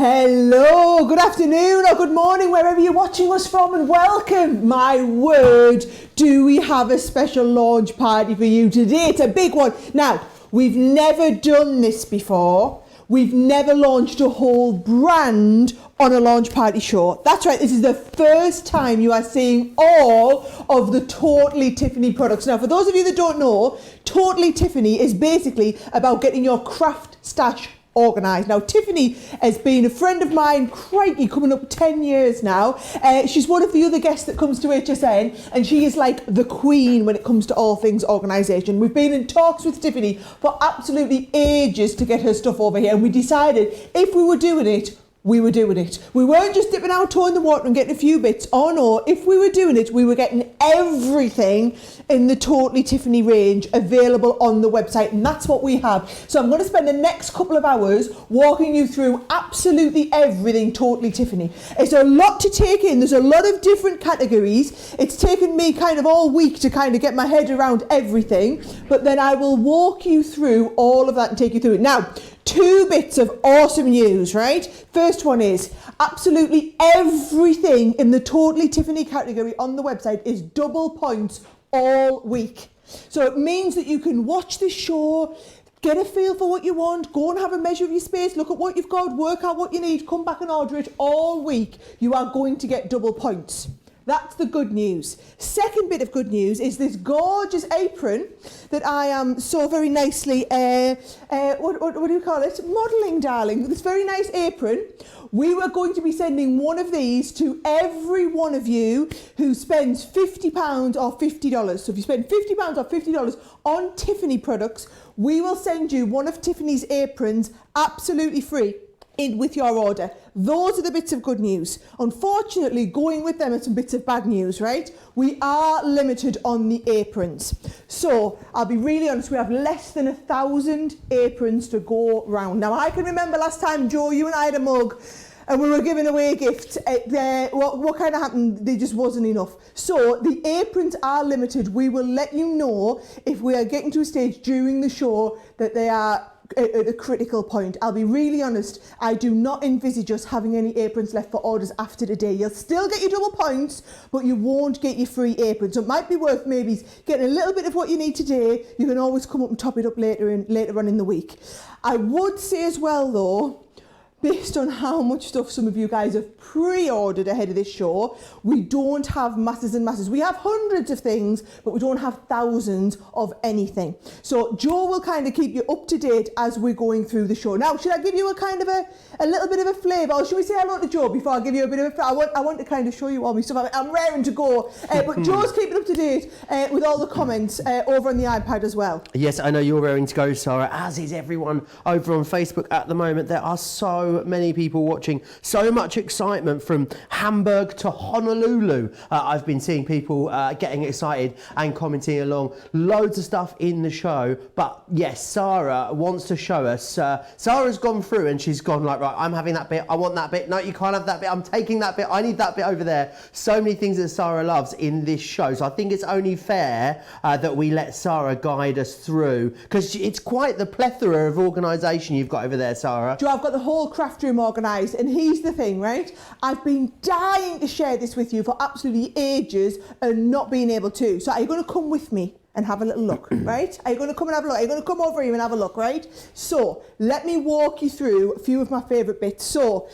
Hello, good afternoon or good morning, wherever you're watching us from, and welcome. My word, do we have a special launch party for you today? It's a big one. Now, we've never done this before. We've never launched a whole brand on a launch party show. That's right, this is the first time you are seeing all of the Totally Tiffany products. Now, for those of you that don't know, Totally Tiffany is basically about getting your craft stash organised. Now, Tiffany has been a friend of mine, crikey, coming up 10 years now. She's one of the other guests that comes to HSN, and she is like the queen when it comes to all things organisation. We've been in talks with Tiffany for absolutely ages to get her stuff over here, and we decided if we were doing it, we were doing it. We weren't just dipping our toe in the water and getting a few bits. Oh no, if we were doing it, we were getting everything in the Totally Tiffany range available on the website, and that's what we have. So I'm going to spend the next couple of hours walking you through absolutely everything Totally Tiffany. It's a lot to take in. There's a lot of different categories. It's taken me kind of all week to kind of get my head around everything, but then I will walk you through all of that and take you through it. Now, two bits of awesome news, right? First one is absolutely everything in the Totally Tiffany category on the website is double points all week. So it means that you can watch this show, get a feel for what you want, go and have a measure of your space, look at what you've got, work out what you need, come back and order it all week. You are going to get double points. That's the good news. Second bit of good news is this gorgeous apron that I am so very nicely, what do you call it? Modelling, darling. This very nice apron. We were going to be sending one of these to every one of you who spends £50 or $50. So if you spend £50 or $50 on Tiffany products, we will send you one of Tiffany's aprons absolutely free with your order. Those are the bits of good news. Unfortunately, going with them are some bits of bad news, right? We are limited on the aprons. So I'll be really honest, we have less than 1,000 aprons to go round. Now, I can remember last time, Joe, you and I had a mug and we were giving away a gift. What kind of happened? There just wasn't enough. So the aprons are limited. We will let you know if we are getting to a stage during the show that they are at a critical point. I'll be really honest, I do not envisage us having any aprons left for orders after today. You'll still get your double points, but you won't get your free apron. So it might be worth maybe getting a little bit of what you need today. You can always come up and top it up later on in the week. I would say as well though, based on how much stuff some of you guys have pre-ordered ahead of this show, we don't have masses and masses. We have hundreds of things, but we don't have thousands of anything. So Joe will kind of keep you up to date as we're going through the show. Now, should I give you a kind of a little bit of a flavour? Or should we say hello to Joe before I give you a bit of a flavour? I want to kind of show you all my stuff. I'm raring to go. But Joe's keeping up to date with all the comments over on the iPad as well. Yes, I know you're raring to go, Sarah, as is everyone over on Facebook at the moment. There are so many people watching, so much excitement from Hamburg to Honolulu. I've been seeing people getting excited and commenting along. Loads of stuff in the show, but yes, Sarah wants to show us. Sarah's gone through and she's gone like, right, I'm having that bit, I want that bit, no, you can't have that bit, I'm taking that bit, I need that bit over there. So many things that Sarah loves in this show, so I think it's only fair that we let Sarah guide us through, because it's quite the plethora of organisation you've got over there, Sarah. Joe, I've got the whole craft room organised, and here's the thing, right? I've been dying to share this with you for absolutely ages and not being able to. So are you going to come with me and have a little look, right? Are you going to come and have a look? Are you going to come over here and have a look, right? So let me walk you through a few of my favourite bits. So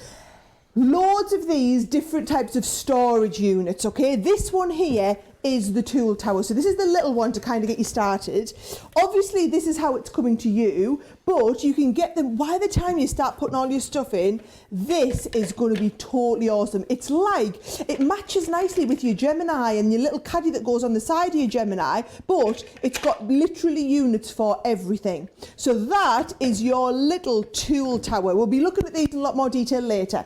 loads of these different types of storage units, okay? This one here is the tool tower. So this is the little one to kind of get you started. Obviously, this is how it's coming to you, but you can get them by the time you start putting all your stuff in. This is going to be totally awesome. It's like, it matches nicely with your Gemini and your little caddy that goes on the side of your Gemini, but it's got literally units for everything. So that is your little tool tower. We'll be looking at these in a lot more detail later.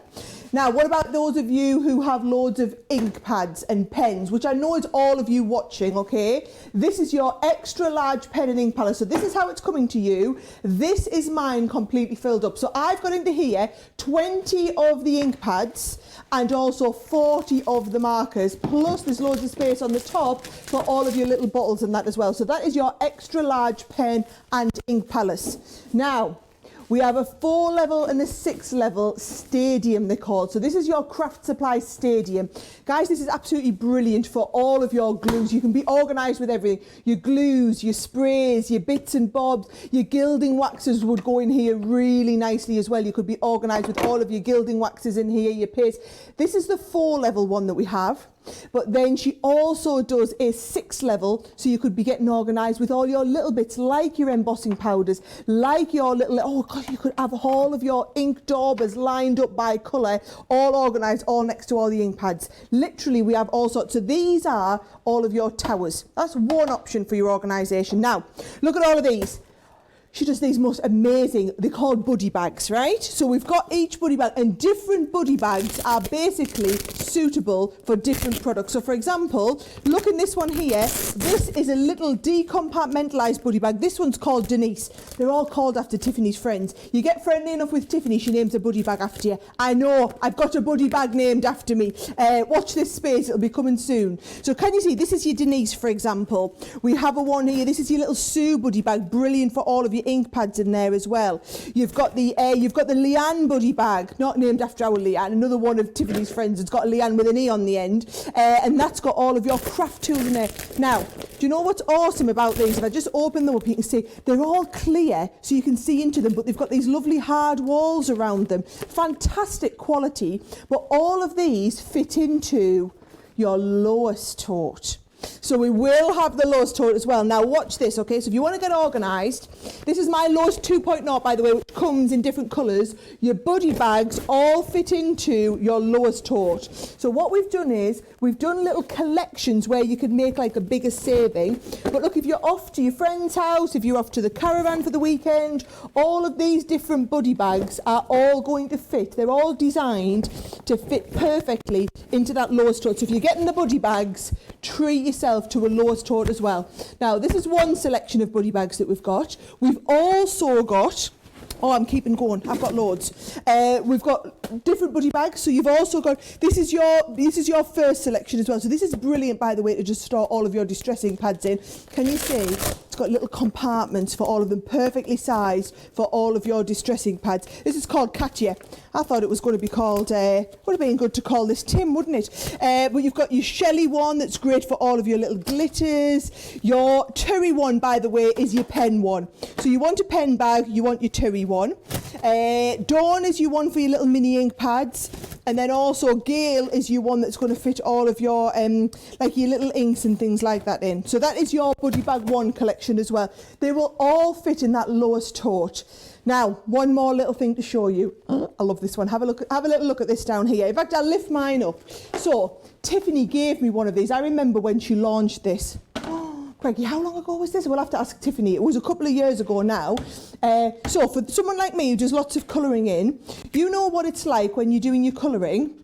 Now, what about those of you who have loads of ink pads and pens, which I know is all of you watching, okay? This is your extra large pen and ink palette. So this is how it's coming to you. This is mine completely filled up. So I've got into here 20 of the ink pads and also 40 of the markers, plus there's loads of space on the top for all of your little bottles and that as well. So that is your extra large pen and ink palettes. Now, We have a 4 level and a 6 level stadium, they're called. So this is your craft supply stadium. Guys, this is absolutely brilliant for all of your glues. You can be organised with everything. Your glues, your sprays, your bits and bobs, your gilding waxes would go in here really nicely as well. You could be organised with all of your gilding waxes in here, your paste. This is the 4 level one that we have. But then she also does a 6 level, so you could be getting organised with all your little bits, like your embossing powders, like your little, oh gosh, you could have all of your ink daubers lined up by colour, all organised, all next to all the ink pads. Literally, we have all sorts. So these are all of your towers. That's one option for your organisation. Now, look at all of these. She does these most amazing, they're called buddy bags, right? So we've got each buddy bag, and different buddy bags are basically suitable for different products. So for example, look in this one here, this is a little decompartmentalised buddy bag. This one's called Denise. They're all called after Tiffany's friends. You get friendly enough with Tiffany, she names a buddy bag after you. I know, I've got a buddy bag named after me. Watch this space, it'll be coming soon. So can you see, this is your Denise, for example. We have a one here, this is your little Sue buddy bag, brilliant for all of your ink pads in there as well. You've got the Leanne buddy bag, not named after our Leanne, another one of Tiffany's friends. It's got a Leanne with an E on the end, and that's got all of your craft tools in there. Now, do you know what's awesome about these? If I just open them up, you can see they're all clear, so you can see into them, but they've got these lovely hard walls around them. Fantastic quality, but all of these fit into your lowest tote. So we will have the lowest tote as well. Now watch this, okay? So if you want to get organised, this is my lowest 2.0, by the way, which comes in different colours. Your buddy bags all fit into your lowest tote. So what we've done is, we've done little collections where you could make like a bigger saving. But look, if you're off to your friend's house, if you're off to the caravan for the weekend, all of these different buddy bags are all going to fit. They're all designed to fit perfectly into that lowest tote. So if you're getting the buddy bags, treat yourself to a lowest tote as well. Now, this is one selection of buddy bags that we've got. We've also got, oh, I'm keeping going, I've got loads. We've got different buddy bags. So you've also got, this is your first selection as well. So this is brilliant, by the way, to just store all of your distressing pads in. Can you see? It's got little compartments for all of them, perfectly sized for all of your distressing pads. This is called Katya. I thought it was going to be called, would have been good to call this Tim, wouldn't it? But you've got your Shelley one that's great for all of your little glitters. Your Terry one, by the way, is your pen one. So you want a pen bag, you want your Terry one. Dawn is your one for your little mini ink pads. And then also Gail is your one that's going to fit all of your, like your little inks and things like that in. So that is your buddy bag one collection as well. They will all fit in that lowest tote. Now, one more little thing to show you. I love this one. Have a little look at this down here. In fact, I'll lift mine up. So, Tiffany gave me one of these. I remember when she launched this. Oh, Craigie, how long ago was this? We'll have to ask Tiffany. It was a couple of years ago now. So, for someone like me who does lots of colouring in, you know what it's like when you're doing your colouring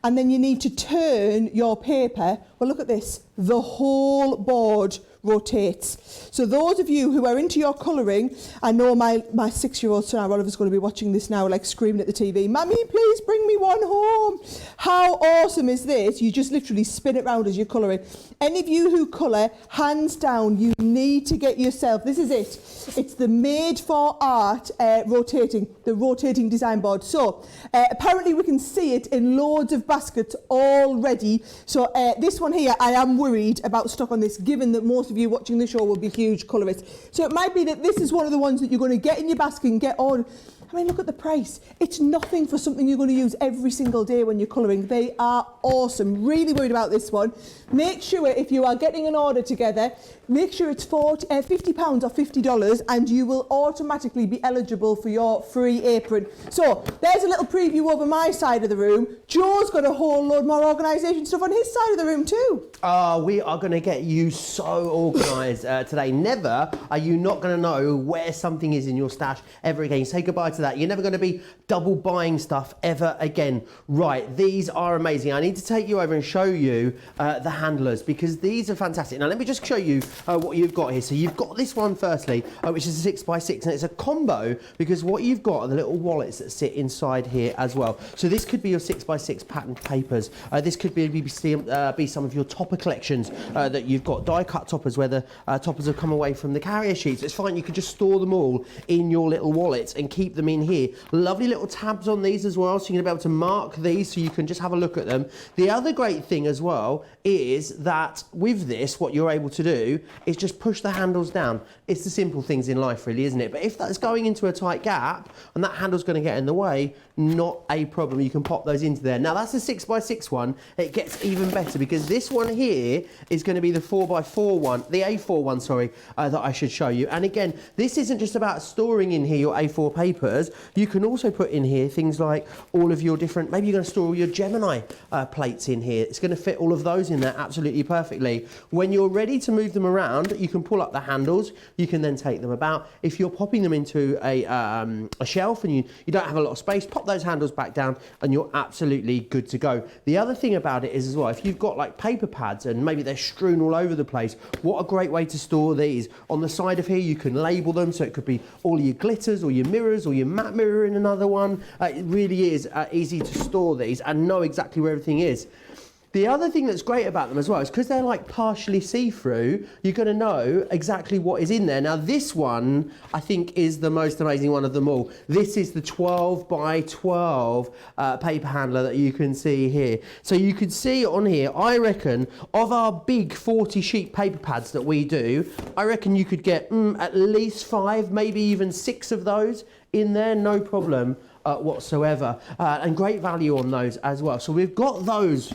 and then you need to turn your paper. Well, look at this. The whole board rotates. So those of you who are into your colouring, I know my 6-year-old son Oliver's going to be watching this now, like screaming at the TV, "Mummy, please bring me one home." How awesome is this? You just literally spin it round as you're colouring. Any of you who colour, hands down, you need to get yourself, this is it. It's the Made for Art the rotating design board. So apparently we can see it in loads of baskets already. So this one here, I am worried about stock on this, given that most of you watching the show will be huge colourists. So it might be that this is one of the ones that you're going to get in your basket and get on. I mean, look at the price. It's nothing for something you're going to use every single day when you're colouring. They are awesome. Really worried about this one. Make sure if you are getting an order together, make sure it's £50 or $50 and you will automatically be eligible for your free apron. So there's a little preview over my side of the room. Joe's got a whole load more organisation stuff on his side of the room too. We are going to get you so organised today. Never are you not going to know where something is in your stash ever again. Say goodbye to that. You're never going to be double buying stuff ever again. Right, these are amazing. I need to take you over and show you the handlers, because these are fantastic. Now let me just show you what you've got here. So you've got this one firstly, which is a 6x6, and it's a combo because what you've got are the little wallets that sit inside here as well. So this could be your 6x6 pattern papers. This could be some of your topper collections that you've got, die cut toppers where the toppers have come away from the carrier sheets. It's fine, you can just store them all in your little wallets and keep them them in here. Lovely little tabs on these as well, so you're going to be able to mark these so you can just have a look at them. The other great thing as well is that with this, what you're able to do is just push the handles down. It's the simple things in life really, isn't it? But if that's going into a tight gap and that handle's going to get in the way, not a problem. You can pop those into there. Now that's a 6x6 one. It gets even better because this one here is going to be the 4x4 one, the A4 one, sorry, that I should show you. And again, this isn't just about storing in here your A4 papers. You can also put in here things like all of your different, maybe you're going to store all your Gemini plates in here. It's going to fit all of those in there absolutely perfectly. When you're ready to move them around, you can pull up the handles. You can then take them about. If you're popping them into a shelf and you don't have a lot of space, pop those handles back down and you're absolutely good to go. The other thing about it is as well, if you've got like paper pads and maybe they're strewn all over the place, what a great way to store these. On the side of here you can label them, so it could be all your glitters or your mirrors or your matte mirror in another one. It really is easy to store these and know exactly where everything is. The other thing that's great about them as well is because they're like partially see-through, you're going to know exactly what is in there. Now this one, I think, is the most amazing one of them all. This is the 12 by 12 paper handler that you can see here. So you can see on here, I reckon, of our big 40 sheet paper pads that we do, I reckon you could get at least 5, maybe even 6 of those in there, no problem whatsoever. And great value on those as well. So we've got those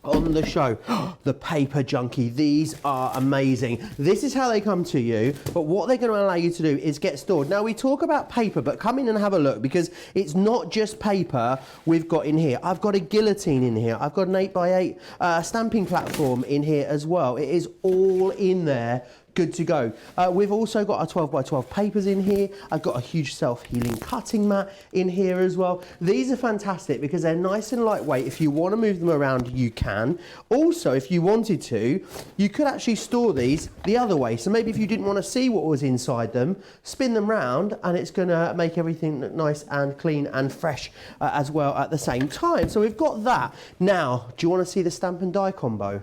on the show. The Paper Junkie, these are amazing. This is how they come to you, but what they're going to allow you to do is get stored. Now we talk about paper, but come in and have a look because it's not just paper we've got in here. I've got a guillotine in here. I've got an 8x8 stamping platform in here as well. It is all in there. Good to go. We've also got our 12 by 12 papers in here. I've got a huge self-healing cutting mat in here as well. These are fantastic because they're nice and lightweight. If you want to move them around, you can. Also, if you wanted to, you could actually store these the other way. So maybe if you didn't want to see what was inside them, spin them round and it's going to make everything look nice and clean and fresh as well at the same time. So we've got that. Now, do you want to see the stamp and die combo?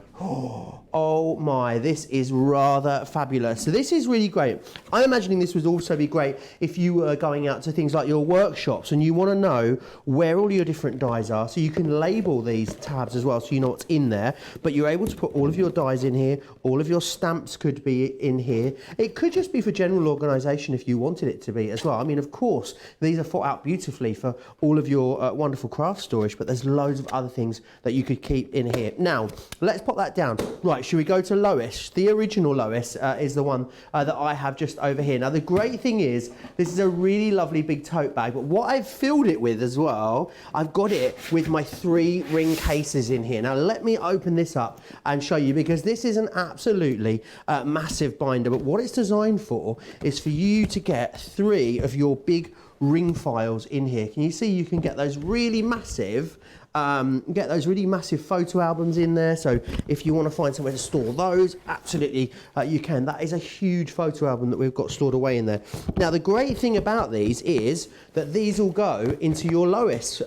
Oh my, this is rather fabulous. So this is really great. I'm imagining this would also be great if you were going out to things like your workshops and you want to know where all your different dies are. So you can label these tabs as well so you know what's in there, but you're able to put all of your dies in here. All of your stamps could be in here. It could just be for general organisation if you wanted it to be as well. I mean, of course, these are thought out beautifully for all of your wonderful craft storage, but there's loads of other things that you could keep in here. Now, let's pop that down. Right, should we go to Lois? The original Lois is the one that I have just over here. Now, the great thing is, this is a really lovely big tote bag, but what I've filled it with as well, I've got it with my 3 ring cases in here. Now, let me open this up and show you, because this is an absolutely massive binder, but what it's designed for is for you to get 3 of your big ring files in here. Can you see you can get those really massive photo albums in there? So if you want to find somewhere to store those, absolutely you can. That is a huge photo album that we've got stored away in there. Now the great thing about these is that these will go into your Lois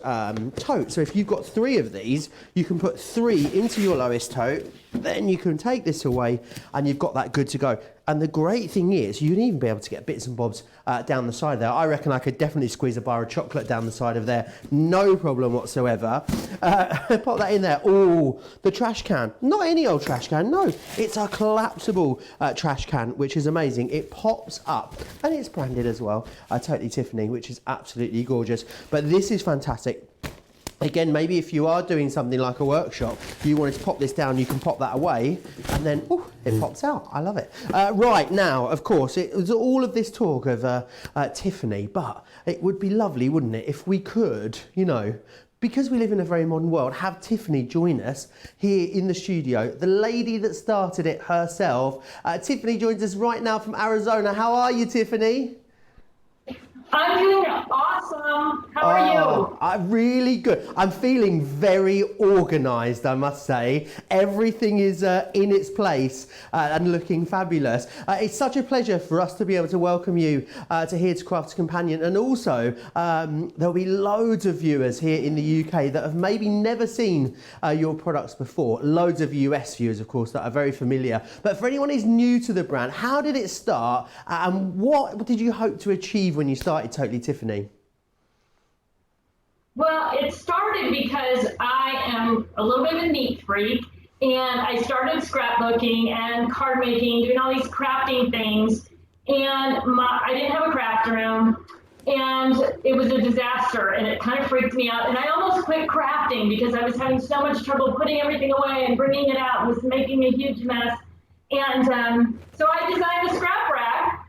tote. So if you've got 3 of these, you can put 3 into your Lois tote, then you can take this away and you've got that good to go. And the great thing is, you'd even be able to get bits and bobs down the side there. I reckon I could definitely squeeze a bar of chocolate down the side of there. No problem whatsoever. Pop that in there. Oh, the trash can. Not any old trash can, no. It's a collapsible trash can, which is amazing. It pops up and it's branded as well. Totally Tiffany, which is absolutely gorgeous. But this is fantastic. Again, maybe if you are doing something like a workshop, you wanted to pop this down, you can pop that away, and then it pops out. I love it. Right, now, of course, it was all of this talk of Tiffany, but it would be lovely, wouldn't it, if we could, you know, because we live in a very modern world, have Tiffany join us here in the studio, the lady that started it herself. Tiffany joins us right now from Arizona. How are you, Tiffany? I'm doing awesome. How are you? I'm really good. I'm feeling very organised, I must say. Everything is in its place and looking fabulous. It's such a pleasure for us to be able to welcome you to Here to Craft's Companion, and also there'll be loads of viewers here in the UK that have maybe never seen your products before. Loads of US viewers, of course, that are very familiar. But for anyone who's new to the brand, how did it start and what did you hope to achieve when you started Totally Tiffany? Well, it started because I am a little bit of a neat freak, and I started scrapbooking and card making, doing all these crafting things, and I didn't have a craft room, and it was a disaster, and it kind of freaked me out, and I almost quit crafting because I was having so much trouble putting everything away and bringing it out. It was making a huge mess, and so I designed a scrap rack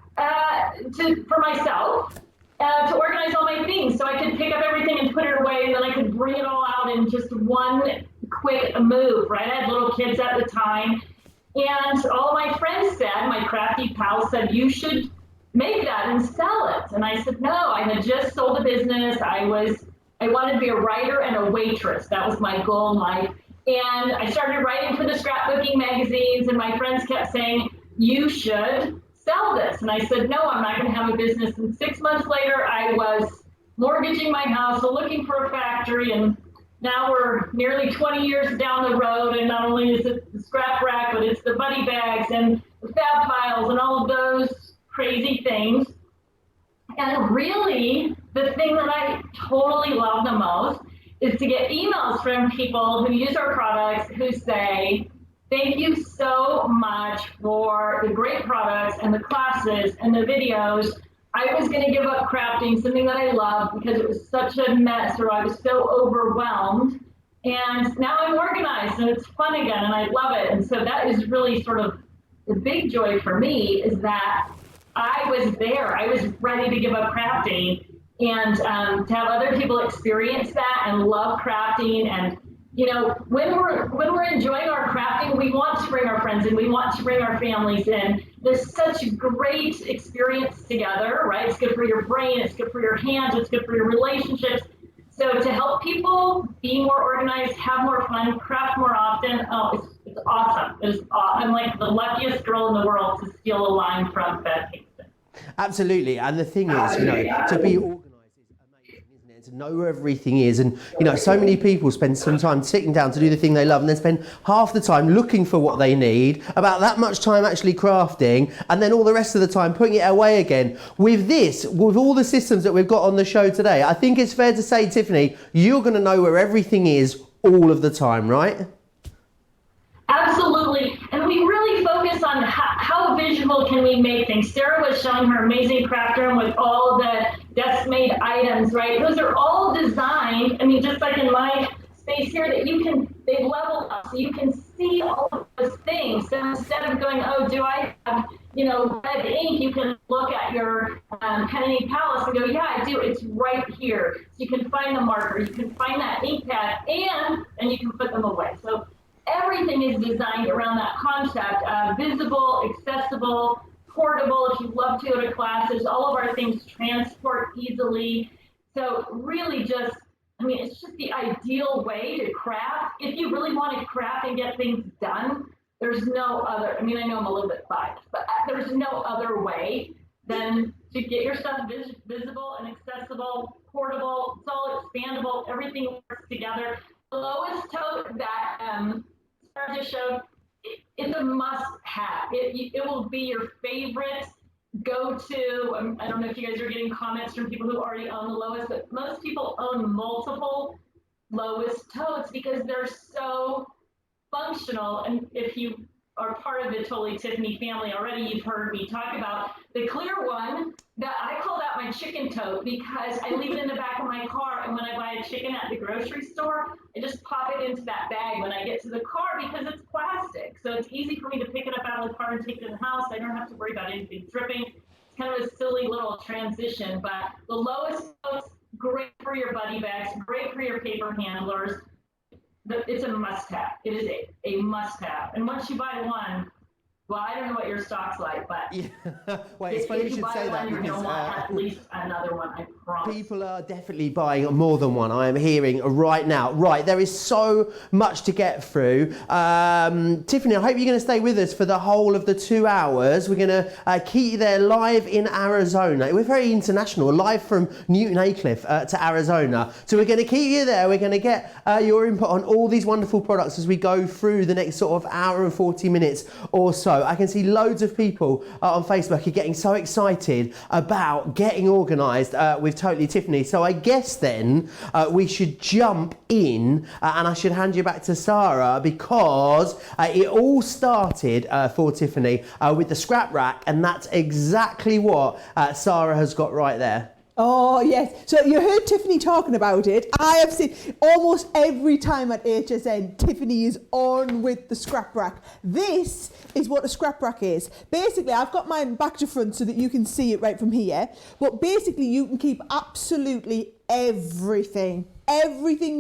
for myself to organize all my things so I could pick up everything and put it away, and then I could bring it all out in just one quick move, right? I had little kids at the time, and all my friends said, my crafty pals said, you should make that and sell it. And I said, no, I had just sold a business. I wanted to be a writer and a waitress. That was my goal in life. And I started writing for the scrapbooking magazines, and my friends kept saying, you should sell this. And I said, no, I'm not going to have a business. And 6 months later, I was mortgaging my house, looking for a factory, and now we're nearly 20 years down the road, and not only is it the scrap rack, but it's the buddy bags and the fab files and all of those crazy things. And really, the thing that I totally love the most is to get emails from people who use our products who say, thank you so much for the great products and the classes and the videos. I was going to give up crafting, something that I love, because it was such a mess, or I was so overwhelmed. And now I'm organized and it's fun again and I love it. And so that is really sort of the big joy for me, is that I was there. I was ready to give up crafting, and to have other people experience that and love crafting. And you know, when we're enjoying our crafting, we want to bring our friends in, we want to bring our families in. There's such a great experience together, right? It's good for your brain, it's good for your hands, it's good for your relationships. So to help people be more organized, have more fun, craft more often, oh, it's awesome. I'm like the luckiest girl in the world to steal a line from Beth Kingston. Absolutely, and the thing is, you know, to be organised is amazing, isn't it? To know where everything is, and you know, so many people spend some time sitting down to do the thing they love, and then spend half the time looking for what they need, about that much time actually crafting, and then all the rest of the time putting it away again. With this, with all the systems that we've got on the show today, I think it's fair to say, Tiffany, you're going to know where everything is all of the time, right? Absolutely, and we really focus on how visual can we make things. Sarah was showing her amazing craft room with all the desk-made items, right? Those are all designed, I mean, just like in my space here, that they level up, so you can see all of those things. So instead of going, oh, do I have, you know, red ink, you can look at your pen and ink palettes and go, yeah, I do, it's right here. So you can find the marker, you can find that ink pad, and you can put them away. So everything is designed around that concept of visible, accessible, portable. If you love to go to classes, all of our things transport easily. So really just, I mean, it's just the ideal way to craft. If you really want to craft and get things done, there's no other, I mean, I know I'm a little bit biased, but there's no other way than to get your stuff visible and accessible, portable. It's all expandable. Everything works together. The lowest tote that Sarah just showed, it's a must-have. It will be your favorite go-to. I don't know if you guys are getting comments from people who already own the lowest, but most people own multiple lowest totes because they're so functional. And if you are part of the Totally Tiffany family already, you've heard me talk about the clear one that I call that my chicken tote, because I leave it in the back of my car, and when I buy a chicken at the grocery store, I just pop it into that bag when I get to the car because it's plastic. So it's easy for me to pick it up out of the car and take it in the house. I don't have to worry about anything dripping. It's kind of a silly little transition, but the lowest totes, great for your buddy bags, great for your paper handlers. It's a must-have. It is a must-have. And once you buy one, well, I don't know what your stock's like, but yeah. Well, it's funny you should say that, because because at least another one, I promise. people are definitely buying more than one. I am hearing right now. Right, there is so much to get through. Tiffany, I hope you're going to stay with us for the whole of the 2 hours. We're going to keep you there live in Arizona. We're very international, live from Newton Aycliffe to Arizona. So we're going to keep you there. We're going to get your input on all these wonderful products as we go through the next sort of hour and 40 minutes or so. also, I can see loads of people on Facebook are getting so excited about getting organised with Totally Tiffany. So I guess then we should jump in and I should hand you back to Sara, because it all started for Tiffany with the scrap rack, and that's exactly what Sara has got right there. Oh, yes. So you heard Tiffany talking about it. I have seen almost every time at HSN, Tiffany is on with the scrap rack. This is what a scrap rack is. Basically, I've got mine back to front so that you can see it right from here. But basically, you can keep absolutely everything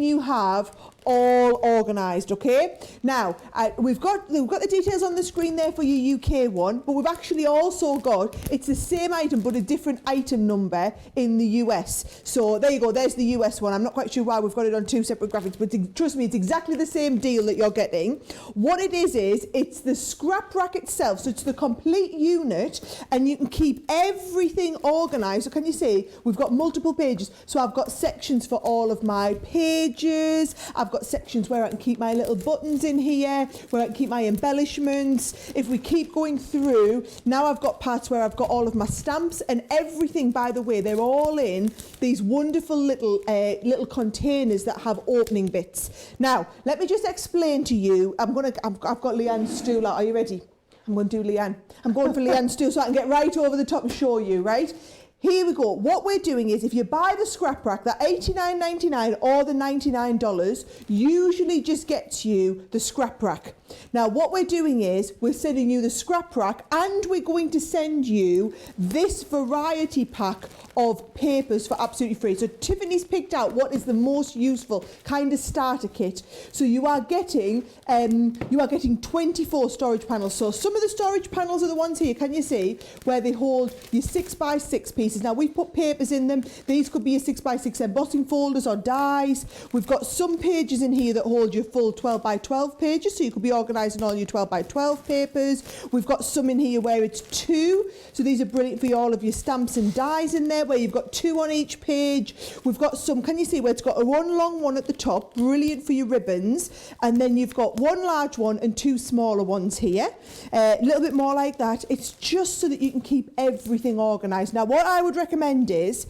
you have all organised, okay? Now, we've got the details on the screen there for your UK one, but we've actually also got, it's the same item but a different item number in the US. So there you go, there's the US one. I'm not quite sure why we've got it on two separate graphics, but trust me, it's exactly the same deal that you're getting. What it is it's the scrap rack itself, so it's the complete unit, and you can keep everything organised. So can you see, we've got multiple pages, so I've got sections for all of my pages. I've got sections where I can keep my little buttons in here, where I can keep my embellishments. If we keep going through, now I've got parts where I've got all of my stamps and everything. By the way, they're all in these wonderful little containers that have opening bits. Now, let me just explain to you. I've got Leanne's stool out. Are you ready? I'm going to do Leanne. I'm going for Leanne's stool so I can get right over the top and show you, right? Here we go. What we're doing is, if you buy the scrap rack, the $89.99 or the $99 usually just gets you the scrap rack. Now, what we're doing is we're sending you the scrap rack, and we're going to send you this variety pack of papers for absolutely free. So Tiffany's picked out what is the most useful kind of starter kit. So you are getting 24 storage panels. So some of the storage panels are the ones here, can you see, where they hold your 6x6 pieces. Now we've put papers in them. These could be your 6x6 embossing folders or dies. We've got some pages in here that hold your full 12x12 pages, so you could be organising all your 12x12 papers. We've got some in here where it's 2, so these are brilliant for all of your stamps and dies in there, where you've got 2 on each page. We've got some, can you see, where it's got a one long one at the top, brilliant for your ribbons, and then you've got one large one and 2 smaller ones here, a little bit more like that. It's just so that you can keep everything organised. Now what I would recommend is,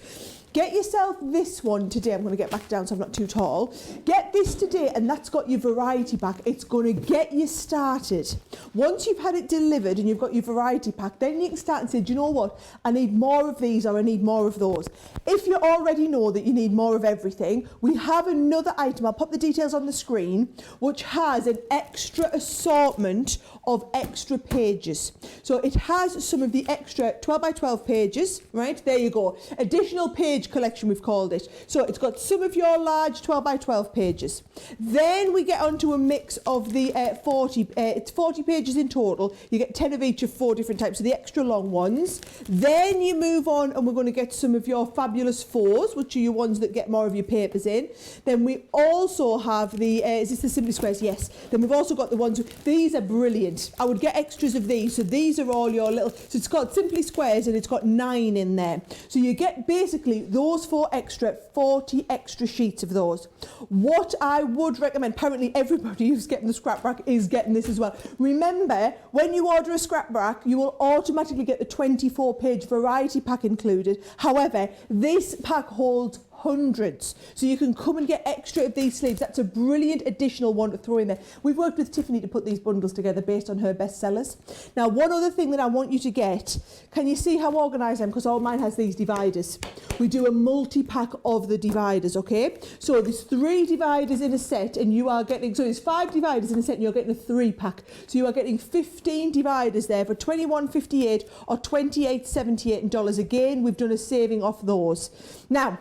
get yourself this one today. I'm going to get back down so I'm not too tall. Get this today, and that's got your variety pack. It's going to get you started. Once you've had it delivered and you've got your variety pack, then you can start and say, do you know what? I need more of these, or I need more of those. If you already know that you need more of everything, we have another item, I'll pop the details on the screen, which has an extra assortment of extra pages. So it has some of the extra 12x12 pages, right? There you go. Additional page collection, we've called it. So it's got some of your large 12x12 pages. Then we get onto a mix of the 40, it's 40 pages in total. You get 10 of each of 4 different types, so the extra long ones. Then you move on, and we're going to get some of your fabulous 4s, which are your ones that get more of your papers in. Then we also have the, is this the Simply Squares? Yes. Then we've also got the ones, these are brilliant. I would get extras of these. So these are all your little, so it's got Simply Squares, and it's got 9 in there. So you get basically those 40 extra sheets of those. What I would recommend, apparently everybody who's getting the scrap rack is getting this as well. Remember, when you order a scrap rack, you will automatically get the 24-page variety pack included. However, this pack holds hundreds, so you can come and get extra of these sleeves. That's a brilliant additional one to throw in there. We've worked with Tiffany to put these bundles together based on her bestsellers. Now, one other thing that I want you to get, can you see how organised I am? Because all mine has these dividers. We do a multi-pack of the dividers, okay? So there's 3 dividers in a set, and you are getting, so there's 5 dividers in a set, and you're getting a 3-pack. So you are getting 15 dividers there for $21.58 or $28.78. Again, we've done a saving off those. Now,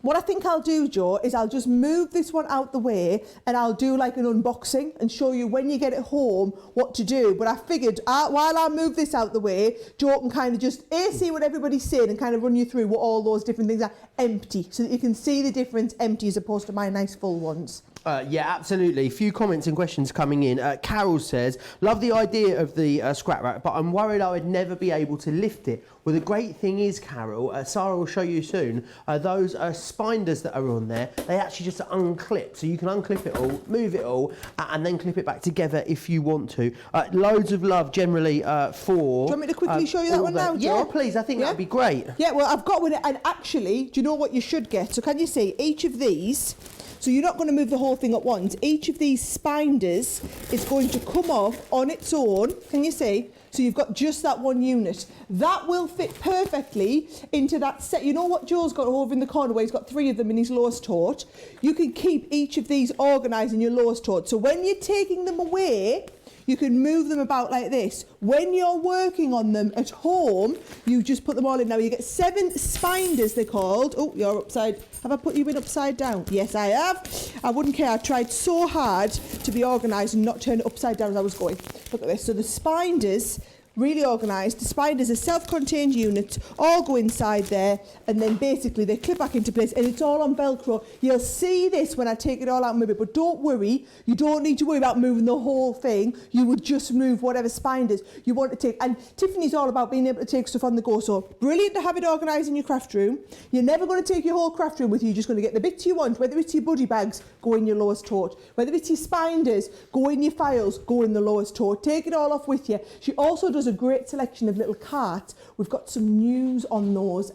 what I think I'll do, Joe, is I'll just move this one out the way, and I'll do like an unboxing and show you when you get it home what to do. But I figured while I move this out the way, Joe can kind of just see what everybody's saying and kind of run you through what all those different things are empty, so that you can see the difference empty as opposed to my nice full ones. Yeah, absolutely. A few comments and questions coming in. Carol says, love the idea of the scrap rack, but I'm worried I would never be able to lift it. Well, the great thing is, Carol, Sarah will show you soon, those spinders that are on there, they actually just unclip. So you can unclip it all, move it all, and then clip it back together if you want to. Loads of love generally for... Do you want me to quickly show you that one now, Joe? Yeah, please. I think that'd be great. Yeah, well, I've got one, and actually, do you know what you should get? So can you see each of these... So you're not going to move the whole thing at once. Each of these spinders is going to come off on its own. Can you see? So you've got just that one unit. That will fit perfectly into that set. You know what Joe's got over in the corner where he's got 3 of them in his lowest tote? You can keep each of these organised in your lowest tote. So when you're taking them away, you can move them about like this. When you're working on them at home, you just put them all in. Now you get 7 spinders, they're called. Oh, you're upside. Have I put you in upside down? Yes, I have. I wouldn't care. I tried so hard to be organised and not turn it upside down as I was going. Look at this. So the spinders, really organised. The spinders are self-contained units, all go inside there, and then basically they clip back into place, and it's all on Velcro. You'll see this when I take it all out and move it, but don't worry, you don't need to worry about moving the whole thing. You would just move whatever spinders you want to take. And Tiffany's all about being able to take stuff on the go, so brilliant to have it organised in your craft room. You're never going to take your whole craft room with you. You're just going to get the bits you want, whether it's your buddy bags, go in your lowest tote, whether it's your spinders, go in your files, go in the lowest tote. Take it all off with you. She also does a great selection of little carts. We've got some news on those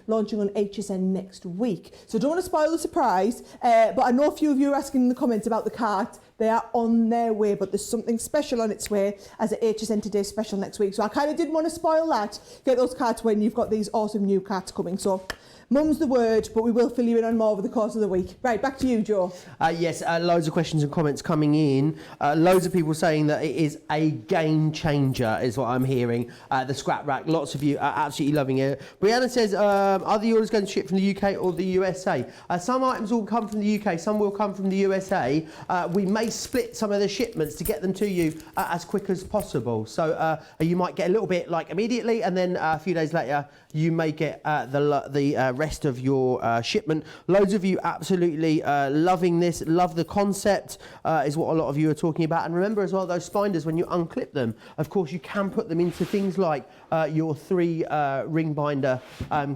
launching on HSN next week. So don't want to spoil the surprise, but I know a few of you are asking in the comments about the cart. They are on their way, but there's something special on its way as a HSN Today special next week. So I kind of didn't want to spoil that. Get those carts when you've got these awesome new carts coming. So mum's the word, but we will fill you in on more over the course of the week. Right, back to you, Joe. Yes, loads of questions and comments coming in. Loads of people saying that it is a game changer, is what I'm hearing. The scrap rack, lots of you are absolutely loving it. Brianna says, are the orders going to ship from the UK or the USA? Some items will come from the UK, some will come from the USA. We may split some of the shipments to get them to you as quick as possible. So you might get a little bit like immediately, and then a few days later you may get the rest of your shipment. Loads of you absolutely loving this, love the concept, is what a lot of you are talking about. And remember as well, those spinders, when you unclip them, of course you can put them into things like your 3 ring binder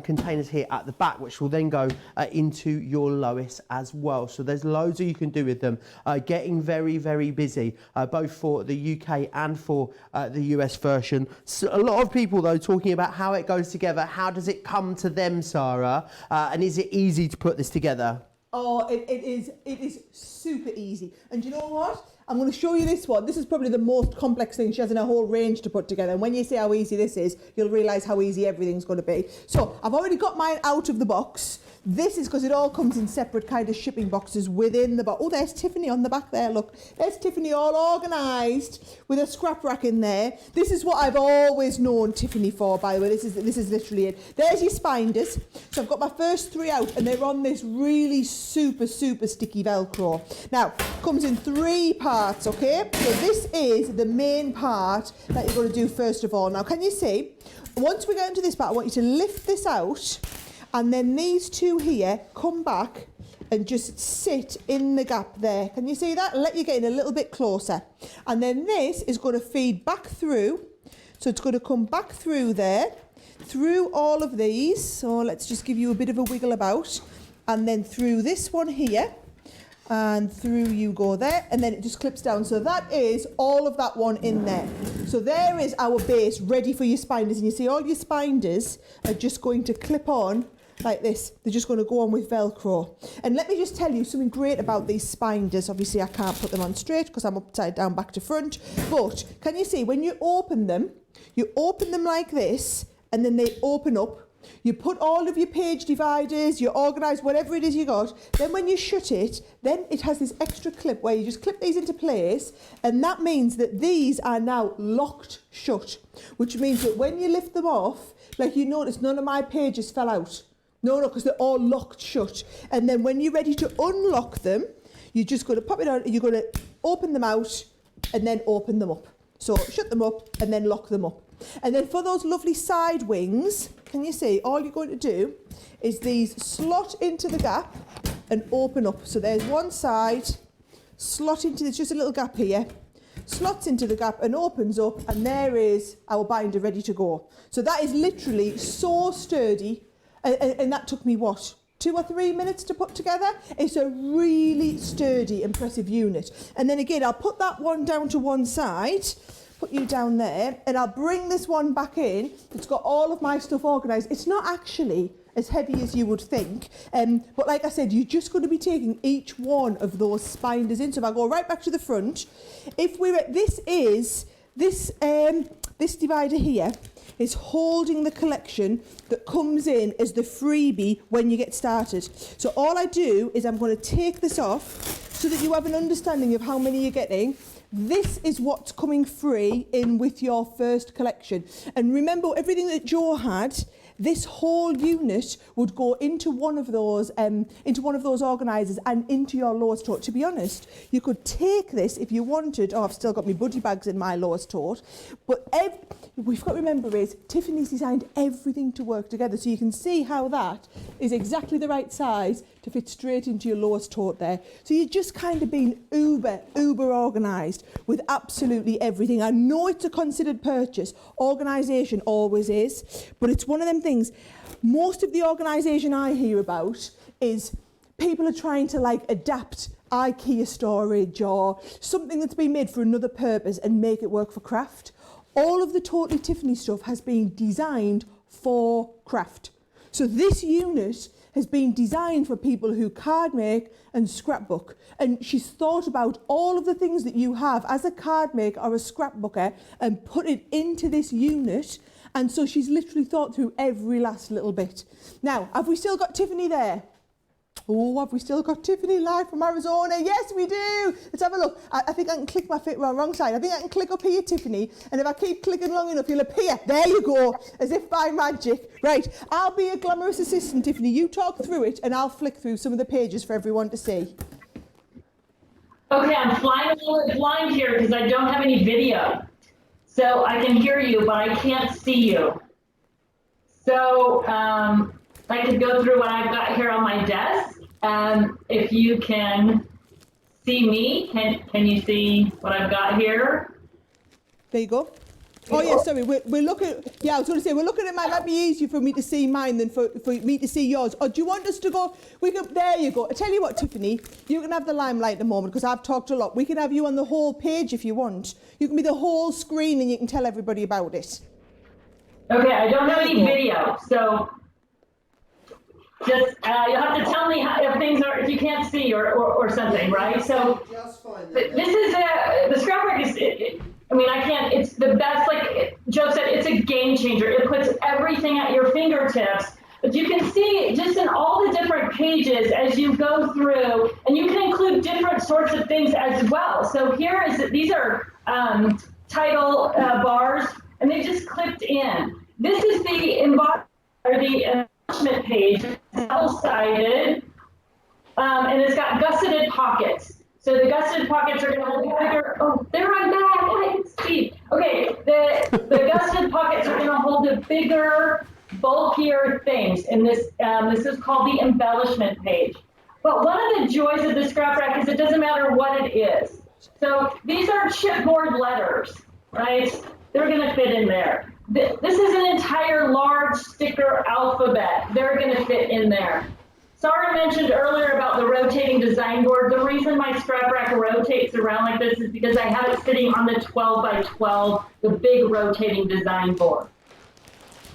containers here at the back, which will then go into your Lois as well. So there's loads that you can do with them. Getting very, very busy, both for the UK and for the US version. So a lot of people though talking about how it goes together. How does it come to them, Sarah? And is it easy to put this together? Oh, it is super easy. And you know what? I'm going to show you this one. This is probably the most complex thing she has in her whole range to put together. And when you see how easy this is, you'll realise how easy everything's going to be. So I've already got mine out of the box. This is because it all comes in separate kind of shipping boxes within the box. Oh, there's Tiffany on the back there, look. There's Tiffany all organised with a scrap rack in there. This is what I've always known Tiffany for, by the way. This is literally it. There's your spinders. So I've got my first 3 out, and they're on this really super, super sticky Velcro. Now, comes in 3 parts, okay? So this is the main part that you're going to do first of all. Now, can you see? Once we get into this part, I want you to lift this out, and then these 2 here come back and just sit in the gap there. Can you see that? Let you get in a little bit closer. And then this is going to feed back through. So it's going to come back through there, through all of these. So let's just give you a bit of a wiggle about. And then through this one here. And through you go there, and then it just clips down. So that is all of that one in there. So there is our base ready for your spinders. And you see all your spinders are just going to clip on like this. They're just going to go on with Velcro. And let me just tell you something great about these spinders. Obviously I can't put them on straight because I'm upside down back to front, but can you see when you open them like this, and then they open up. You put all of your page dividers, you organise whatever it is you got. Then when you shut it, then it has this extra clip where you just clip these into place, and that means that these are now locked shut, which means that when you lift them off, like you notice, none of my pages fell out. No, because they're all locked shut. And then when you're ready to unlock them, you're just going to pop it on, you're going to open them out and then open them up. So shut them up and then lock them up. And then for those lovely side wings, can you see, all you're going to do is these slot into the gap and open up. So there's one side slot into this, just a little gap here, slots into the gap and opens up, and there is our binder ready to go. So that is literally so sturdy, and that took me, what, 2 or 3 minutes to put together? It's a really sturdy, impressive unit. And then again, I'll put that one down to one side, put you down there, and I'll bring this one back in. It's got all of my stuff organised. It's not actually as heavy as you would think, but like I said, you're just going to be taking each one of those spinders in. So if I go right back to the front, if we're at, this divider here is holding the collection that comes in as the freebie when you get started. So all I do is I'm going to take this off so that you have an understanding of how many you're getting. This is what's coming free in with your first collection. And remember, everything that Joe had, this whole unit would go into one of those organisers and into your lowest tote. To be honest, you could take this if you wanted. Oh, I've still got my buddy bags in my lowest tote. But we've got to remember is Tiffany's designed everything to work together. So you can see how that is exactly the right size to fit straight into your lowest tote there. So you're just kind of being uber organised with absolutely everything. I know it's a considered purchase. Organisation always is. But it's one of them things. Most of the organisation I hear about is people are trying to like adapt IKEA storage or something that's been made for another purpose and make it work for craft. All of the Totally Tiffany stuff has been designed for craft. So this unit has been designed for people who card make and scrapbook. And she's thought about all of the things that you have as a card maker or a scrapbooker and put it into this unit. And so she's literally thought through every last little bit. Now, have we still got Tiffany there? Oh, have we still got Tiffany live from Arizona? Yes, we do. Let's have a look. I think I can click my wrong side. I think I can click up here, Tiffany. And if I keep clicking long enough, you'll appear. There you go, as if by magic. Right, I'll be a glamorous assistant, Tiffany. You talk through it, and I'll flick through some of the pages for everyone to see. Okay, I'm flying a little bit blind here because I don't have any video. So I can hear you, but I can't see you. So I could go through what I've got here on my desk. If you can see me, can you see what I've got here? There you go. Oh yeah, sorry, we're looking, yeah, I was going to say, we're looking at mine. Might be easier for me to see mine than for me to see yours. Or do you want us to go, there you go. I tell you what, Tiffany, you can have the limelight at the moment because I've talked a lot. We can have you on the whole page if you want. You can be the whole screen and you can tell everybody about it. Okay, I don't have any video, so just you'll have to tell me if things are, if you can't see or something, right? So this is the scrapbook is, I mean, I can't, it's the best, like Joe said, it's a game changer. It puts everything at your fingertips. But you can see just in all the different pages as you go through, and you can include different sorts of things as well. So here is, these are title bars, and they just clipped in. This is the embellishment page, double-sided, and it's got gusseted pockets. So the gusseted pockets are going to hold bigger. Oh, there I'm back. I can see. Okay, the gusseted pockets are going to hold the bigger, bulkier things. And this is called the embellishment page. But one of the joys of the scrap rack is it doesn't matter what it is. So these are chipboard letters, right? They're going to fit in there. This is an entire large sticker alphabet. They're going to fit in there. Sara mentioned earlier about the rotating design board. The reason my scrap rack rotates around like this is because I have it sitting on the 12 by 12, the big rotating design board.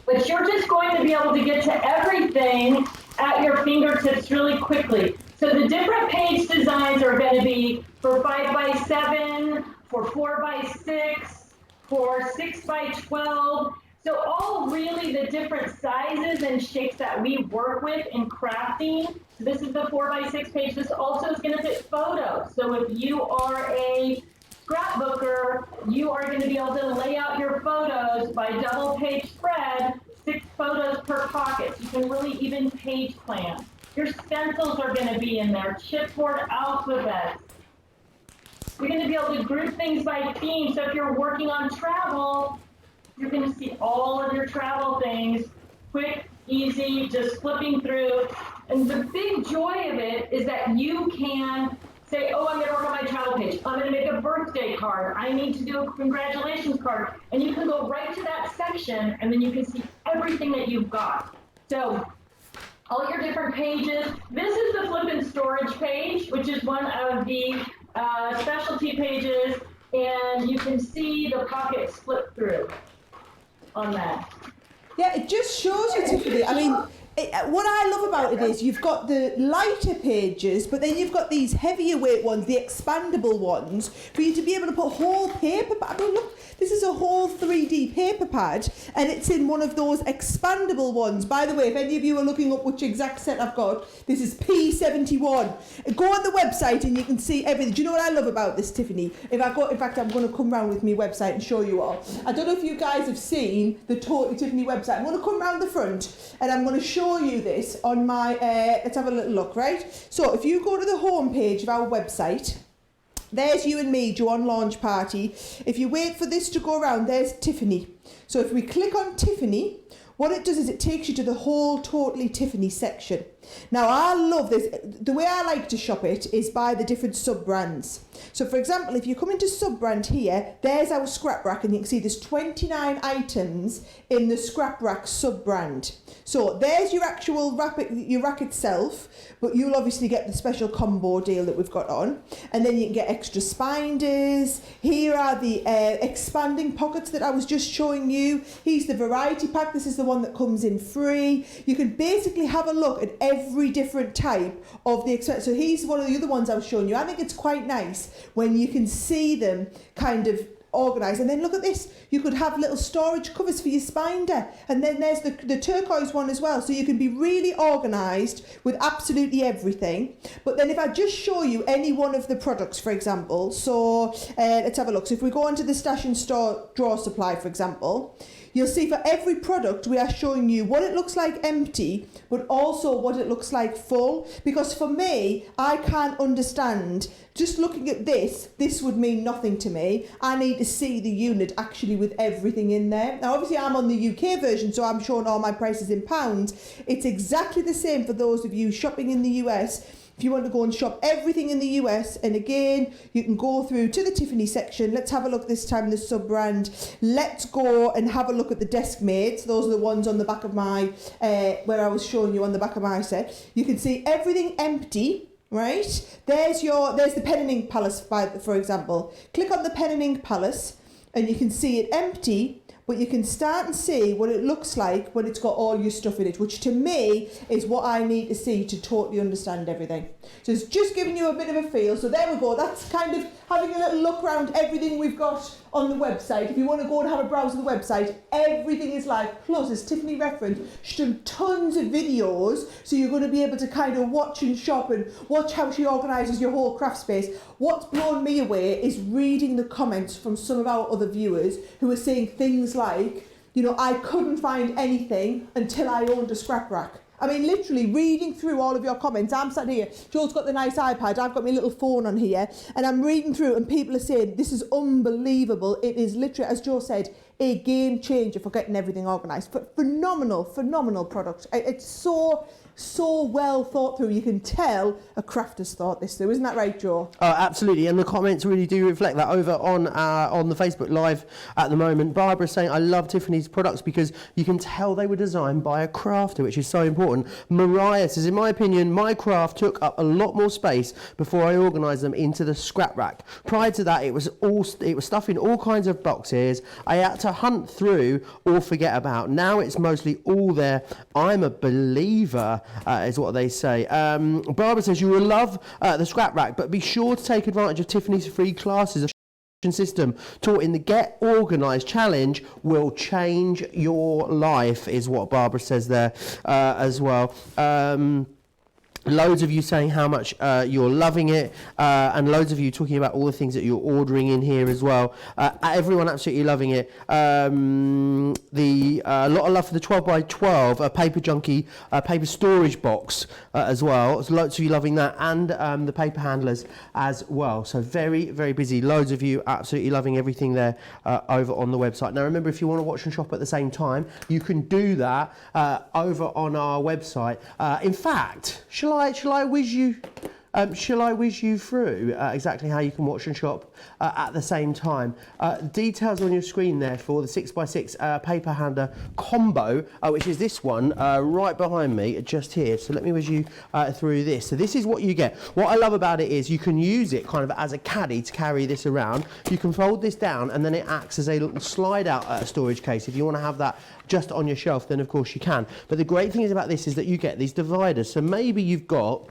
But you're just going to be able to get to everything at your fingertips really quickly. So the different page designs are going to be for 5 by 7, for 4 by 6, for 6 by 12. So all really the different sizes and shapes that we work with in crafting. So this is the 4 by 6 page. This also is going to fit photos. So if you are a scrapbooker, you are going to be able to lay out your photos by double page spread, 6 photos per pocket. You can really even page plan. Your stencils are going to be in there, chipboard alphabets. You're going to be able to group things by theme. So if you're working on travel, you're going to see all of your travel things, quick, easy, just flipping through. And the big joy of it is that you can say, oh, I'm going to work on my travel page. I'm going to make a birthday card. I need to do a congratulations card. And you can go right to that section, and then you can see everything that you've got. So all your different pages. This is the flip and storage page, which is one of the specialty pages, and you can see the pockets flip through on that. Yeah, it just shows you, Tiffany. I mean, what I love about it is you've got the lighter pages, but then you've got these heavier weight ones, the expandable ones, for you to be able to put whole paper. I mean, look, this is a whole 3D paper pad, and it's in one of those expandable ones. By the way, if any of you are looking up which exact set I've got, this is P71. Go on the website and you can see everything. Do you know what I love about this, Tiffany? In fact, I'm going to come round with my website and show you all. I don't know if you guys have seen the Totally Tiffany website. I'm going to come round the front and I'm going to show you this on my, let's have a little look, right? So if you go to the home page of our website, there's you and me, Joe on Launch Party. If you wait for this to go around, there's Tiffany. So if we click on Tiffany, what it does is it takes you to the whole Totally Tiffany section. Now, I love this. The way I like to shop it is by the different sub-brands. So, for example, if you come into sub-brand here, there's our scrap rack, and you can see there's 29 items in the scrap rack sub-brand. So there's your actual your rack itself, but you'll obviously get the special combo deal that we've got on. And then you can get extra spinders. Here are the expanding pockets that I was just showing you. Here's the variety pack. This is the one that comes in free. You can basically have a look at every different type of the so here's one of the other ones I was showing you. I think it's quite nice when you can see them kind of organised. And then look at this, you could have little storage covers for your spinder, and then there's the turquoise one as well, so you can be really organised with absolutely everything. But then if I just show you any one of the products, for example, so let's have a look. So if we go onto the stash and store drawer supply, for example, you'll see for every product we are showing you what it looks like empty, but also what it looks like full. Because for me, I can't understand, just looking at this would mean nothing to me. I need to see the unit actually with everything in there. Now obviously I'm on the UK version, so I'm showing all my prices in pounds. It's exactly the same for those of you shopping in the US. If you want to go and shop everything in the US, and again, you can go through to the Tiffany section. Let's have a look this time, the sub-brand. Let's go and have a look at the desk mates. Those are the ones on the back of my, where I was showing you on the back of my set. You can see everything empty, right? There's the pen and ink palace, for example. Click on the pen and ink palace, and you can see it empty, but you can start and see what it looks like when it's got all your stuff in it, which to me is what I need to see to totally understand everything. So it's just giving you a bit of a feel. So there we go. That's kind of having a little look around everything we've got on the website. If you want to go and have a browse of the website, everything is live. Plus, as Tiffany referenced, she's done tons of videos, so you're going to be able to kind of watch and shop and watch how she organises your whole craft space. What's blown me away is reading the comments from some of our other viewers who are saying things like, you know, I couldn't find anything until I owned a scrap rack. I mean, literally reading through all of your comments. I'm sat here, Joel's got the nice iPad, I've got my little phone on here, and I'm reading through, and people are saying, this is unbelievable. It is literally, as Joe said, a game changer for getting everything organised. Phenomenal product. It's so well thought through. You can tell a crafter's thought this through. Isn't that right, Joe? Oh, absolutely. And the comments really do reflect that. Over on the Facebook Live at the moment, Barbara's saying, I love Tiffany's products because you can tell they were designed by a crafter, which is so important. Mariah says, in my opinion, my craft took up a lot more space before I organised them into the scrap rack. Prior to that, it was stuff in all kinds of boxes I had to hunt through or forget about. Now it's mostly all there. I'm a believer, is what they say. Barbara says, you will love the scrap rack, but be sure to take advantage of Tiffany's free classes. A system taught in the Get Organised Challenge will change your life, is what Barbara says there as well. Loads of you saying how much you're loving it, and loads of you talking about all the things that you're ordering in here as well. Everyone absolutely loving it. A lot of love for the 12x12 paper junkie paper storage box as well. So loads of you loving that, and the paper handlers as well. So very, very busy. Loads of you absolutely loving everything there over on the website. Now remember, if you want to watch and shop at the same time, you can do that over on our website. In fact, shall I whiz you Shall I whiz you through exactly how you can watch and shop at the same time? Details on your screen there for the 6x6 paper hander combo, which is this one right behind me, just here. So let me whiz you through this. So this is what you get. What I love about it is you can use it kind of as a caddy to carry this around. You can fold this down and then it acts as a little slide out storage case. If you want to have that just on your shelf, then of course you can. But the great thing is about this is that you get these dividers. So maybe you've got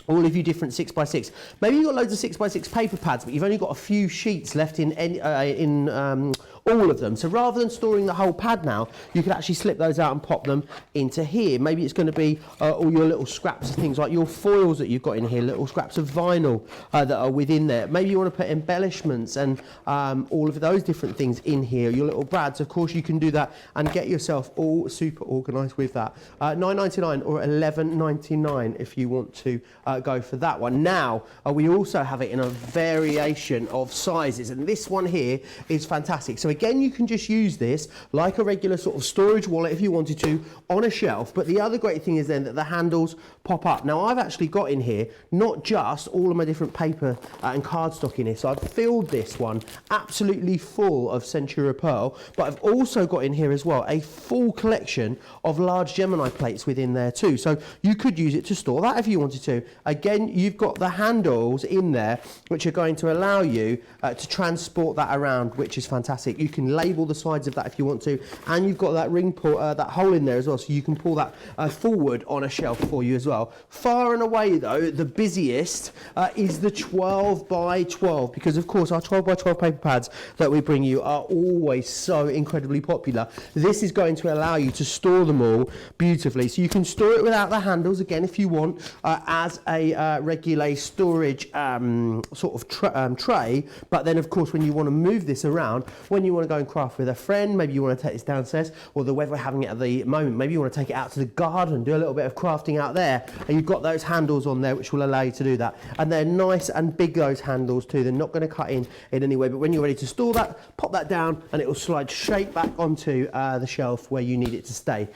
all of you different 6x6. Maybe you've got loads of 6x6 paper pads, but you've only got a few sheets left in all of them. So rather than storing the whole pad now, you can actually slip those out and pop them into here. Maybe it's going to be all your little scraps of things like your foils that you've got in here, little scraps of vinyl that are within there. Maybe you want to put embellishments and all of those different things in here, your little brads. Of course, you can do that and get yourself all super organised with that. $9.99 or $11.99 if you want to go for that one. Now, we also have it in a variation of sizes, and this one here is fantastic. So again, you can just use this like a regular sort of storage wallet if you wanted to on a shelf, but the other great thing is then that the handles pop up. Now, I've actually got in here not just all of my different paper and cardstock in here, so I've filled this one absolutely full of Centura Pearl, but I've also got in here as well a full collection of large Gemini plates within there too, so you could use it to store that if you wanted to. Again, you've got the handles in there which are going to allow you to transport that around, which is fantastic. You can label the sides of that if you want to, and you've got that ring pull, that hole in there as well, so you can pull that forward on a shelf for you as well. Far and away though, the busiest is the 12 by 12, because of course our 12 by 12 paper pads that we bring you are always so incredibly popular. This is going to allow you to store them all beautifully, so you can store it without the handles again if you want, as a regular storage sort of tray, but then of course when you want to move this around, when you want to go and craft with a friend, maybe you want to take this downstairs, or the weather we're having it at the moment, maybe you want to take it out to the garden, do a little bit of crafting out there, and you've got those handles on there which will allow you to do that. And they're nice and big, those handles too, they're not going to cut in any way, but when you're ready to store that, pop that down and it will slide straight back onto the shelf where you need it to stay.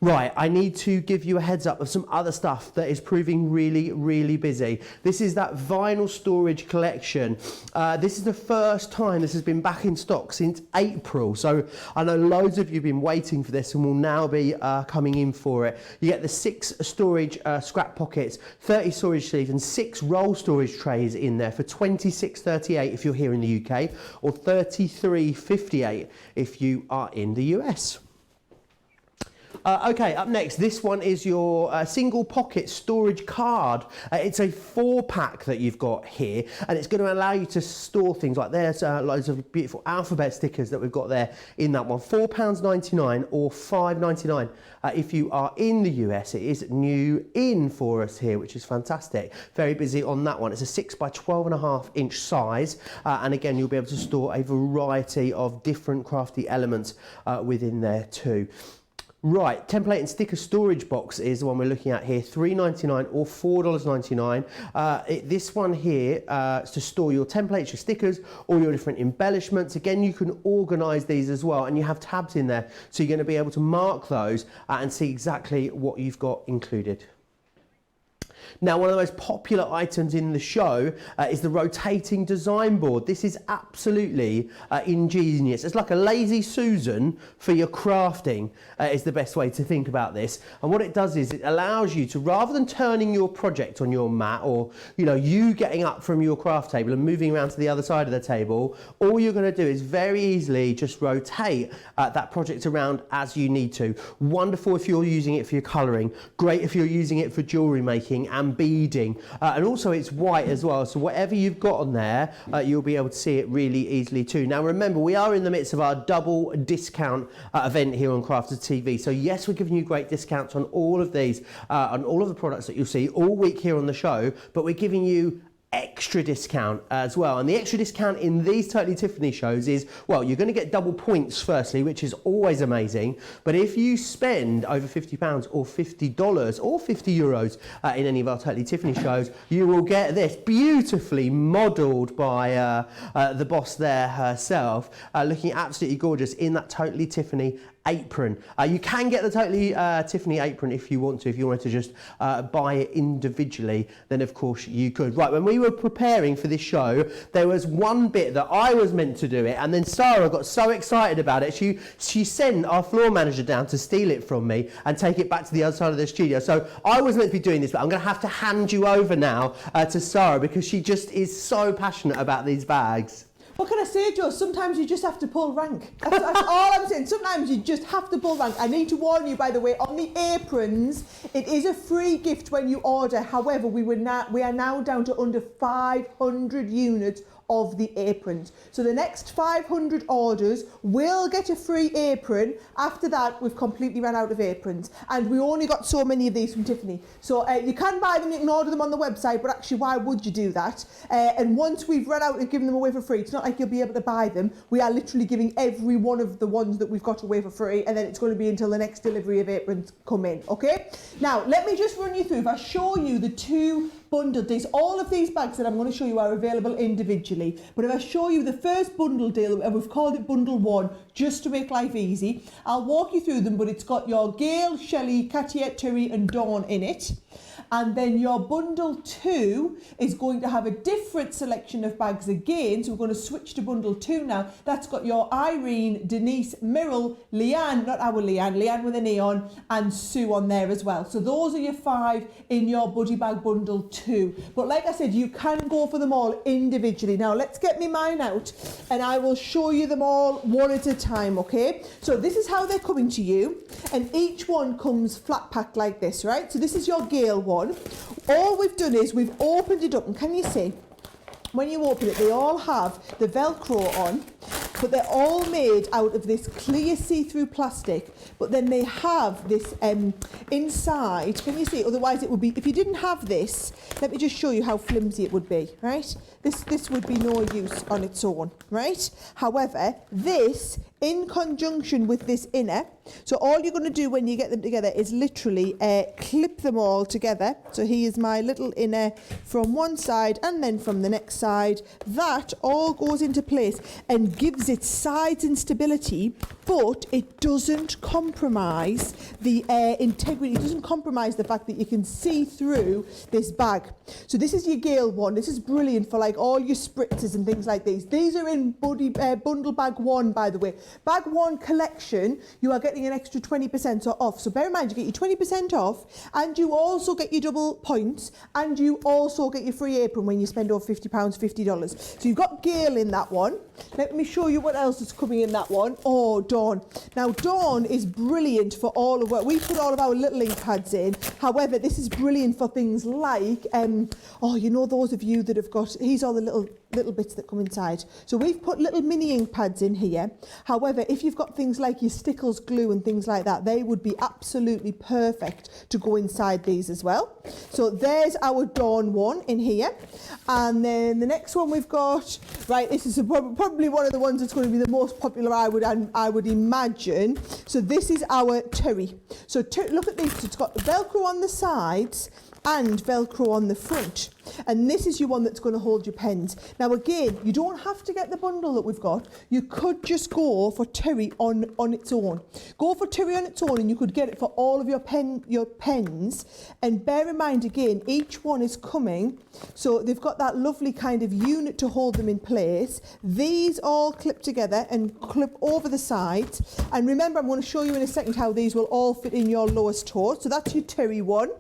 Right, I need to give you a heads up of some other stuff that is proving really, really busy. This is that vinyl storage collection. This is the first time this has been back in stock since April. So I know loads of you have been waiting for this and will now be coming in for it. You get the 6 storage scrap pockets, 30 storage sleeves and 6 roll storage trays in there for $26.38 if you're here in the UK, or $33.58 if you are in the US. Okay, up next, this one is your single pocket storage card. It's a 4-pack that you've got here, and it's going to allow you to store things like there's loads of beautiful alphabet stickers that we've got there in that one. £4.99 or $5.99 if you are in the US. It is new in for us here, which is fantastic. Very busy on that one. It's a 6 by 12.5 inch size, and again, you'll be able to store a variety of different crafty elements within there too. Right, template and sticker storage box is the one we're looking at here, $3.99 or $4.99. This one here is to store your templates, your stickers, all your different embellishments. Again, you can organise these as well, and you have tabs in there, so you're going to be able to mark those and see exactly what you've got included. Now, one of the most popular items in the show is the rotating design board. This is absolutely ingenious. It's like a lazy Susan for your crafting is the best way to think about this. And what it does is it allows you to, rather than turning your project on your mat, or you getting up from your craft table and moving around to the other side of the table, all you're going to do is very easily just rotate that project around as you need to. Wonderful if you're using it for your colouring. Great if you're using it for jewellery making and beading, and also it's white as well, so whatever you've got on there you'll be able to see it really easily too. Now remember, we are in the midst of our double discount event here on Crafted TV, so yes, we're giving you great discounts on all of these, on all of the products that you'll see all week here on the show, but we're giving you extra discount as well. And the extra discount in these Totally Tiffany shows is, well, you're going to get double points firstly, which is always amazing, but if you spend over £50 or $50 or €50 in any of our Totally Tiffany shows, you will get this beautifully modelled by the boss there herself, looking absolutely gorgeous in that Totally Tiffany apron. You can get the Totally Tiffany apron if you want to. If you wanted to just buy it individually, then of course you could. Right, when we were preparing for this show, there was one bit that I was meant to do it, and then Sarah got so excited about it, she sent our floor manager down to steal it from me and take it back to the other side of the studio. So I was meant to be doing this, but I'm going to have to hand you over now to Sarah, because she just is so passionate about these bags. What can I say, Joe? Sometimes you just have to pull rank. That's all I'm saying. Sometimes you just have to pull rank. I need to warn you, by the way, on the aprons, it is a free gift when you order. However, we are now down to under 500 units of the aprons. So the next 500 orders will get a free apron. After that, we've completely run out of aprons. And we only got so many of these from Tiffany. So you can buy them, you can order them on the website, but actually, why would you do that? And once we've run out and given them away for free, it's not like you'll be able to buy them. We are literally giving every one of the ones that we've got away for free, and then it's going to be until the next delivery of aprons come in, okay? Now, let me just run you through. If I show you the two bundle deals, all of these bags that I'm going to show you are available individually, but if I show you the first bundle deal, and we've called it bundle 1 just to make life easy, I'll walk you through them, but it's got your Gail, Shelley, Katia, Terry and Dawn in it. And then your bundle 2 is going to have a different selection of bags again. So we're going to switch to bundle 2 now. That's got your Irene, Denise, Myrrell, Leanne, not our Leanne, Leanne with a neon, and Sue on there as well. So those are your 5 in your buddy bag bundle 2. But like I said, you can go for them all individually. Now let's get me mine out and I will show you them all one at a time, okay? So this is how they're coming to you, and each one comes flat packed like this, right? So this is your Gail one. All we've done is we've opened it up, and can you see when you open it they all have the Velcro on, but they're all made out of this clear see-through plastic, but then they have this inside, can you see? Otherwise it would be, if you didn't have this, let me just show you how flimsy it would be, right? This would be no use on its own, right? However, this in conjunction with this inner, so all you're going to do when you get them together is literally clip them all together. So here's my little inner from one side and then from the next side. That all goes into place and gives it sides and stability, but it doesn't compromise the integrity. It doesn't compromise the fact that you can see through this bag. So this is your Gail one. This is brilliant for like all your spritzers and things like these. These are in bundle bag 1, by the way. Bag 1 collection, you are getting an extra 20% off. So bear in mind, you get your 20% off, and you also get your double points, and you also get your free apron when you spend over £50, $50. So you've got Gail in that one. Let me show you what else is coming in that one. Oh, Dawn. Now, Dawn is brilliant for all of what we put all of our little ink pads in. However, this is brilliant for things like, you know, those of you that have got, here's all the little bits that come inside. So we've put little mini ink pads in here. However, if you've got things like your Stickles glue and things like that, they would be absolutely perfect to go inside these as well. So there's our Dawn one in here. And then the next one we've got, right, this is probably one of the ones that's going to be the most popular, I would imagine. So this is our Terry. So look at this, it's got Velcro on the sides and Velcro on the front. And this is your one that's going to hold your pens. Now again, you don't have to get the bundle that we've got. You could just go for Terry on its own. Go for Terry on its own and you could get it for all of your pens. And bear in mind again, each one is coming, so they've got that lovely kind of unit to hold them in place. These all clip together and clip over the sides. And remember, I'm going to show you in a second how these will all fit in your lowest toe. So that's your Terry one.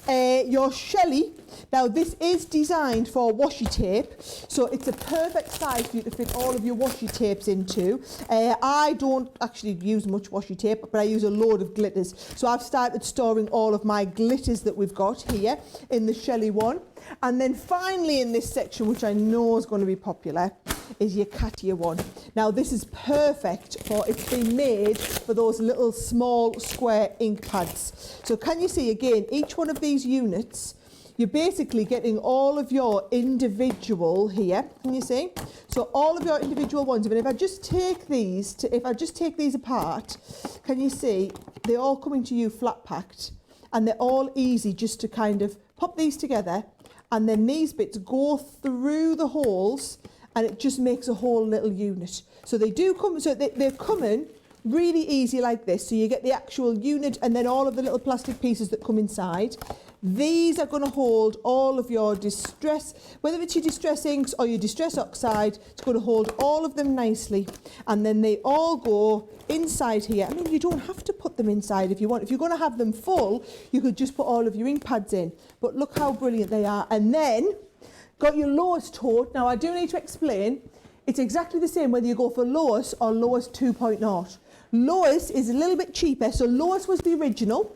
Your Shelley, now this is designed for washi tape, so it's a perfect size for you to fit all of your washi tapes into. I don't actually use much washi tape, but I use a load of glitters. So I've started storing all of my glitters that we've got here in the Shelley one. And then finally in this section, which I know is going to be popular, is your Katia one. Now this is perfect for, it's been made for those little small square ink pads. So can you see again, each one of these units, you're basically getting all of your individual here, can you see? So all of your individual ones, but if I just take these, apart, can you see, they're all coming to you flat packed, and they're all easy just to kind of pop these together, and then these bits go through the holes, and it just makes a whole little unit. So they do come, so they're coming Really easy like this. So you get the actual unit and then all of the little plastic pieces that come inside. These are going to hold all of your distress, whether it's your distress inks or your distress oxide, it's going to hold all of them nicely. And then they all go inside here. I mean, you don't have to put them inside if you want. If you're going to have them full, you could just put all of your ink pads in. But look how brilliant they are. And then, got your Lois tote. Now, I do need to explain, it's exactly the same whether you go for Lois or Lois 2.0. Lois is a little bit cheaper. So Lois was the original.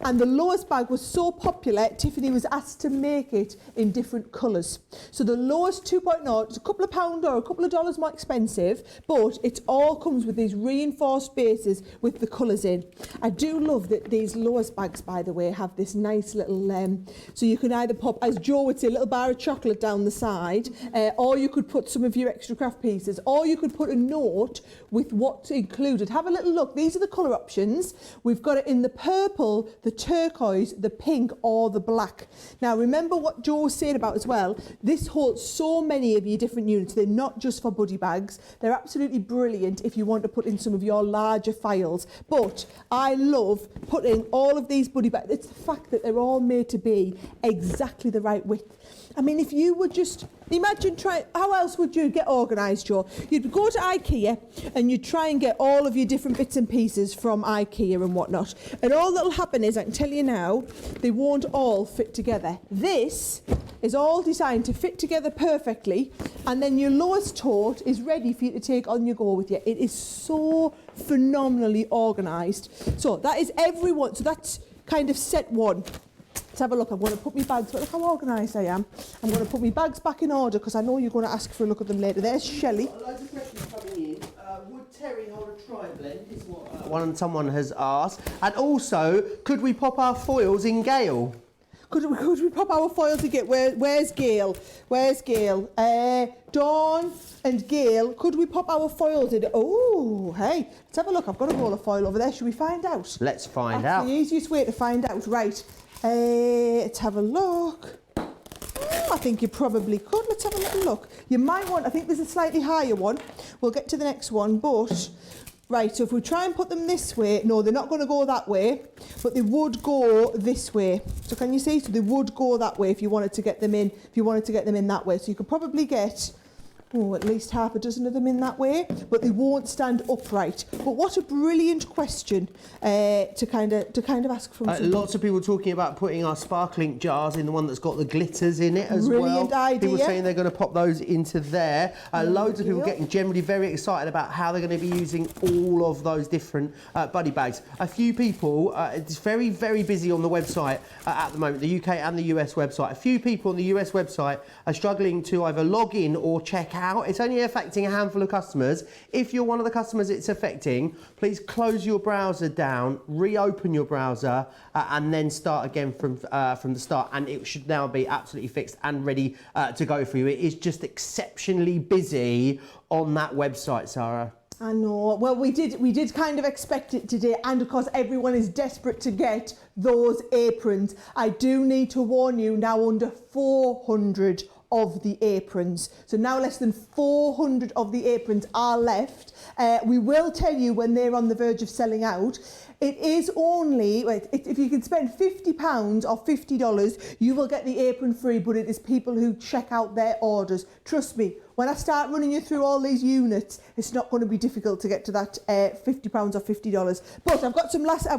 And the Lois bag was so popular, Tiffany was asked to make it in different colours. So the Lois 2.0, it's a couple of pounds or a couple of dollars more expensive, but it all comes with these reinforced bases with the colours in. I do love that these Lois bags, by the way, have this nice little, so you can either pop, as Joe would say, a little bar of chocolate down the side, or you could put some of your extra craft pieces, or you could put a note with what's included. Have a little look. These are the colour options. We've got it in the purple, the turquoise, the pink or the black. Now remember what Joe was saying about as well, this holds so many of your different units. They're not just for buddy bags, they're absolutely brilliant if you want to put in some of your larger files. But I love putting all of these buddy bags, it's the fact that they're all made to be exactly the right width. I mean, if you would just imagine how else would you get organised, Joe? You'd go to IKEA and you'd try and get all of your different bits and pieces from IKEA and whatnot. And all that'll happen is, I can tell you now, they won't all fit together. This is all designed to fit together perfectly, and then your Lois tote is ready for you to take on your go with you. It is so phenomenally organised. So that is everyone. So that's kind of set one. Let's have a look. I'm going to put my bags, look how organised I am. I'm going to put my bags back in order because I know you're going to ask for a look at them later. There's Shelley. Loads of questions coming in. Would Terry hold a tri-blend is what someone has asked. And also, could we pop our foils in Gale? Could we pop our foils again? Where's Gail? Where's Gail? Dawn and Gail, could we pop our foils in? Oh, hey, let's have a look. I've got a roll of foil over there. Should we find out? Let's find out. That's the easiest way to find out. Right. Let's have a look. Oh, I think you probably could. Let's have a little look. You might want, I think there's a slightly higher one. We'll get to the next one, but... Right, so if we try and put them this way, no, they're not going to go that way, but they would go this way. So can you see? So they would go that way if you wanted to get them in, that way. So you could probably get, at least half a dozen of them in that way, but they won't stand upright. But what a brilliant question to kind of ask from somebody. Lots of people talking about putting our sparkling jars in the one that's got the glitters in it as Brilliant well. idea. People saying they're going to pop those into there. Loads of people getting generally very excited about how they're going to be using all of those different buddy bags. A few people, it's very, very busy on the website at the moment, the UK and the US website. A few people on the US website are struggling to either log in or check out. It's only affecting a handful of customers. If you're one of the customers it's affecting, please close your browser down, reopen your browser, and then start again from the start, and it should now be absolutely fixed and ready to go for you. It is just exceptionally busy on that website, Sarah. I know. Well, we did kind of expect it today, and of course everyone is desperate to get those aprons. I do need to warn you, now under 400 of the aprons. So now less than 400 of the aprons are left. We will tell you when they're on the verge of selling out. It is only, if you can spend £50 or $50, you will get the apron free, but it is people who check out their orders. Trust me, when I start running you through all these units, it's not going to be difficult to get to that £50 or $50. But I've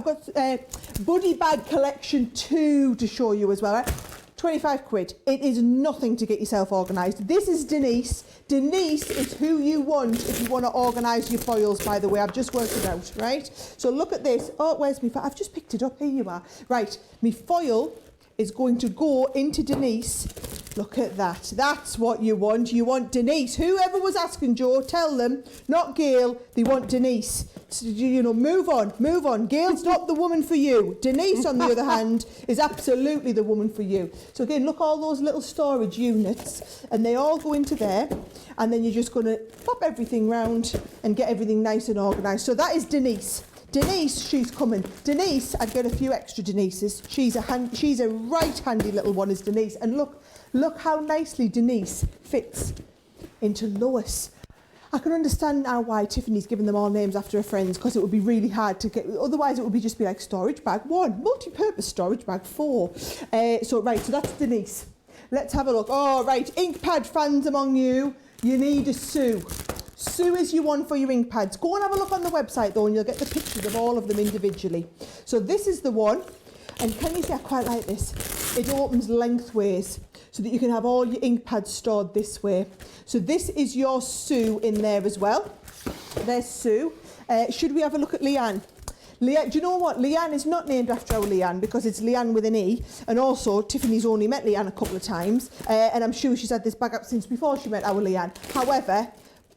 got Buddy Bag Collection 2 to show you as well, right? 25 quid. It is nothing to get yourself organised. This is Denise. Denise is who you want if you want to organise your foils, by the way. I've just worked it out, right? So look at this. Oh, where's my foil? I've just picked it up. Here you are. Right, my foil is going to go into Denise. Look at that. That's what you want. You want Denise. Whoever was asking, Joe, tell them, not Gail, they want Denise. So, move on. Gail's not the woman for you. Denise, on the other hand, is absolutely the woman for you. So again, look, all those little storage units, and they all go into there, and then you're just going to pop everything round and get everything nice and organised. So that is Denise. Denise, she's coming. Denise, I'd get a few extra Denises. She's a right handy little one, is Denise. And look how nicely Denise fits into Lois. I can understand now why Tiffany's given them all names after her friends, because it would be really hard to get, otherwise it would be just be like storage bag 1, multi-purpose storage bag 4. So that's Denise. Let's have a look. Oh, right, ink pad fans among you, you need a Sue. Sue is your one for your ink pads. Go and have a look on the website though, and you'll get the pictures of all of them individually. So this is the one, and can you see I quite like this? It opens lengthways so that you can have all your ink pads stored this way. So this is your Sue in there as well. There's Sue. Should we have a look at Leanne? Leanne, do you know what? Leanne is not named after our Leanne because it's Leanne with an E. And also, Tiffany's only met Leanne a couple of times. And I'm sure she's had this bag up since before she met our Leanne. However,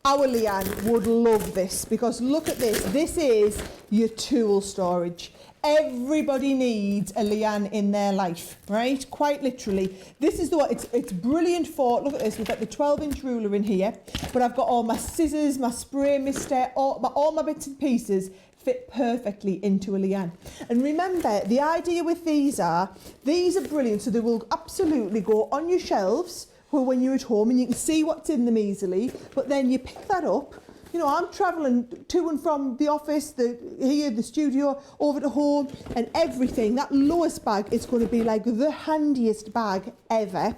our Leanne would love this because look at this. This is your tool storage. Everybody needs a Leanne in their life, right? Quite literally. This is the one, it's brilliant for, look at this, we've got the 12-inch ruler in here, but I've got all my scissors, my spray mister, all my bits and pieces fit perfectly into a Leanne. And remember, the idea with these are brilliant, so they will absolutely go on your shelves when you're at home and you can see what's in them easily, but then you pick that up. You know, I'm travelling to and from the office, the studio, over to home and everything. That lowest bag is going to be like the handiest bag ever.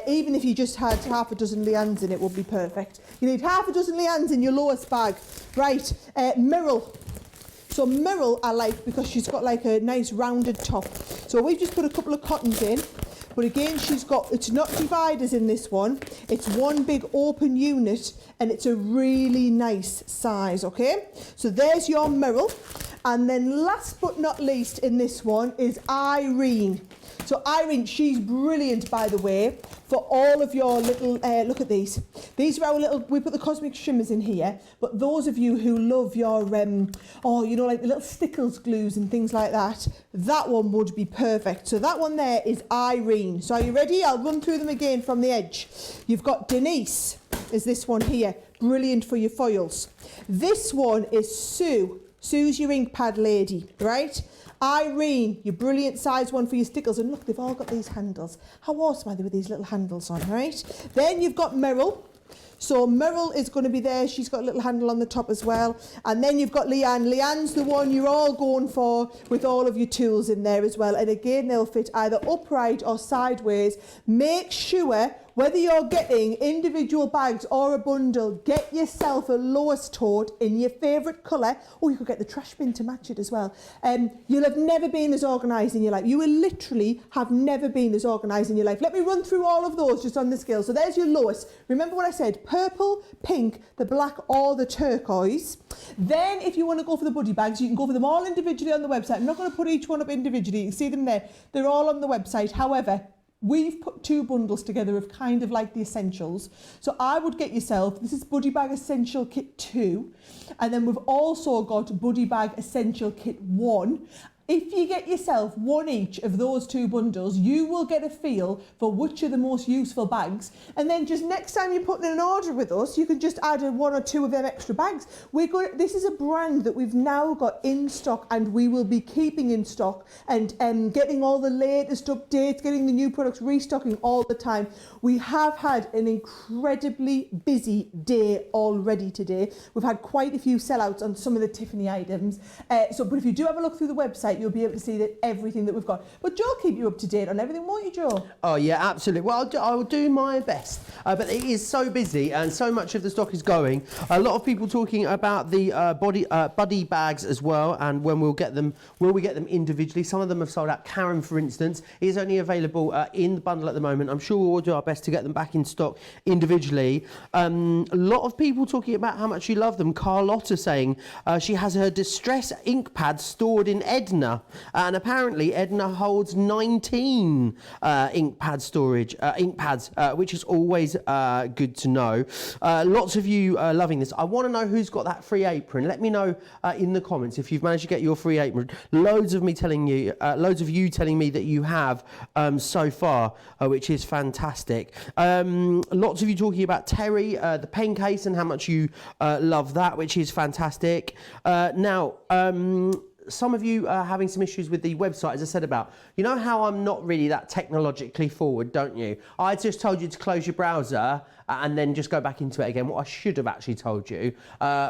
Even if you just had half a dozen Leannes in it would be perfect. You need half a dozen Leannes in your lowest bag. Right, Myrrell. So Myrrell I like because she's got like a nice rounded top. So we've just put a couple of cottons in. But again, it's not dividers in this one. It's one big open unit and it's a really nice size, okay? So there's your Myrrell. And then last but not least in this one is Irene. So Irene, she's brilliant, by the way, for all of your little, look at these. These are our little, we put the cosmic shimmers in here, but those of you who love your, you know, like the little stickles glues and things like that, that one would be perfect. So that one there is Irene. So are you ready? I'll run through them again from the edge. You've got Denise, is this one here, brilliant for your foils. This one is Sue. Sue's your ink pad lady, right? Irene, your brilliant size one for your stickles. And look, they've all got these handles. How awesome are they with these little handles on, right? Then you've got Myrrell. So Myrrell is going to be there. She's got a little handle on the top as well. And then you've got Leanne. Leanne's the one you're all going for with all of your tools in there as well. And again, they'll fit either upright or sideways. Make sure, whether you're getting individual bags or a bundle, get yourself a lowest tote in your favourite colour. Or you could get the trash bin to match it as well. You'll have never been as organised in your life. You will literally have never been as organised in your life. Let me run through all of those just on the scale. So there's your lowest. Remember what I said, purple, pink, the black or the turquoise. Then if you want to go for the buddy bags, you can go for them all individually on the website. I'm not going to put each one up individually. You can see them there. They're all on the website. However, we've put two bundles together of kind of like the essentials. So I would get yourself, this is Buddy Bag Essential Kit 2. And then we've also got Buddy Bag Essential Kit 1. If you get yourself one each of those two bundles, you will get a feel for which are the most useful bags. And then just next time you're putting in an order with us, you can just add one or two of them extra bags. This is a brand that we've now got in stock and we will be keeping in stock and getting all the latest updates, getting the new products, restocking all the time. We have had an incredibly busy day already today. We've had quite a few sellouts on some of the Tiffany items. But if you do have a look through the website, you'll be able to see that everything that we've got. But Joe will keep you up to date on everything, won't you, Joe? Oh yeah, absolutely. Well, I'll do my best. But it is so busy and so much of the stock is going. A lot of people talking about the buddy bags as well, and when we'll get them, will we get them individually? Some of them have sold out. Karen, for instance, is only available in the bundle at the moment. I'm sure we'll do our best to get them back in stock individually. A lot of people talking about how much you love them. Carlotta saying she has her Distress ink pad stored in Edna. And apparently Edna holds 19 ink pads, which is always good to know. Lots of you loving this. I want to know who's got that free apron. Let me know in the comments if you've managed to get your free apron. Loads of you telling me that you have so far, which is fantastic. Lots of you talking about Terry, the pen case, and how much you love that, which is fantastic. Now, some of you are having some issues with the website, as I said about. You know how I'm not really that technologically forward, don't you? I just told you to close your browser and then just go back into it again. What I should have actually told you,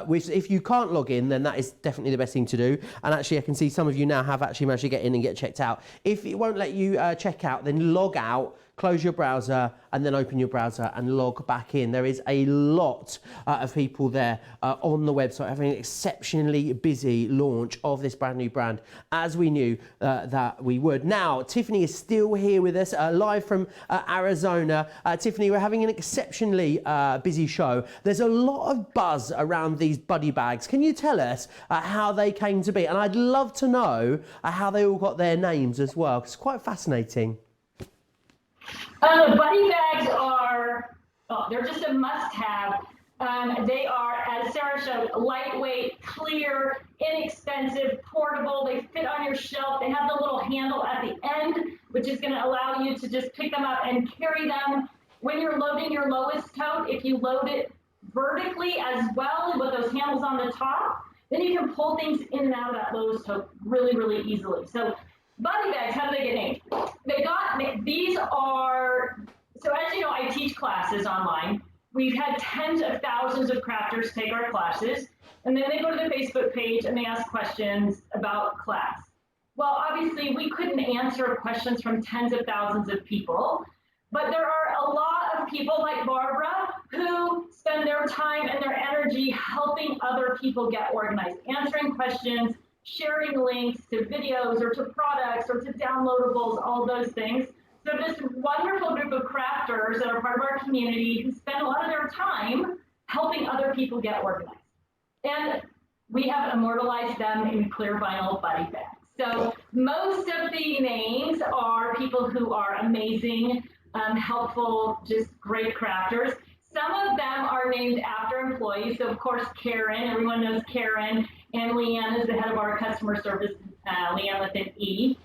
which if you can't log in, then that is definitely the best thing to do. And actually, I can see some of you now have actually managed to get in and get checked out. If it won't let you check out, then log out, close your browser, and then open your browser and log back in. There is a lot of people there on the website having an exceptionally busy launch of this brand new brand, as we knew that we would. Now, Tiffany is still here with us, live from Arizona. Tiffany, we're having an exceptionally busy show. There's a lot of buzz around these buddy bags. Can you tell us how they came to be? And I'd love to know how they all got their names as well, because it's quite fascinating. Buddy bags are, they're just a must-have. They are, as Sarah showed, lightweight, clear, inexpensive, portable. They fit on your shelf. They have the little handle at the end, which is going to allow you to just pick them up and carry them. When you're loading your lowest tote, if you load it vertically as well with those handles on the top, then you can pull things in and out of that lowest tote really, really easily. So buddy bags, how do they get named? These are, so as you know, I teach classes online. We've had tens of thousands of crafters take our classes, and then they go to the Facebook page and they ask questions about class. Well, obviously, we couldn't answer questions from tens of thousands of people, but there are a lot of people like Barbara who spend their time and their energy helping other people get organized, answering questions, sharing links to videos or to products or to downloadables, all those things. So this wonderful group of crafters that are part of our community who spend a lot of their time helping other people get organized. And we have immortalized them in clear vinyl buddy bags. So most of the names are people who are amazing, helpful, just great crafters. Some of them are named after employees. So of course, Karen, everyone knows Karen, and Leanne is the head of our customer service, Leanne with an E.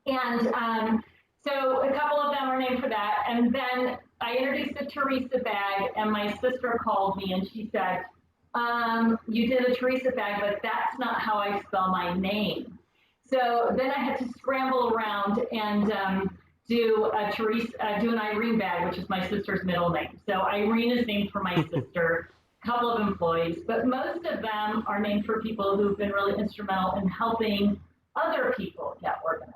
And so a couple of them are named for that. And then I introduced the Teresa bag, and my sister called me and she said, you did a Teresa bag, but that's not how I spell my name. So then I had to scramble around and do an Irene bag, which is my sister's middle name. So Irene is named for my sister, a couple of employees, but most of them are named for people who've been really instrumental in helping other people get organized.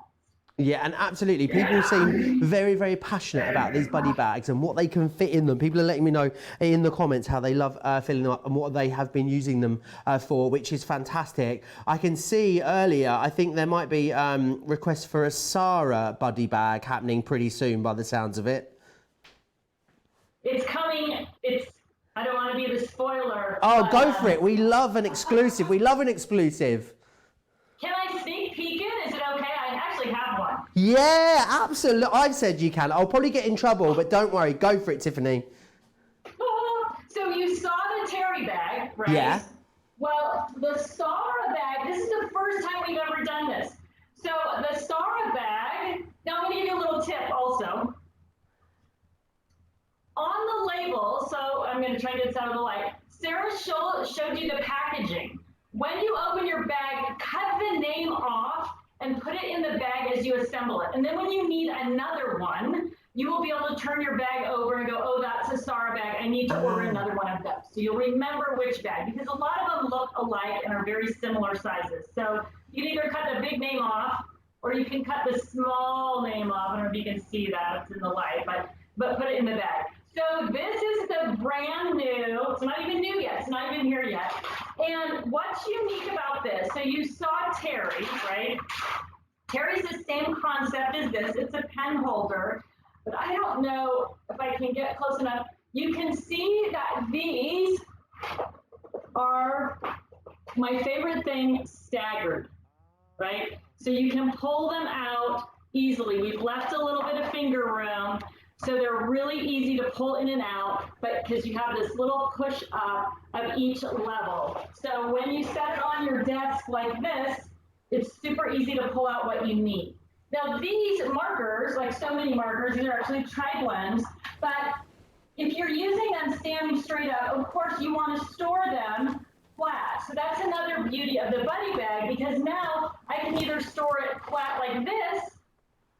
Yeah, and absolutely. People seem very, very passionate about these buddy bags and what they can fit in them. People are letting me know in the comments how they love filling them up and what they have been using them for, which is fantastic. I can see earlier, I think there might be requests for a Sara buddy bag happening pretty soon by the sounds of it. It's coming. I don't want to be the spoiler. Oh, go for it. We love an exclusive. We love an exclusive. Can I sneak peek in? Is it okay? I actually have one. Yeah, absolutely. I've said you can. I'll probably get in trouble, but don't worry. Go for it, Tiffany. So you saw the Terry bag, right? Yeah. Well, the Sara bag, this is the first time we've ever done this. So the Sara bag, now I'm going to give you a little tip also. On the label, so I'm going to try to get this out of the light. Sarah showed you the packaging. When you open your bag, cut the name off and put it in the bag as you assemble it. And then when you need another one, you will be able to turn your bag over and go, oh, that's a Sara bag. I need to order another one of those. So you'll remember which bag, because a lot of them look alike and are very similar sizes. So you can either cut the big name off, or you can cut the small name off. I don't know if you can see that, it's in the light, but put it in the bag. So this is the brand new, it's not even new yet, it's not even here yet. And what's unique about this, so you saw Terry, right? Terry's the same concept as this, it's a pen holder, but I don't know if I can get close enough. You can see that these are, my favorite thing, staggered, right? So you can pull them out easily. We've left a little bit of finger room. So they're really easy to pull in and out, but because you have this little push up of each level. So when you set it on your desk like this, it's super easy to pull out what you need. Now these markers, like so many markers, these are actually tri-blends, but if you're using them standing straight up, of course you want to store them flat. So that's another beauty of the buddy bag, because now I can either store it flat like this,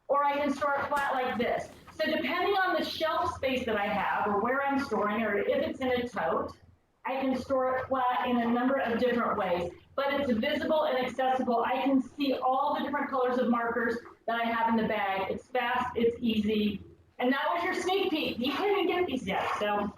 or I can store it flat like this. So depending on the shelf space that I have, or where I'm storing, or if it's in a tote, I can store it flat in a number of different ways. But it's visible and accessible. I can see all the different colors of markers that I have in the bag. It's fast, it's easy. And that was your sneak peek. You can't even get these yet, so.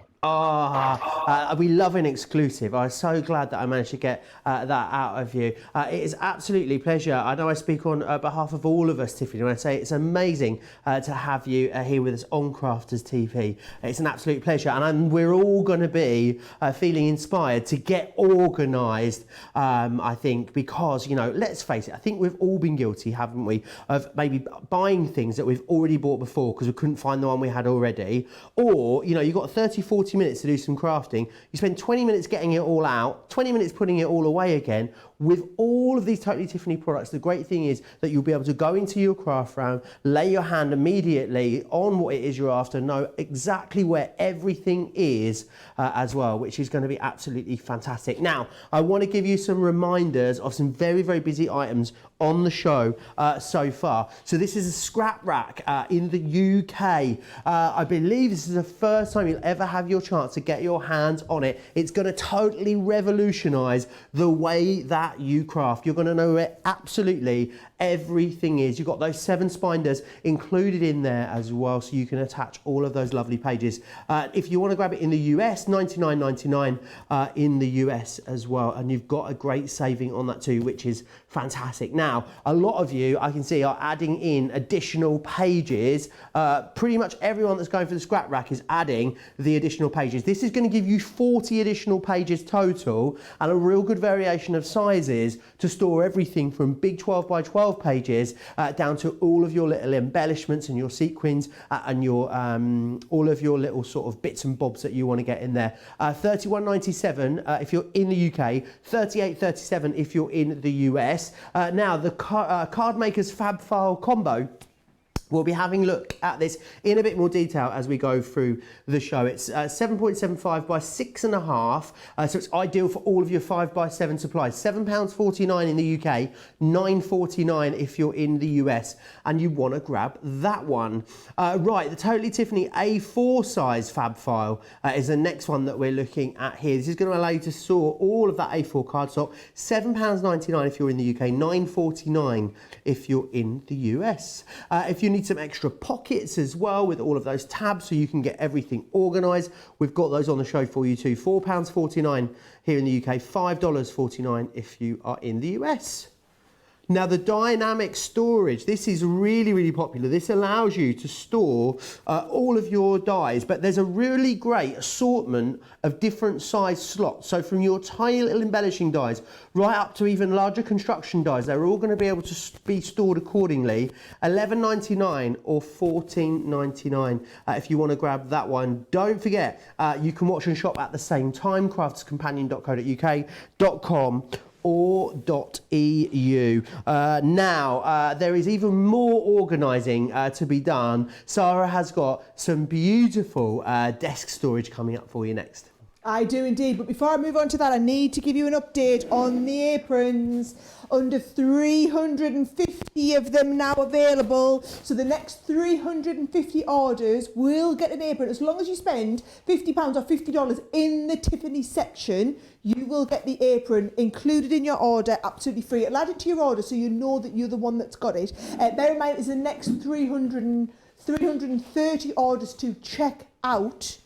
We love an exclusive. I'm so glad that I managed to get that out of you. It is absolutely a pleasure. I know I speak on behalf of all of us, Tiffany, when I say it's amazing to have you here with us on Crafters TV. It's an absolute pleasure, and we're all going to be feeling inspired to get organised, I think, because, you know, let's face it, I think we've all been guilty, haven't we, of maybe buying things that we've already bought before because we couldn't find the one we had already, or, you know, you've got 30, 40 minutes to do some crafting, you spend 20 minutes getting it all out, 20 minutes putting it all away again. With all of these Totally Tiffany products, the great thing is that you'll be able to go into your craft room, lay your hand immediately on what it is you're after, know exactly where everything is as well, which is going to be absolutely fantastic. Now, I want to give you some reminders of some very, very busy items on the show so far. So this is a scrap rack in the UK. I believe this is the first time you'll ever have your chance to get your hands on it. It's going to totally revolutionise the way that you craft. You're going to know where absolutely everything is. You've got those 7 spinders included in there as well, so you can attach all of those lovely pages. If you want to grab it in the US, $99.99 in the US as well, and you've got a great saving on that too, which is fantastic. Now, a lot of you, I can see, are adding in additional pages. Pretty much everyone that's going for the scrap rack is adding the additional pages. This is going to give you 40 additional pages total, and a real good variation of sizes to store everything from big 12 by 12 pages down to all of your little embellishments and your sequins and your all of your little sort of bits and bobs that you want to get in there. $31.97 if you're in the UK, $38.37 if you're in the US. Now, the Card Makers Fab File combo, we'll be having a look at this in a bit more detail as we go through the show. It's 7.75 by 6.5, so it's ideal for all of your 5x7 supplies. £7.49 in the UK, $9.49 if you're in the US, and you want to grab that one. Right, the Totally Tiffany A4 size fab file is the next one that we're looking at here. This is going to allow you to store all of that A4 cardstock. £7.99 if you're in the UK, $9.49 if you're in the US. If you need some extra pockets as well with all of those tabs so you can get everything organised, we've got those on the show for you too. £4.49 here in the UK, $5.49 if you are in the US. Now, the dynamic storage, this is really, really popular. This allows you to store all of your dies, but there's a really great assortment of different size slots. So from your tiny little embellishing dies right up to even larger construction dies, they're all going to be able to be stored accordingly. $11.99 or $14.99 if you want to grab that one. Don't forget, you can watch and shop at the same time, crafterscompanion.co.uk.com or .eu. Now, there is even more organising to be done. Sarah has got some beautiful desk storage coming up for you next. I do indeed, but before I move on to that, I need to give you an update on the aprons. Under 350 of them now available, so the next 350 orders will get an apron. As long as you spend £50 or $50 in the Tiffany section, you will get the apron included in your order, absolutely free. It'll add it to your order so you know that you're the one that's got it. Bear in mind, it's the next 330 orders to check out.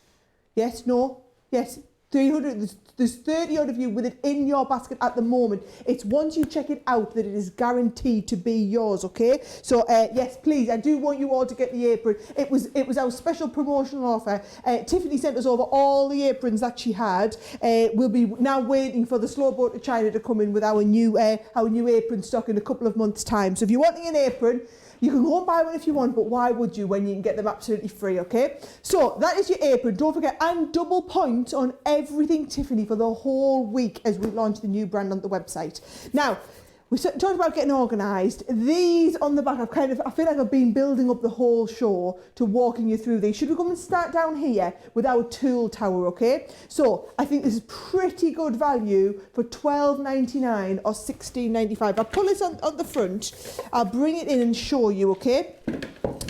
Yes, no, yes. 300, there's 30 odd of you with it in your basket at the moment. It's once you check it out that it is guaranteed to be yours, okay? So yes, please, I do want you all to get the apron. It was our special promotional offer. Tiffany sent us over all the aprons that she had. We'll be now waiting for the slow boat to China to come in with our new apron stock in a couple of months' time. So if you're wanting an apron, you can go and buy one if you want, but why would you when you can get them absolutely free, okay? So that is your apron. Don't forget, and double points on everything Tiffany for the whole week as we launch the new brand on the website. Now, we talked about getting organised. These on the back, I feel like I've been building up the whole show to walking you through these. Should we come and start down here with our tool tower, okay? So I think this is pretty good value for $12.99 or $16.95. I'll pull this on the front. I'll bring it in and show you, okay?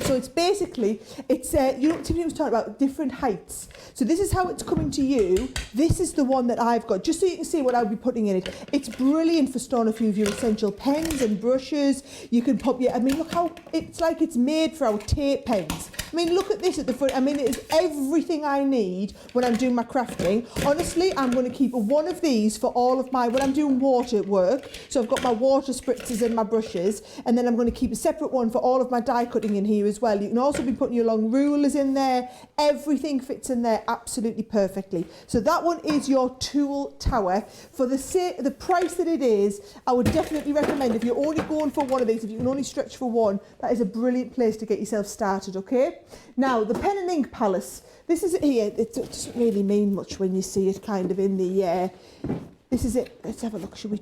So it's basically, you know, Tiffany was talking about different heights. So this is how it's coming to you. This is the one that I've got, just so you can see what I'll be putting in it. It's brilliant for storing a few of your essential pens and brushes. You can pop your, I mean, look how, it's like it's made for our tape pens. I mean, look at this at the front. I mean, it is everything I need when I'm doing my crafting. Honestly, I'm going to keep one of these for all of my, when I'm doing water work. So I've got my water spritzers and my brushes, and then I'm going to keep a separate one for all of my die cutting in here as well. You can also be putting your long rulers in there. Everything fits in there absolutely perfectly. So that one is your tool tower. For the price that it is, I would definitely recommend, if you're only going for one of these, if you can only stretch for one, that is a brilliant place to get yourself started, okay? Now, the pen and ink palace. This is it here. It doesn't really mean much when you see it kind of in the, this is it. Let's have a look. Should I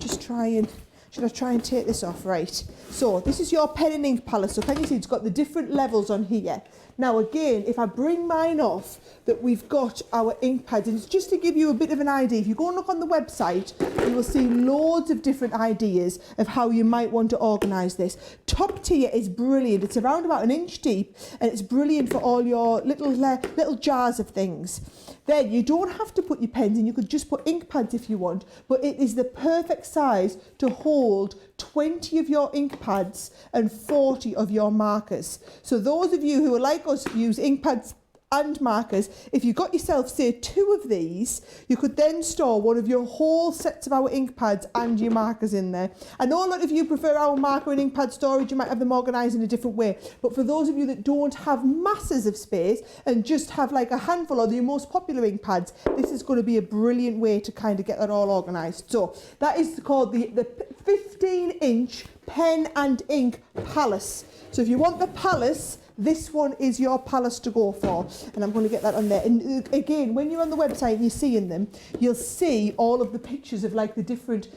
try and take this off? Right. So this is your pen and ink palace. So can you see it's got the different levels on here? Now again, if I bring mine off, that we've got our ink pads, and it's just to give you a bit of an idea. If you go and look on the website, you will see loads of different ideas of how you might want to organise this. Top tier is brilliant. It's around about 1 inch deep, and it's brilliant for all your little jars of things. Then you don't have to put your pens in, you could just put ink pads if you want, but it is the perfect size to hold 20 of your ink pads and 40 of your markers. So those of you who are like us, use ink pads and markers, if you got yourself, say, 2 of these, you could then store one of your whole sets of our ink pads and your markers in there. I know a lot of you prefer our marker and ink pad storage, you might have them organised in a different way, but for those of you that don't have masses of space and just have like a handful of your most popular ink pads, this is going to be a brilliant way to kind of get that all organised. So that is called the 15-inch pen and ink palace. So if you want the palace, this one is your palace to go for, and I'm going to get that on there. And again, when you're on the website and you're seeing them, you'll see all of the pictures of like the different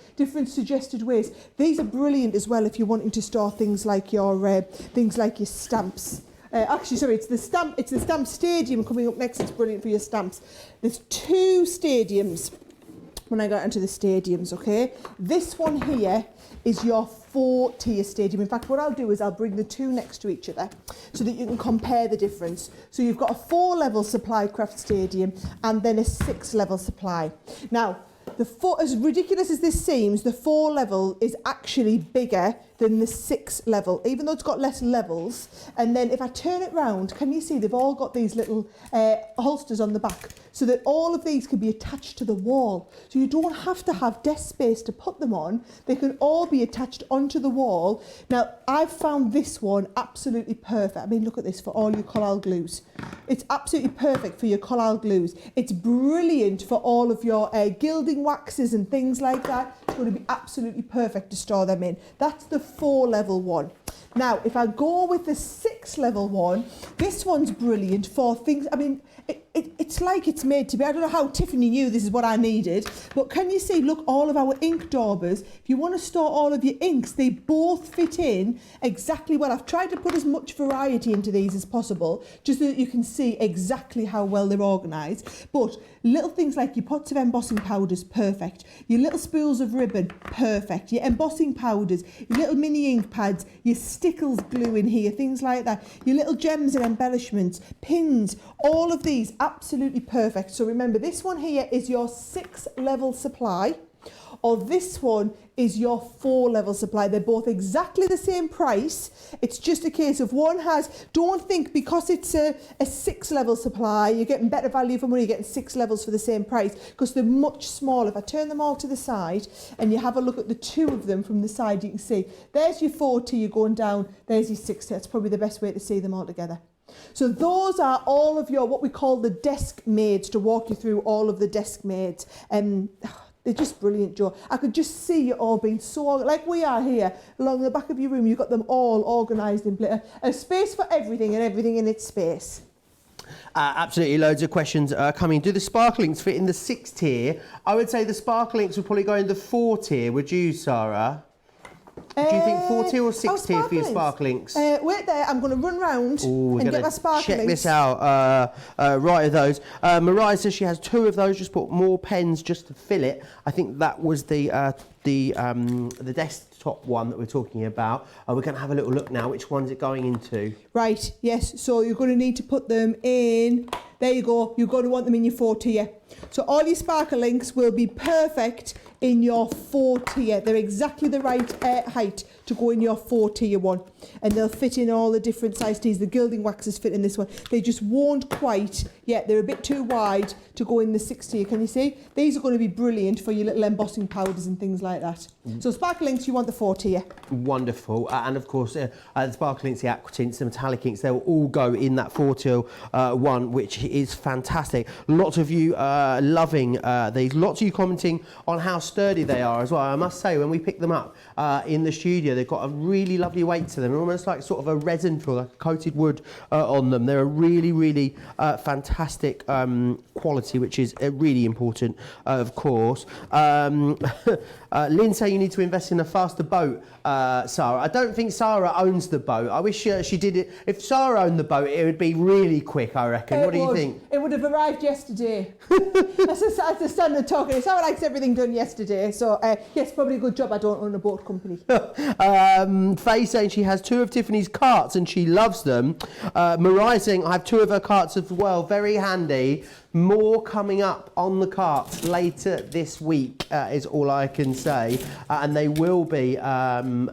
suggested ways. These are brilliant as well if you're wanting to store things like your stamps. Actually, sorry, it's the stamp stadium coming up next. It's brilliant for your stamps. There's 2 stadiums when I got into the stadiums, okay? This one here is your 4-tier stadium. In fact, what I'll do is I'll bring the 2 next to each other so that you can compare the difference. So you've got a 4-level supply craft stadium and then a 6-level supply. Now, as ridiculous as this seems, the 4-level is actually bigger than the 6-level, even though it's got less levels. And then if I turn it round, can you see they've all got these little holsters on the back, so that all of these can be attached to the wall. So you don't have to have desk space to put them on. They can all be attached onto the wall. Now, I've found this one absolutely perfect. I mean, look at this for all your collal glues. It's absolutely perfect for your collal glues. It's brilliant for all of your gilding waxes and things like that. It's going to be absolutely perfect to store them in. That's the 4-level one. Now, if I go with the 6-level one, this one's brilliant for things, I mean, it's like it's made to be. I don't know how Tiffany knew this is what I needed, but can you see, look, all of our ink daubers, if you want to store all of your inks, they both fit in exactly well. I've tried to put as much variety into these as possible, just so that you can see exactly how well they're organised. But little things like your pots of embossing powders, perfect. Your little spools of ribbon, perfect. Your embossing powders, your little mini ink pads, your stickles glue in here, things like that. Your little gems and embellishments, pins, all of these, absolutely perfect. So remember, this one here is your 6-level supply, or this one is your 4-level supply. They're both exactly the same price. It's just a case of one has, don't think because it's a 6-level supply, you're getting better value for money, you're getting 6 levels for the same price, because they're much smaller. If I turn them all to the side and you have a look at the 2 of them from the side, you can see there's your 4-tier going down, there's your 6-tier. That's probably the best way to see them all together. So those are all of your, what we call the desk maids, to walk you through all of the desk maids. They're just brilliant, Joe. I could just see you all being so, like we are here, along the back of your room, you've got them all organised in place. A space for everything and everything in its space. Absolutely, loads of questions are coming. Do the sparklings fit in the 6 tier? I would say the sparklings would probably go in the 4 tier. Would you, Sarah? Do you think 40 or 60 for your sparklings. sparklings? Wait there, I'm going to run round Ooh, and get my sparklings. check this out. Right of those. Mariah says she has 2 of those. Just put more pens just to fill it. I think that was the desktop one that we're talking about. We're going to have a little look now. Which one's it going into? Right, yes. So you're going to need to put them in. There you go. You're going to want them in your 4-tier. So all your sparklings will be perfect in your 4-tier. They're exactly the right height to go in your 4-tier one. And they'll fit in all the different size teas. The gilding waxes fit in this one. They just won't quite yet. They're a bit too wide to go in the 6-tier. Can you see? These are going to be brilliant for your little embossing powders and things like that. So sparklings, you want the 4-tier. Wonderful. And of course, the sparklinks, the aqua tints, the metallic inks, they'll all go in that 4-tier one, which is fantastic. Lots of you loving these. Lots of you commenting on how sturdy they are as well. I must say, when we pick them up in the studio, they've got a really lovely weight to them, almost like sort of a resin feel, like a coated wood on them. They're a really, really fantastic quality, which is really important, of course. Lynn saying you need to invest in a faster boat, Sarah. I don't think Sarah owns the boat. I wish she did it. If Sarah owned the boat, it would be really quick, I reckon. What do you think? It would have arrived yesterday. That's the standard talking. Sarah likes everything done yesterday. So, yes, probably a good job I don't own a boat company. Faye saying she has 2 of Tiffany's carts and she loves them. Mariah saying I have 2 of her carts as well. Very handy. More coming up on the carts later this week is all I can say. And they will be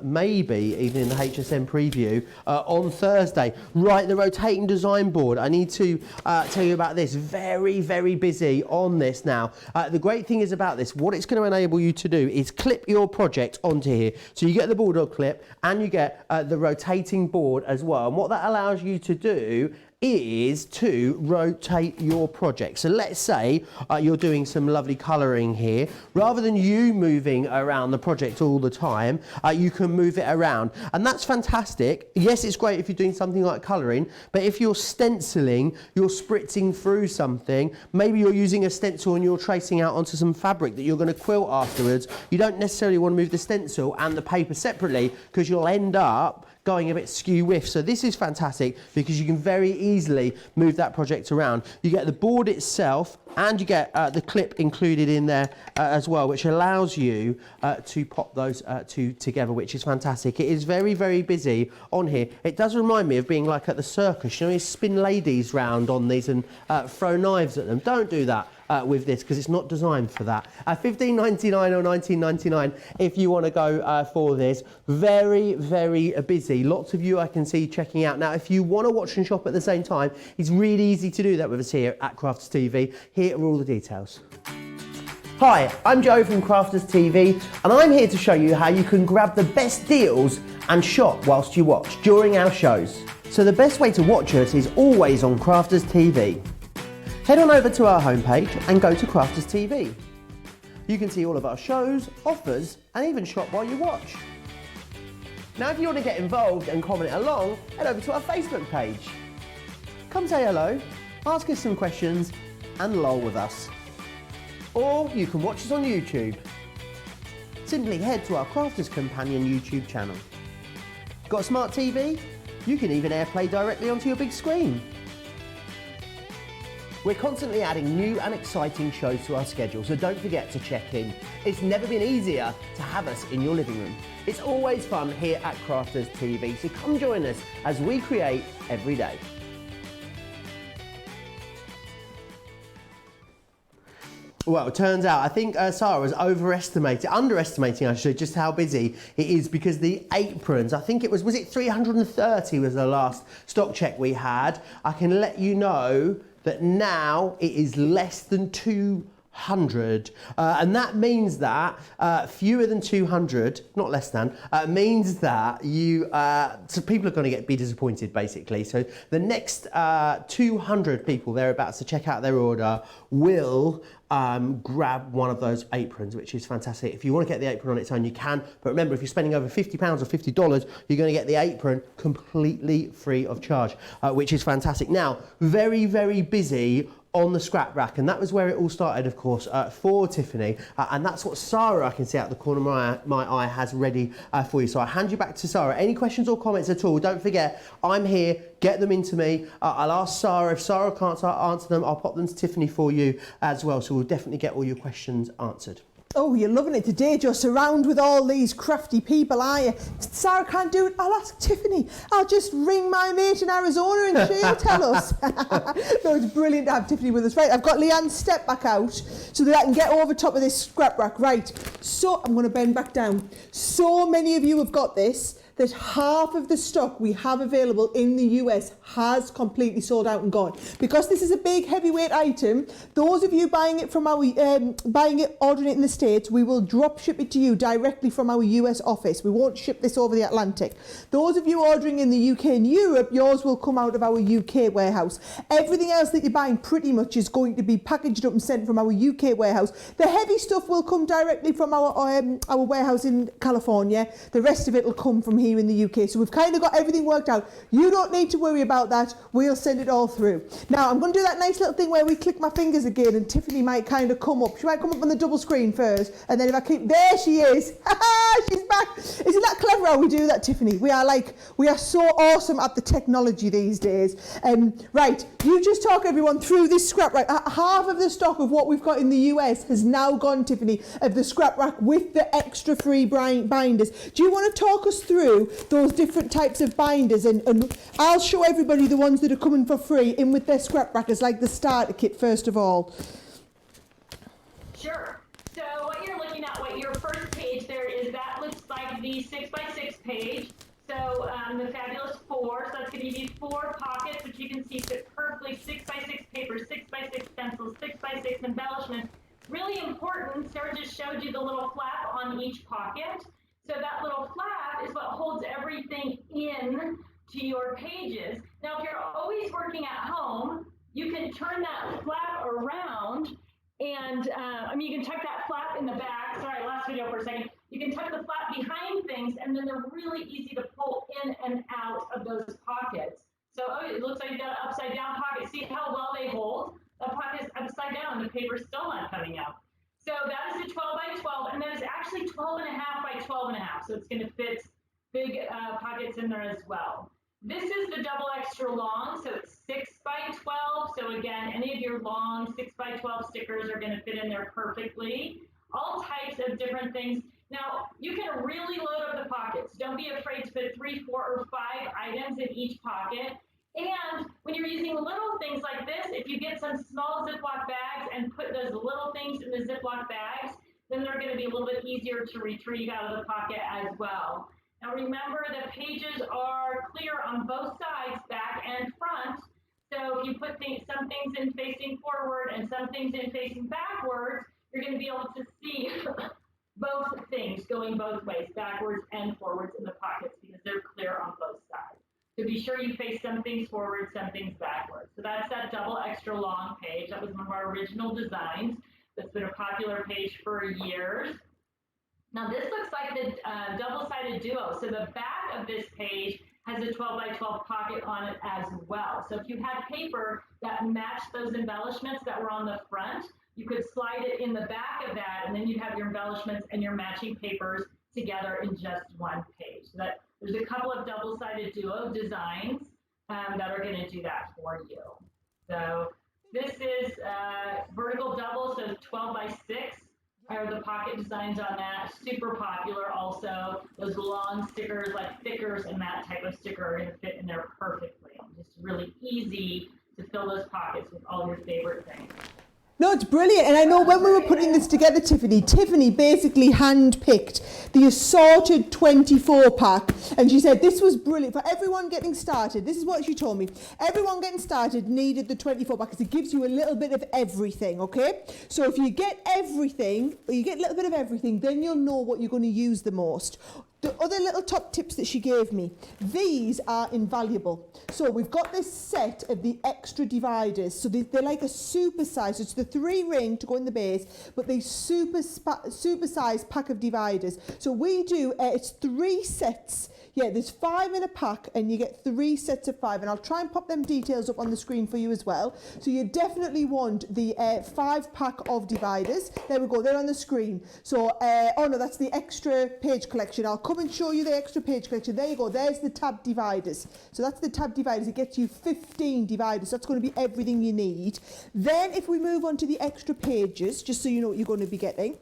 maybe even in the HSM preview on Thursday. Right, the rotating design board. I need to tell you about this. Very, very busy on this now. The great thing is about this, what it's going to enable you to do is clip your project onto here. So you get the bulldog clip and you get the rotating board as well. And what that allows you to do is to rotate your project. So let's say you're doing some lovely colouring here. Rather than you moving around the project all the time, you can move it around. And that's fantastic. Yes, it's great if you're doing something like colouring, but if you're stenciling, you're spritzing through something, maybe you're using a stencil and you're tracing out onto some fabric that you're going to quilt afterwards, you don't necessarily want to move the stencil and the paper separately because you'll end up going a bit skew-whiff. So this is fantastic because you can very easily move that project around. You get the board itself and you get the clip included in there as well, which allows you to pop those 2 together, which is fantastic. It is very, very busy on here. It does remind me of being like at the circus. You know, you spin ladies round on these and throw knives at them. Don't do that with this because it's not designed for that. $15.99 or $19.99 if you want to go for this. Very, very busy. Lots of you I can see checking out. Now, if you want to watch and shop at the same time, it's really easy to do that with us here at Crafters TV. Here are all the details. Hi, I'm Joe from Crafters TV and I'm here to show you how you can grab the best deals and shop whilst you watch during our shows. So the best way to watch us is always on Crafters TV. Head on over to our homepage and go to Crafters TV. You can see all of our shows, offers and even shop while you watch. Now if you want to get involved and comment along, head over to our Facebook page. Come say hello, ask us some questions and lol with us. Or you can watch us on YouTube. Simply head to our Crafters Companion YouTube channel. Got a smart TV? You can even AirPlay directly onto your big screen. We're constantly adding new and exciting shows to our schedule, so don't forget to check in. It's never been easier to have us in your living room. It's always fun here at Crafters TV, so come join us as we create every day. Well, it turns out, I think Sarah was underestimating actually, just how busy it is because the aprons, I think it was it 330 was the last stock check we had. I can let you know that now it is less than 200. And that means that fewer than 200, not less than, means that so people are going to be disappointed basically. So the next 200 people thereabouts to check out their order will grab one of those aprons, which is fantastic. If you want to get the apron on its own, you can. But remember, if you're spending over £50 or $50, you're going to get the apron completely free of charge, which is fantastic. Now, very, very busy on the scrap rack, and that was where it all started, of course, for Tiffany, and that's what Sara, I can see out the corner of my eye, has ready for you. So I hand you back to Sara. Any questions or comments at all, don't forget, I'm here, get them into me. I'll ask Sara. If Sara can't answer them, I'll pop them to Tiffany for you as well, so we'll definitely get all your questions answered. Oh, you're loving it today, just surrounded with all these crafty people, are you? Sara can't do it, I'll ask Tiffany. I'll just ring my mate in Arizona and she'll tell us. No, it's brilliant to have Tiffany with us. Right, I've got Leanne's step back out so that I can get over top of this scrap rack. Right, so I'm going to bend back down. So many of you have got this, that half of the stock we have available in the US has completely sold out and gone. Because this is a big heavyweight item, those of you buying it from our, ordering it in the States, we will drop ship it to you directly from our US office. We won't ship this over the Atlantic. Those of you ordering in the UK and Europe, yours will come out of our UK warehouse. Everything else that you're buying pretty much is going to be packaged up and sent from our UK warehouse. The heavy stuff will come directly from our warehouse in California. The rest of it will come from here in the UK. So we've kind of got everything worked out. You don't need to worry about that. We'll send it all through. Now I'm going to do that nice little thing where we click my fingers again and Tiffany might kind of come up. She might come up on the double screen first, and then if I keep, there she is. She's back. Isn't that clever how we do that, Tiffany? We are so awesome at the technology these days. Right, you just talk everyone through this scrap rack. Half of the stock of what we've got in the US has now gone, Tiffany, of the scrap rack with the extra free binders. Do you want to talk us through those different types of binders, and I'll show everybody the ones that are coming for free in with their scrap rackers, like the starter kit first of all. Sure. So what you're looking at, what your first page there is, that looks like the 6x6 page. So the fabulous 4, so that's going to give you 4 pockets, which you can see fit perfectly. 6x6 paper, 6x6 pencils, 6x6 embellishments. Really important, Sarah just showed you the little flap on each pocket. So that little flap is what holds everything in to your pages. Now, if you're always working at home, you can turn that flap around and, you can tuck that flap in the back. Sorry, last video for a second. You can tuck the flap behind things, and then they're really easy to pull in and out of those pockets. So it looks like you got an upside down pocket. See how well they hold? The pocket's upside down, and the paper's still not coming out. So that is a 12 by 12, and that is actually 12 and a half by 12 and a half. So it's going to fit big pockets in there as well. This is the double extra long, so it's 6 by 12. So again, any of your long 6 by 12 stickers are going to fit in there perfectly. All types of different things. Now, you can really load up the pockets. Don't be afraid to put 3, 4, or 5 items in each pocket. And when you're using little things like this, if you get some small Ziploc bags and put those little things in the Ziploc bags, then they're going to be a little bit easier to retrieve out of the pocket as well. Now remember, the pages are clear on both sides, back and front. So if you put some things in facing forward and some things in facing backwards, you're going to be able to see both things going both ways, backwards and forwards in the pockets, because they're clear on both sides. So be sure you face some things forward, some things backwards. So that's that double extra long page. That was one of our original designs. That's been a popular page for years. Now this looks like the double-sided duo. So the back of this page has a 12 by 12 pocket on it as well. So if you had paper that matched those embellishments that were on the front, you could slide it in the back of that, and then you'd have your embellishments and your matching papers together in just one page. So that there's a couple of double-sided duo designs that are going to do that for you. So this is vertical double, so 12 by 6 are the pocket designs on that. Super popular also. Those long stickers like thickers and that type of sticker are going to fit in there perfectly. Just really easy to fill those pockets with all your favorite things. No, it's brilliant. And I know when we were putting this together, Tiffany basically hand-picked the assorted 24 pack. And she said this was brilliant for everyone getting started. This is what she told me. Everyone getting started needed the 24 pack because it gives you a little bit of everything, okay? So if you get everything, or you get a little bit of everything, then you'll know what you're going to use the most. the other little top tips that she gave me, these are invaluable. So we've got this set of the extra dividers. So they're like a super size. It's the 3 ring to go in the base, but they super size pack of dividers. So we do, it's 3 sets. Yeah, there's 5 in a pack and you get 3 sets of 5. And I'll try and pop them details up on the screen for you as well. So you definitely want the 5 pack of dividers. There we go, they're on the screen. So, oh no, that's the extra page collection. I'll come and show you the extra page collection. There you go, there's the tab dividers. So that's the tab dividers. It gets you 15 dividers. So that's going to be everything you need. Then if we move on to the extra pages, just so you know what you're going to be getting,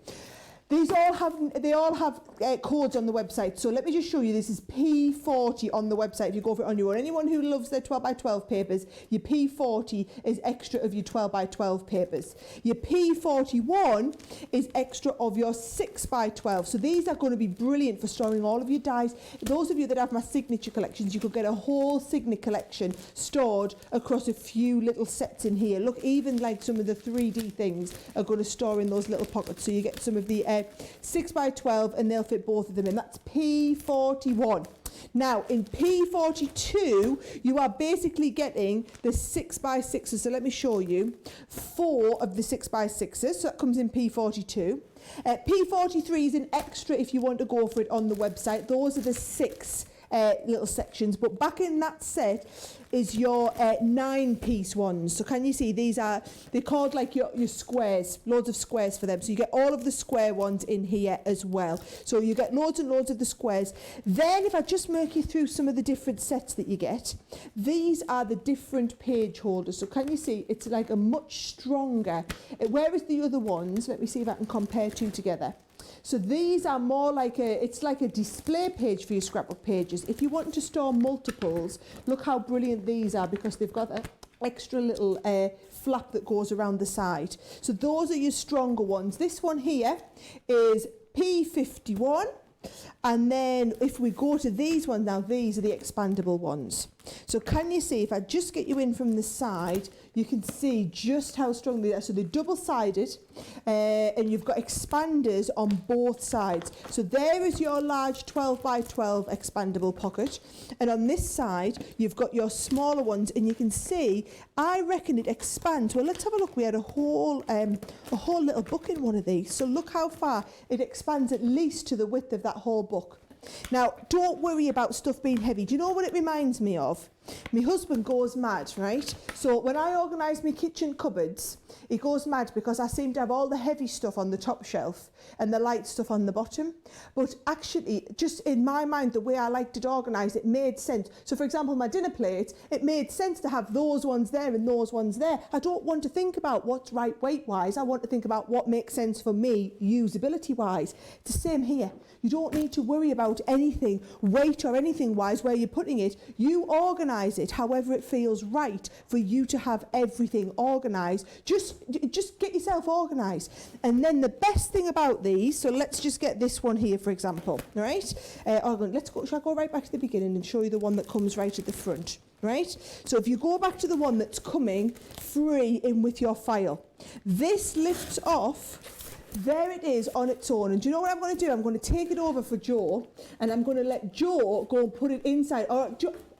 they all have codes on the website. So let me just show you. This is P40 on the website. If you go for it on your own, anyone who loves their 12 by 12 papers, your P40 is extra of your 12 by 12 papers. Your P41 is extra of your 6 by 12. So these are going to be brilliant for storing all of your dies. Those of you that have my signature collections, you could get a whole signature collection stored across a few little sets in here. Look, even like some of the 3D things are going to store in those little pockets. So you get some of the 6 by 12 and they'll fit both of them in. That's P41. Now in P42 you are basically getting the 6 by 6s. So let me show you 4 of the 6 by 6s. So that comes in P42. P43 is an extra if you want to go for it on the website. Those are the 6 little sections, but back in that set is your 9-piece ones. So can you see they're called like your squares, loads of squares for them. So you get all of the square ones in here as well. So you get loads and loads of the squares. Then if I just make you through some of the different sets that you get, these are the different page holders. So can you see it's like a much stronger, whereas the other ones, let me see if I can compare 2 together. So these are more like it's like a display page for your scrapbook pages. If you want to store multiples, look how brilliant these are because they've got an extra little flap that goes around the side. So those are your stronger ones. This one here is P51. And then if we go to these ones now, these are the expandable ones. So can you see, if I just get you in from the side, you can see just how strong they are. So they're double-sided and you've got expanders on both sides. So there is your large 12 by 12 expandable pocket. And on this side, you've got your smaller ones and you can see, I reckon it expands. Well, let's have a look. We had a whole little book in one of these. So look how far it expands, at least to the width of that whole book. Now, don't worry about stuff being heavy. Do you know what it reminds me of? My husband goes mad, right? So when I organise my kitchen cupboards, he goes mad because I seem to have all the heavy stuff on the top shelf and the light stuff on the bottom. But actually, just in my mind, the way I liked it organised, it made sense. So for example, my dinner plate, it made sense to have those ones there and those ones there. I don't want to think about what's right weight-wise. I want to think about what makes sense for me usability-wise. It's the same here. You don't need to worry about anything weight or anything-wise where you're putting it. You organise it however it feels right for you to have everything organised. Just get yourself organised. And then the best thing about these, so let's just get this one here for example, all right? Shall I go right back to the beginning and show you the one that comes right at the front? Right? So if you go back to the one that's coming free in with your file, this lifts off. There it is on its own. And do you know what I'm going to do? I'm going to take it over for Joe and I'm going to let Joe go and put it inside. Or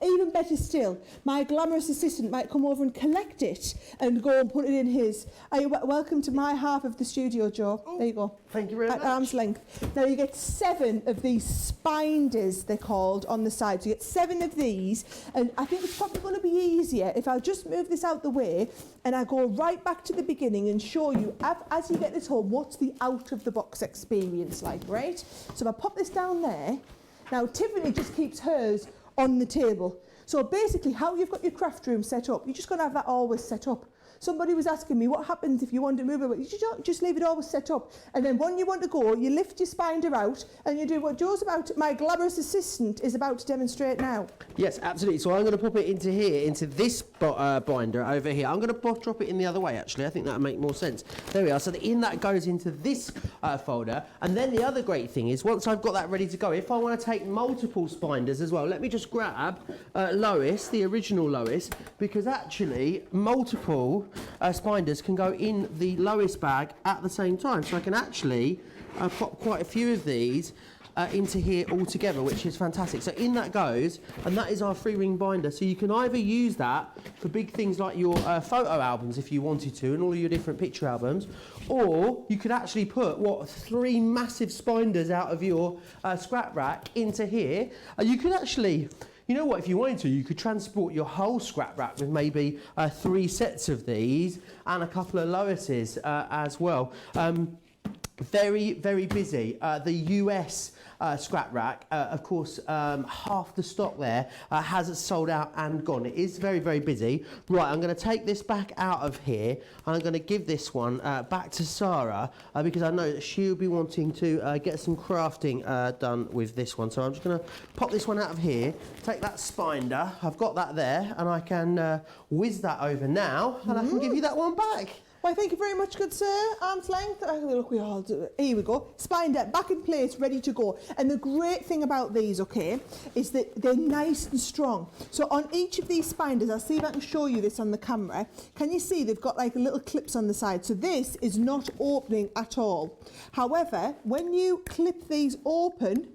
even better still, my glamorous assistant might come over and collect it and go and put it in his. Are you welcome to my half of the studio, Joe? There you go. Thank you very much. At arm's length. Now you get 7 of these spinders, they're called, on the side. So you get 7 of these. And I think it's probably going to be easier if I'll just move this out the way and I go right back to the beginning and show you, as you get this home, what's the out-of-the-box experience like, right? So if I pop this down there, now Tiffany just keeps hers on the table. So basically how you've got your craft room set up, you're just going to have that always set up. Somebody was asking me what happens if you want to move it, you just leave it always set up. And then when you want to go, you lift your spinder out and you do what my glamorous assistant is about to demonstrate now. Yes, absolutely. So I'm going to pop it into here, into this binder over here. I'm going to drop it in the other way, actually. I think that'll make more sense. There we are. So that goes into this folder. And then the other great thing is, once I've got that ready to go, if I want to take multiple spinders as well, let me just grab Lois, the original Lois, because actually multiple spinders can go in the Lois bag at the same time. So I can actually pop quite a few of these into here all together, which is fantastic. So in that goes, and that is our 3-ring binder. So you can either use that for big things like your photo albums if you wanted to, and all your different picture albums, or you could actually put 3 massive spinders out of your scrap rack into here. You could actually, you know what, if you wanted to, you could transport your whole scrap rack with maybe 3 sets of these and a couple of Loises as well. Very, very busy. The US scrap rack, of course, half the stock there has sold out and gone. It is very, very busy. Right, I'm going to take this back out of here and I'm going to give this one back to Sarah because I know that she'll be wanting to get some crafting done with this one. So I'm just going to pop this one out of here, take that spinder, I've got that there, and I can whiz that over now and I can give you that one back. Why, thank you very much, good sir. Arm's length. Look, we all do it. Here we go. Spinder back in place, ready to go. And the great thing about these, okay, is that they're nice and strong. So on each of these spinders, I'll see if I can show you this on the camera. Can you see they've got like little clips on the side? So this is not opening at all. However, when you clip these open,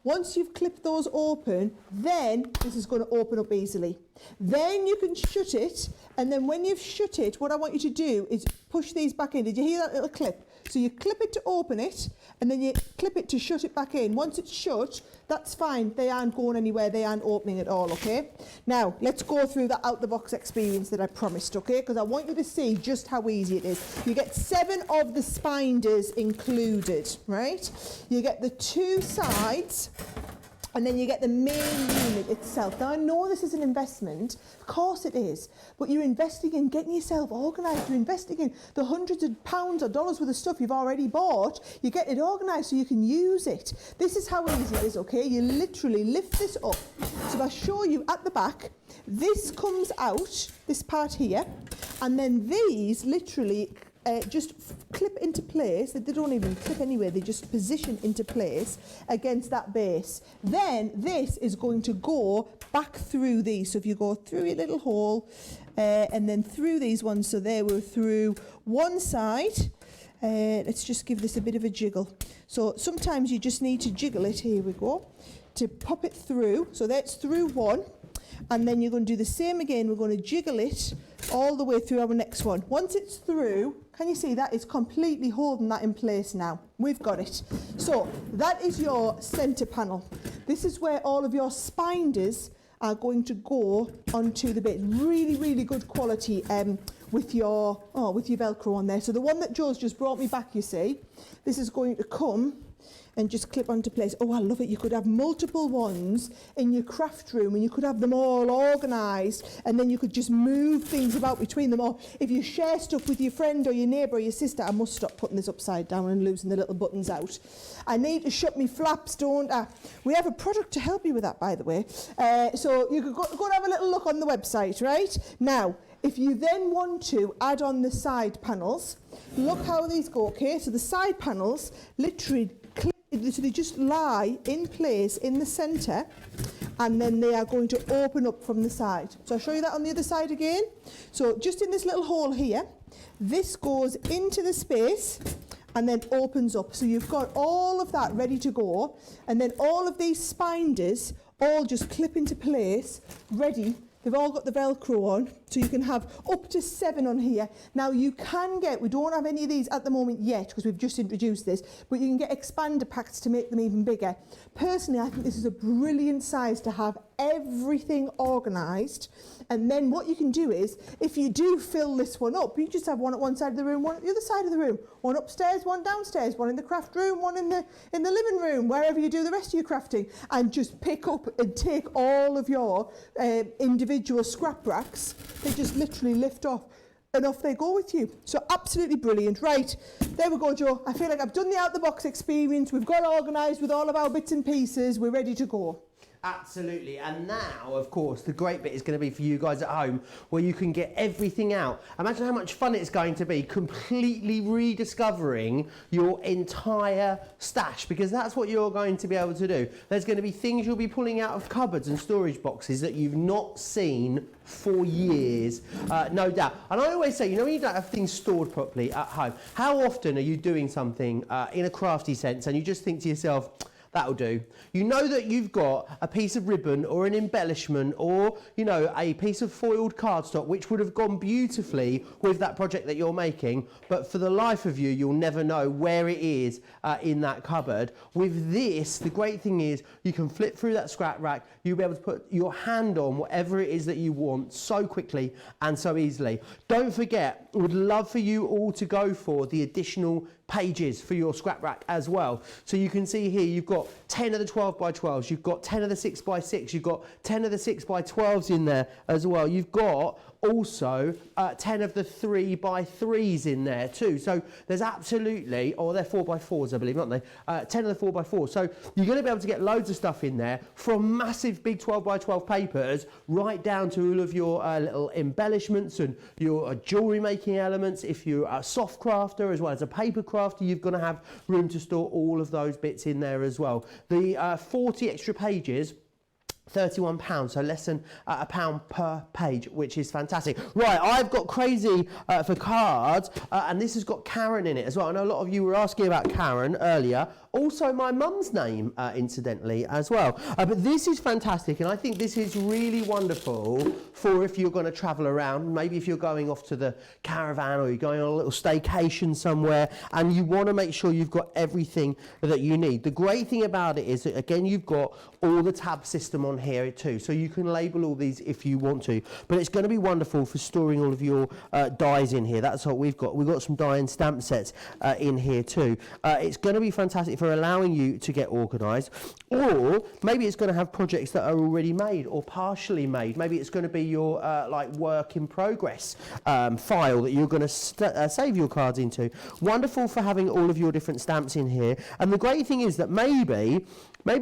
once you've clipped those open, then this is going to open up easily. Then you can shut it, and then when you've shut it, what I want you to do is push these back in. Did you hear that little clip? So you clip it to open it, and then you clip it to shut it back in. Once it's shut, that's fine. They aren't going anywhere. They aren't opening at all, okay? Now, let's go through the out-the-box experience that I promised, okay? Because I want you to see just how easy it is. You get 7 of the spinders included, right? You get the 2 sides, and then you get the main unit itself. Now, I know this is an investment. Of course it is. But you're investing in getting yourself organised. You're investing in the hundreds of pounds or dollars worth of stuff you've already bought. You get it organised so you can use it. This is how easy it is, okay? You literally lift this up. So if I show you at the back, this comes out, this part here, and then these literally just clip into place. They don't even clip anywhere, they just position into place against that base. Then this is going to go back through these. So if you go through your little hole and then through these ones, so there we're through one side. Let's just give this a bit of a jiggle. So sometimes you just need to jiggle it, here we go, to pop it through. So that's through one. And then you're going to do the same again. We're going to jiggle it all the way through our next one. Once it's through, can you see that is completely holding that in place now? We've got it. So that is your centre panel. This is where all of your spinders are going to go onto the bit. Really, really good quality with your Velcro on there. So the one that Joe's just brought me back, you see, this is going to come and just clip onto place. Oh, I love it. You could have multiple ones in your craft room and you could have them all organised, and then you could just move things about between them. Or if you share stuff with your friend or your neighbour or your sister, I must stop putting this upside down and losing the little buttons out. I need to shut me flaps, don't I? We have a product to help you with that, by the way. So you could go and have a little look on the website, right? Now, if you then want to add on the side panels, look how these go, okay? So the side panels literally so they just lie in place in the centre, and then they are going to open up from the side. So I'll show you that on the other side again. So just in this little hole here, this goes into the space and then opens up. So you've got all of that ready to go, and then all of these spinders all just clip into place, ready. They've all got the Velcro on, so you can have up to 7 on here. Now you can get, we don't have any of these at the moment yet because we've just introduced this, but you can get expander packs to make them even bigger. Personally, I think this is a brilliant size to have everything organised. And then what you can do is, if you do fill this one up, you just have one at one side of the room, one at the other side of the room, one upstairs, one downstairs, one in the craft room, one in the living room, wherever you do the rest of your crafting, and just pick up and take all of your individual scrap racks. They just literally lift off and off they go with you. So absolutely brilliant. Right, there we go, Joe. I feel like I've done the out-the-box experience. We've got organised with all of our bits and pieces. We're ready to go. Absolutely. And now, of course, the great bit is going to be for you guys at home, where you can get everything out. Imagine how much fun it's going to be completely rediscovering your entire stash, because that's what you're going to be able to do. There's going to be things you'll be pulling out of cupboards and storage boxes that you've not seen for years, no doubt. And I always say, you know, when you don't have things stored properly at home, how often are you doing something in a crafty sense and you just think to yourself, that'll do. You know that you've got a piece of ribbon or an embellishment or, you know, a piece of foiled cardstock which would have gone beautifully with that project that you're making, but for the life of you, you'll never know where it is in that cupboard. With this, the great thing is you can flip through that scrap rack, you'll be able to put your hand on whatever it is that you want so quickly and so easily. Don't forget, I would love for you all to go for the additional pages for your scrap rack as well. So you can see here you've got 10 of the 12 by 12s, you've got 10 of the 6 by 6, you've got 10 of the 6 by 12s in there as well. You've got also 10 of the 3 by 3s in there too. So there's absolutely, or they're 4 by 4s I believe, aren't they? 10 of the 4 by 4s. So you're going to be able to get loads of stuff in there, from massive big 12 by 12 papers right down to all of your little embellishments and your jewellery making elements. If you're a soft crafter as well as a paper crafter, you're going to have room to store all of those bits in there as well. The 40 extra pages, £31, so less than £1 per page, which is fantastic. Right, I've got crazy for cards, and this has got Karen in it as well. I know a lot of you were asking about Karen earlier. Also my mum's name, incidentally, as well. But this is fantastic, and I think this is really wonderful for if you're going to travel around. Maybe if you're going off to the caravan or you're going on a little staycation somewhere, and you want to make sure you've got everything that you need. The great thing about it is that, again, you've got all the tab system on here too, so you can label all these if you want to, but it's going to be wonderful for storing all of your dies in here. That's what we've got some die and stamp sets in here too. It's going to be fantastic for allowing you to get organized, or maybe it's going to have projects that are already made or partially made. Maybe it's going to be your like work in progress file that you're going to save your cards into. Wonderful for having all of your different stamps in here. And the great thing is that maybe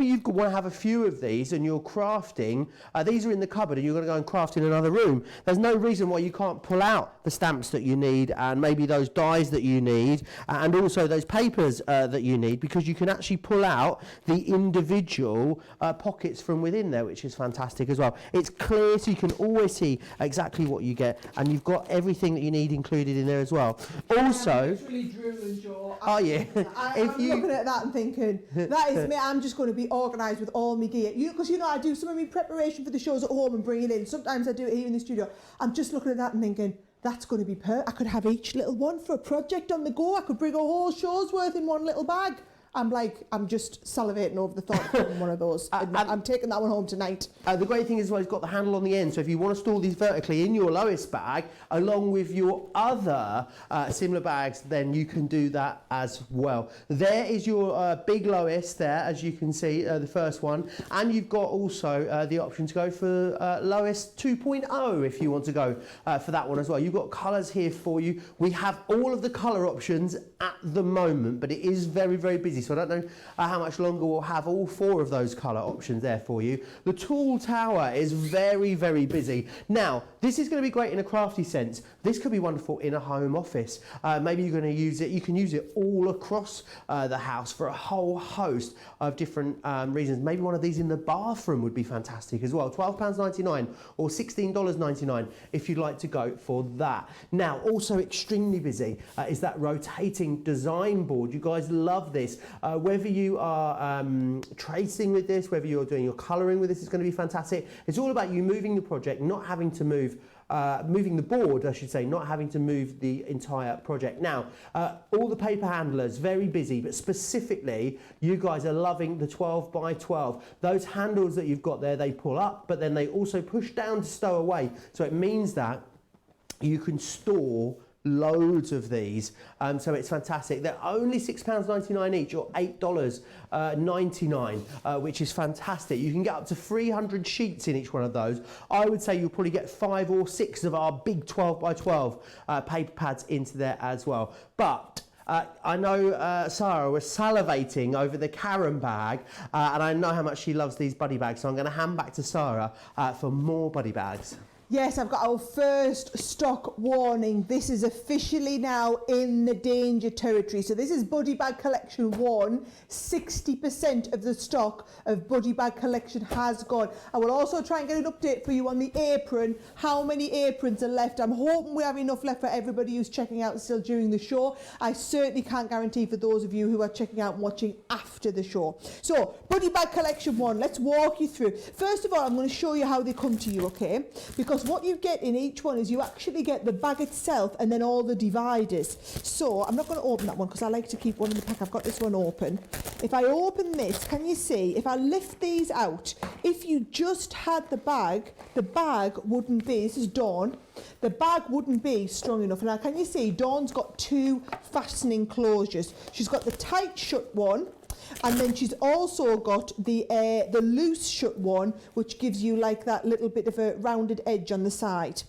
you want to have a few of these and you're crafting. These are in the cupboard and you're going to go and craft in another room. There's no reason why you can't pull out the stamps that you need and maybe those dies that you need and also those papers that you need, because you can actually pull out the individual pockets from within there, which is fantastic as well. It's clear, so you can always see exactly what you get, and you've got everything that you need included in there as well. Also, I'm literally drooling, Joe. Oh yeah. I'm looking at that and thinking, that is me. I'm just going to be organised with all my gear. Because you know, I do some of my preparation for the shows at home and bring it in. Sometimes I do it here in the studio. I'm just looking at that and thinking, that's going to be perfect. I could have each little one for a project on the go. I could bring a whole show's worth in one little bag. I'm just salivating over the thought of having one of those. I'm taking that one home tonight. The great thing is, well, it's got the handle on the end, so if you want to store these vertically in your lowest bag, along with your other similar bags, then you can do that as well. There is your big lowest there, as you can see, the first one, and you've got also the option to go for lowest 2.0 if you want to go for that one as well. You've got colours here for you. We have all of the colour options at the moment, but it is very, very busy. So I don't know how much longer we'll have all 4 of those colour options there for you. The tool tower is very, very busy. Now, this is going to be great in a crafty sense. This could be wonderful in a home office. Maybe you're going to use it, you can use it all across the house for a whole host of different reasons. Maybe one of these in the bathroom would be fantastic as well. £12.99 or $16.99 if you'd like to go for that. Now, also extremely busy is that rotating design board. You guys love this. Whether you are tracing with this, whether you're doing your colouring with this, it's going to be fantastic. It's all about you moving the project, not having to move, moving the board, I should say, not having to move the entire project. Now, all the paper handlers, very busy, but specifically, you guys are loving the 12 by 12. Those handles that you've got there, they pull up, but then they also push down to stow away. So it means that you can store loads of these, so it's fantastic. They're only £6.99 each, or $8.99, which is fantastic. You can get up to 300 sheets in each one of those. I would say you'll probably get 5 or 6 of our big 12 by 12 paper pads into there as well. But I know Sarah was salivating over the Karen bag, and I know how much she loves these buddy bags, so I'm going to hand back to Sarah for more buddy bags. Yes, I've got our first stock warning. This is officially now in the danger territory. So this is Buddy Bag Collection 1. 60% of the stock of Buddy Bag Collection has gone. I will also try and get an update for you on the apron. How many aprons are left? I'm hoping we have enough left for everybody who's checking out still during the show. I certainly can't guarantee for those of you who are checking out and watching after the show. So, Buddy Bag Collection 1, let's walk you through. First of all, I'm going to show you how they come to you, okay? Because what you get in each one is you actually get the bag itself and then all the dividers. So I'm not going to open that one because I like to keep one in the pack. I've got this one open. If I open this, can you see, if I lift these out, if you just had the bag wouldn't be, this is Dawn, the bag wouldn't be strong enough. Now can you see, Dawn's got 2 fastening closures. She's got the tight shut one, and then she's also got the loose shut one, which gives you like that little bit of a rounded edge on the side.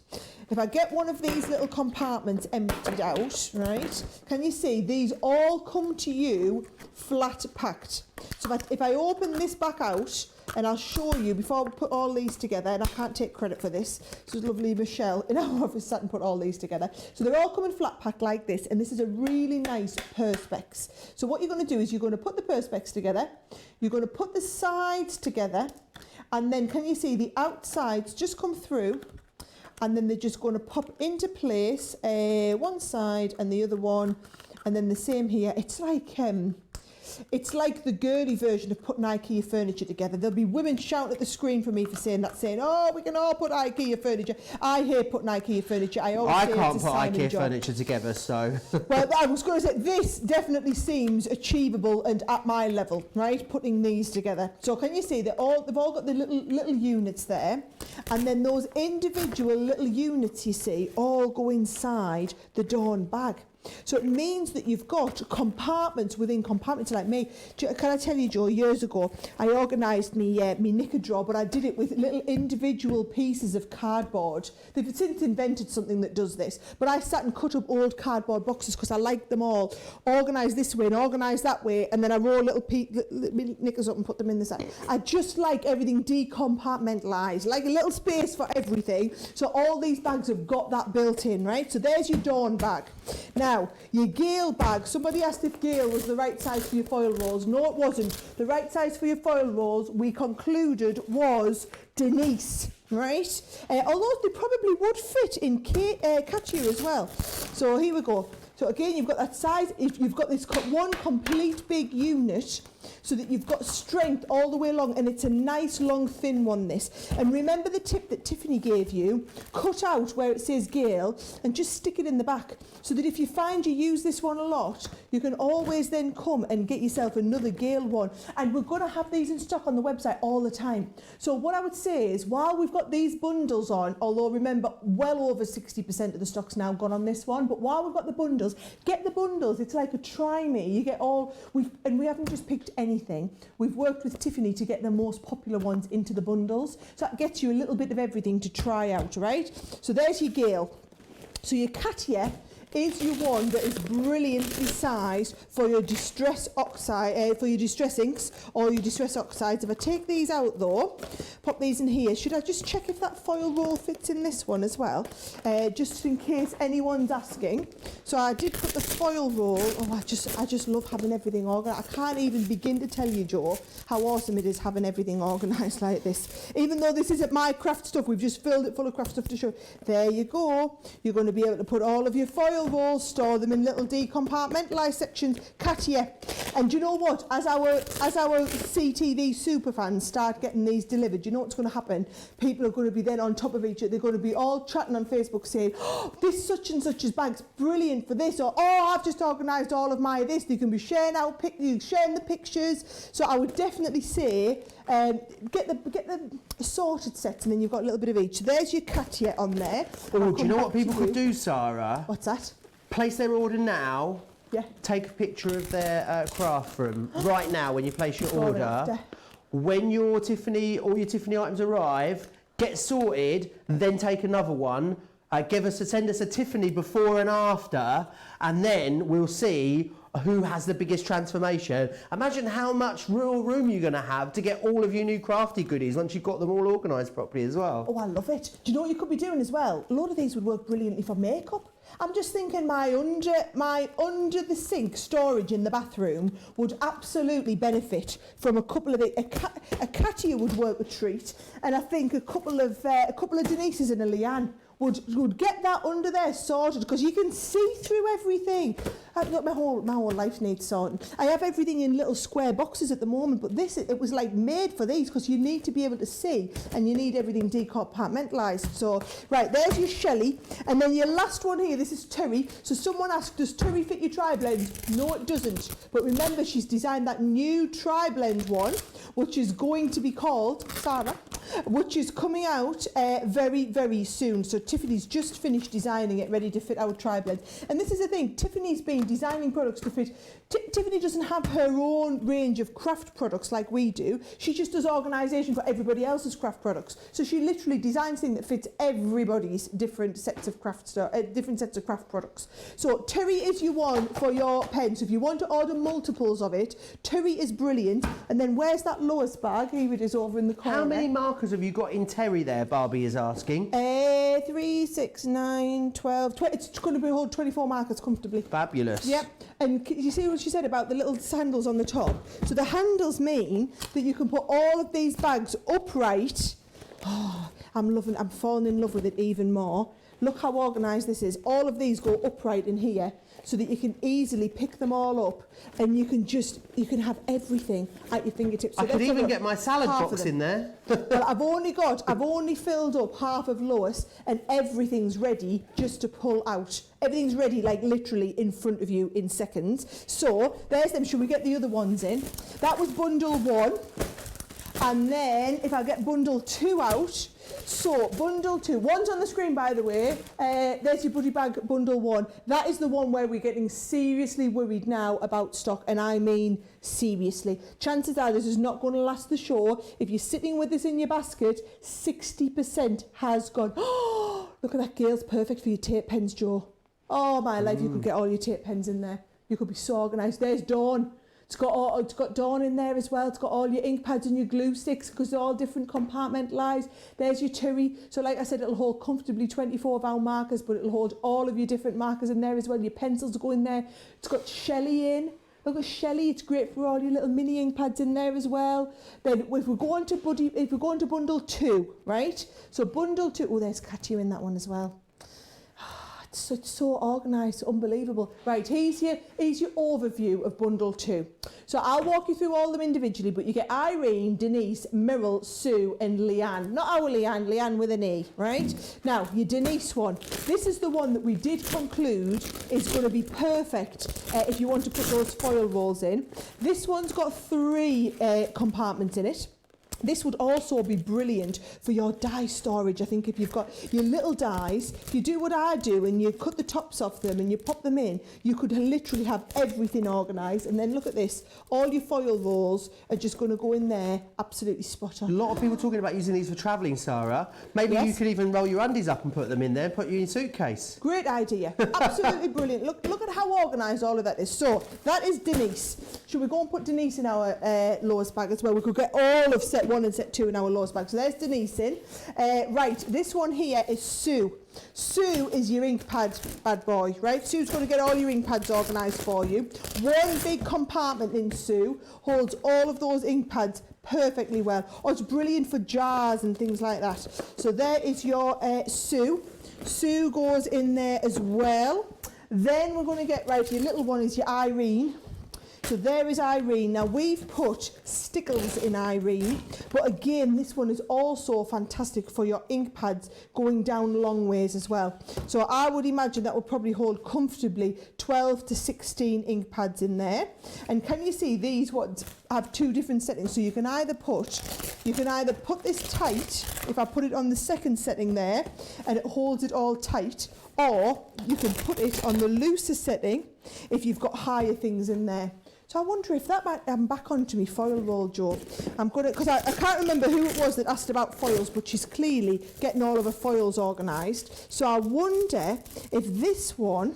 If I get one of these little compartments emptied out, right, can you see these all come to you flat packed. So if I open this back out, and I'll show you before we put all these together, and I can't take credit for this, this is lovely Michelle in our office sat and put all these together. So they're all coming flat packed like this, and this is a really nice perspex. So what you're going to do is you're going to put the perspex together, you're going to put the sides together, and then can you see the outsides just come through, and then they're just going to pop into place, one side and the other one, and then the same here. It's like the girly version of putting IKEA furniture together. There'll be women shouting at the screen for me for saying that, saying, oh, we can all put IKEA furniture. I hate putting IKEA furniture. I can't put IKEA furniture together, so... Well, I was going to say, this definitely seems achievable and at my level, right, putting these together. So can you see, they've all got the little units there, and then those individual little units, you see, all go inside the Dawn bag. So it means that you've got compartments within compartments like me. Can I tell you, Joe, years ago, I organised me knicker drawer, but I did it with little individual pieces of cardboard. They've since invented something that does this, but I sat and cut up old cardboard boxes because I liked them all, organised this way and organised that way, and then I roll little knickers up and put them in the side. I just like everything decompartmentalised, like a little space for everything. So all these bags have got that built in, right? So there's your Dawn bag. Now, your Gale bag, somebody asked if Gale was the right size for your foil rolls. No, it wasn't. The right size for your foil rolls, we concluded, was Denise, right? Although they probably would fit in Katya as well. So here we go. So again, you've got that size, you've got this one complete big unit, so that you've got strength all the way along, and it's a nice long thin one, this. And remember the tip that Tiffany gave you, cut out where it says Gale and just stick it in the back, so that if you find you use this one a lot, you can always then come and get yourself another Gale one. And we're going to have these in stock on the website all the time. So what I would say is, while we've got these bundles on, although remember well over 60% of the stock's now gone on this one, but while we've got the bundles, get the bundles. It's like a try me. You get all, and we haven't just picked anything. We've worked with Tiffany to get the most popular ones into the bundles. So that gets you a little bit of everything to try out, right? So there's your Gale. So your Katya is your one that is brilliantly sized for your distress oxide, for your distress inks or your distress oxides. If I take these out though, pop these in here. Should I just check if that foil roll fits in this one as well? Just in case anyone's asking. So I did put the foil roll. Oh, I just love having everything organised. I can't even begin to tell you, Joe, how awesome it is having everything organised like this. Even though this isn't my craft stuff, we've just filled it full of craft stuff to show. There you go. You're going to be able to put all of your foil rolls, store them in little decompartmentalised sections. Katya. And do you know what? As our CTV superfans start getting these delivered, you know what's going to happen? People are going to be then on top of each other. They're going to be all chatting on Facebook saying, oh, this such and such's bag's brilliant for this, or oh, I've just organised all of my this. They can be sharing sharing the pictures. So I would definitely say get the sorted sets, and then you've got a little bit of each. So there's your Katya on there. Oh, do you know what people could do, Sarah? What's that? Place their order now. Yeah. Take a picture of their craft room right now when you place your order. When all your Tiffany items arrive, get sorted, then take another one. Send us a Tiffany before and after, and then we'll see who has the biggest transformation. Imagine how much real room you're going to have to get all of your new crafty goodies once you've got them all organised properly as well. Oh, I love it. Do you know what you could be doing as well? A lot of these would work brilliantly for makeup. I'm just thinking my under the sink storage in the bathroom would absolutely benefit from a couple of a Katia would work a treat, and I think a couple of Denise's and a Leanne would get that under there sorted, because you can see through everything. I've got my whole life needs sorting. I have everything in little square boxes at the moment, but it was like made for these, because you need to be able to see and you need everything decompartmentalised. So right, there's your Shelley, and then your last one here, this is Terry. So someone asked, does Terry fit your tri-blend? No, it doesn't. But remember, she's designed that new tri-blend one, which is going to be called Sarah, which is coming out very, very soon. So Tiffany's just finished designing it, ready to fit our tri-blend. And this is the thing, Tiffany's been designing products to fit. Tiffany doesn't have her own range of craft products like we do. She just does organisation for everybody else's craft products. So she literally designs things that fits everybody's different sets of craft products. So Terry is your one for your pen. So if you want to order multiples of it, Terry is brilliant. And then where's that lowest bag? Here it is over in the corner. How many markers have you got in Terry there, Barbie is asking? 3, 6, 9, 12, 20. It's going to hold 24 markers comfortably. Fabulous. Yep. And you see what she said about the little handles on the top? So the handles mean that you can put all of these bags upright. Oh, I'm falling in love with it even more. Look how organised this is. All of these go upright in here, so that you can easily pick them all up, and you can have everything at your fingertips. So I could even get my salad box in there. Well, I've only filled up half of Lois, and everything's ready just to pull out. Everything's ready, like literally in front of you in seconds. So there's them. Should we get the other ones in? That was bundle 1. And then if I get bundle 2 out, so bundle 2, one's on the screen by the way, there's your buddy bag bundle 1. That is the one where we're getting seriously worried now about stock, and I mean seriously. Chances are this is not going to last the show. If you're sitting with this in your basket, 60% has gone. Oh, look at that, Gail's perfect for your tape pens, Joe. Oh my life, you could get all your tape pens in there. You could be so organised. There's Dawn. It's got Dawn in there as well. It's got all your ink pads and your glue sticks, because they're all different compartmentalised. There's your Terry. So like I said, it'll hold comfortably 24 of our markers, but it'll hold all of your different markers in there as well. Your pencils go in there. It's got Shelley in. Look at Shelley. It's great for all your little mini ink pads in there as well. Then if we're going to bundle 2, right? So bundle 2. Oh, there's Katia in that one as well. It's so organised, unbelievable. Right, here's your overview of bundle 2. So I'll walk you through all of them individually, but you get Irene, Denise, Myrrell, Sue and Leanne. Not our Leanne, Leanne with an E, right? Now, your Denise one. This is the one that we did conclude is going to be perfect if you want to put those foil rolls in. This one's got 3 compartments in it. This would also be brilliant for your die storage. I think if you've got your little dies, if you do what I do and you cut the tops off them and you pop them in, you could literally have everything organised. And then look at this, all your foil rolls are just going to go in there, absolutely spot on. A lot of people talking about using these for travelling, Sarah. Maybe you could even roll your undies up and put them in there, put you in a suitcase. Great idea, absolutely brilliant. Look at how organised all of that is. So that is Denise. Should we go and put Denise in our lowest bag as well? We could get all of set 1 and set 2 in our lowest bag. So there's Denise in. Right, this one here is Sue. Sue is your ink pad bad boy, right? Sue's going to get all your ink pads organised for you. One big compartment in Sue holds all of those ink pads perfectly well. Oh, it's brilliant for jars and things like that. So there is your Sue. Sue goes in there as well. Then we're going to get, right, your little one is your Irene. So there is Irene. Now we've put stickles in Irene, but again, this one is also fantastic for your ink pads going down long ways as well. So I would imagine that will probably hold comfortably 12 to 16 ink pads in there. And can you see these have 2 different settings? So you can either put this tight, if I put it on the second setting there, and it holds it all tight, or you can put it on the looser setting if you've got higher things in there. So I wonder if that might, I'm back onto me foil roll, Joe. I'm gonna, because I can't remember who it was that asked about foils, but she's clearly getting all of her foils organised. So I wonder if this one,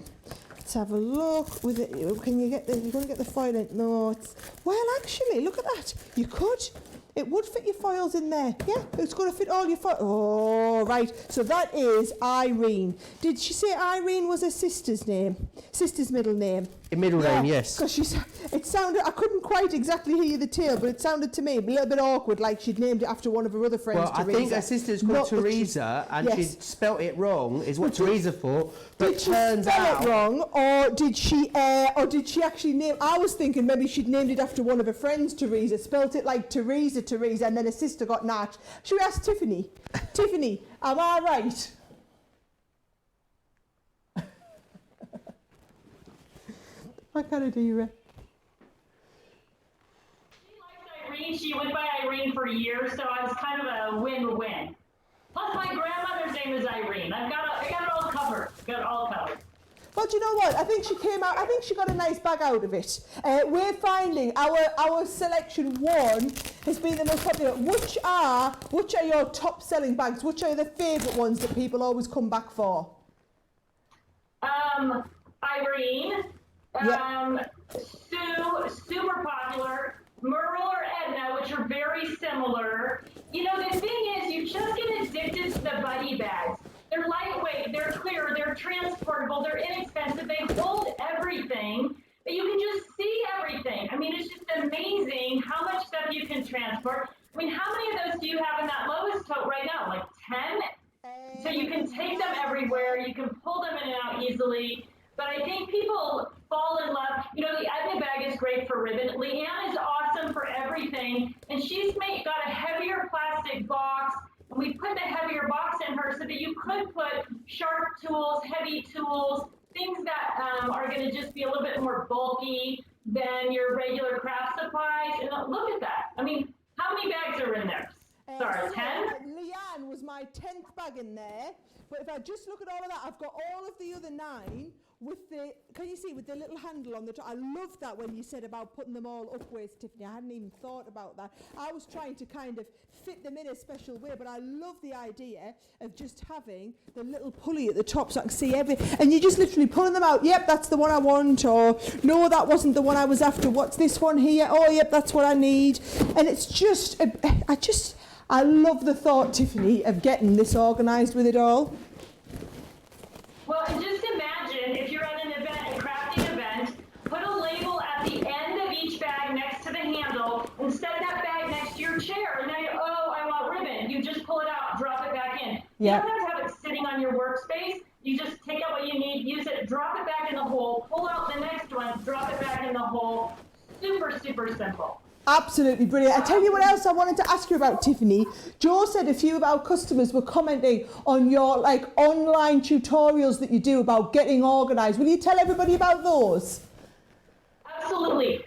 let's have a look with it. Can you get the, you're going to get the foil in? No, it's, well, actually, look at that. You could. It would fit your foils in there. Yeah, it's going to fit all your foils. Oh, right. So that is Irene. Did she say Irene was her sister's name? Sister's middle name? Middle name, yes. Because it sounded, I couldn't quite exactly hear the tale, but it sounded to me a little bit awkward, like she'd named it after one of her other friends, Well, Teresa. I think her sister's called Teresa, and she spelt it wrong, is what Teresa thought. But Did she turns spell out, it wrong, or did she actually name? I was thinking maybe she'd named it after one of her friends, Teresa, spelt it like Teresa, and then her sister got natched. Should we ask Tiffany? Tiffany, am I right? I kind of do you, Ray. She likes Irene. She went by Irene for years, so I was kind of a win-win. Plus, my grandmother's name is Irene. I got it all covered. Got it all covered. Well, do you know what? I think she came out. I think she got a nice bag out of it. We're finding our selection one has been the most popular. Which are your top selling bags? Which are the favourite ones that people always come back for? Irene. Sue, super popular. Merle or Edna, which are very similar. You know, the thing is, you just get addicted to the buddy bags. They're lightweight, they're clear, they're transportable, they're inexpensive, they hold everything, but you can just see everything. I mean, it's just amazing how much stuff you can transport. I mean, how many of those do you have in that lowest tote right now? Like 10? So you can take them everywhere, you can pull them in and out easily. But I think people fall in love. You know, the Edna bag is great for ribbon. Leanne is awesome for everything. And she's got a heavier plastic box. And we put the heavier box in her so that you could put sharp tools, heavy tools, things that are going to just be a little bit more bulky than your regular craft supplies. And look at that. I mean, how many bags are in there? Sorry, 10? Leanne was my 10th bag in there. But if I just look at all of that, I've got all of the other 9 with the, can you see, with the little handle on the top. I love that when you said about putting them all upwards, Tiffany. I hadn't even thought about that. I was trying to kind of fit them in a special way, but I love the idea of just having the little pulley at the top so I can see everything. And you're just literally pulling them out. Yep, that's the one I want. Or, no, that wasn't the one I was after. What's this one here? Oh, yep, that's what I need. And it's just, I love the thought, Tiffany, of getting this organised with it all. Well, and just imagine if you're at an event, a crafting event, put a label at the end of each bag next to the handle and set that bag next to your chair. And then, oh, I want ribbon. You just pull it out, drop it back in. Yep. You don't have to have it sitting on your workspace. You just take out what you need, use it, drop it back in the hole, pull out the next one, drop it back in the hole. Super, super simple. Absolutely brilliant. I tell you what else I wanted to ask you about, Tiffany. Joe said a few of our customers were commenting on your online tutorials that you do about getting organised. Will you tell everybody about those? Absolutely.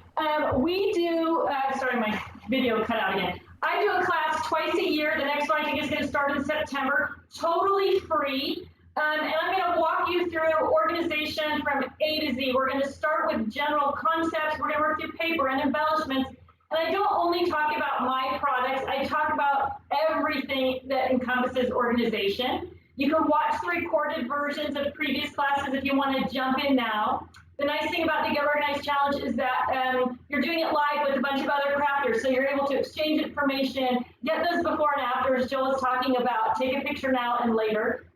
We do, sorry, my video cut out again. I do a class twice a year. The next one I think is going to start in September, totally free. And I'm going to walk you through organization from A to Z. We're going to start with general concepts. We're going to work through paper and embellishments. And I don't only talk about my products, I talk about everything that encompasses organization. You can watch the recorded versions of previous classes if you want to jump in now. The nice thing about the Get Organized Challenge is that you're doing it live with a bunch of other crafters, so you're able to exchange information, get those before and afters. Joel is talking about take a picture now and later.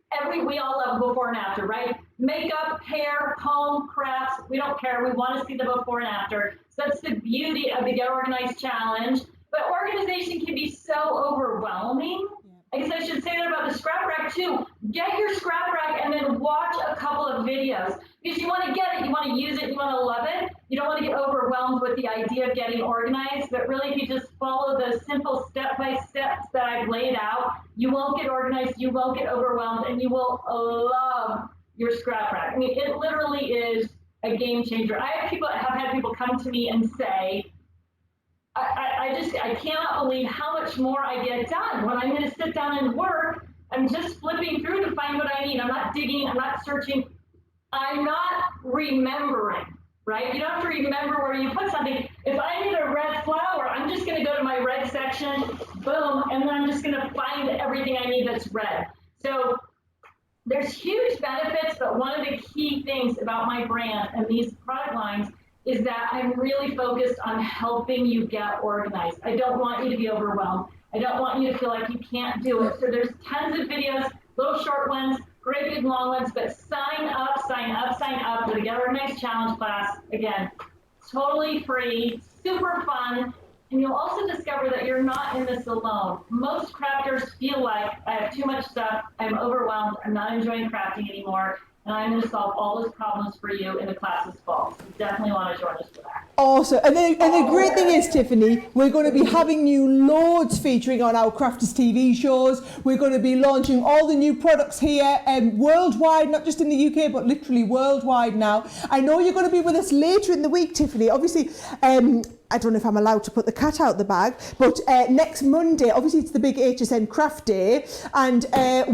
We all love before and after, right? Makeup, hair, home, crafts, we don't care. We want to see the before and after. So that's the beauty of the Get Organized Challenge. But organization can be so overwhelming. I guess I should say that about the scrap rack too. Get your scrap rack and then watch a couple of videos because you want to get it, you want to use it, you want to love it. You don't want to get overwhelmed with the idea of getting organized, but really if you just follow those simple step-by-steps that I've laid out, you won't get organized, you won't get overwhelmed, and you will love your scrap rack. I mean, it literally is a game changer. I have had people come to me and say, I cannot believe how much more I get done when I'm going to sit down and work. I'm just flipping through to find what I need. I'm not digging. I'm not searching. I'm not remembering. right? You don't have to remember where you put something. If I need a red flower, I'm just going to go to my red section, boom, and then I'm just going to find everything I need that's red. So there's huge benefits, but one of the key things about my brand and these product lines is that I'm really focused on helping you get organized. I don't want you to be overwhelmed. I don't want you to feel like you can't do it. So there's tons of videos, little short ones, great big long ones, but sign up for the Get Organized Challenge class. Again, totally free, super fun, and you'll also discover that you're not in this alone. Most crafters feel like I have too much stuff, I'm overwhelmed, I'm not enjoying crafting anymore, and I'm going to solve all those problems for you in the class this fall. So definitely want to join us for that. Awesome. And the great thing is, Tiffany, we're going to be having you loads featuring on our Crafters TV shows. We're going to be launching all the new products here worldwide, not just in the UK, but literally worldwide now. I know you're going to be with us later in the week, Tiffany. Obviously, I don't know if I'm allowed to put the cat out the bag, but next Monday, obviously it's the big HSN Craft Day, and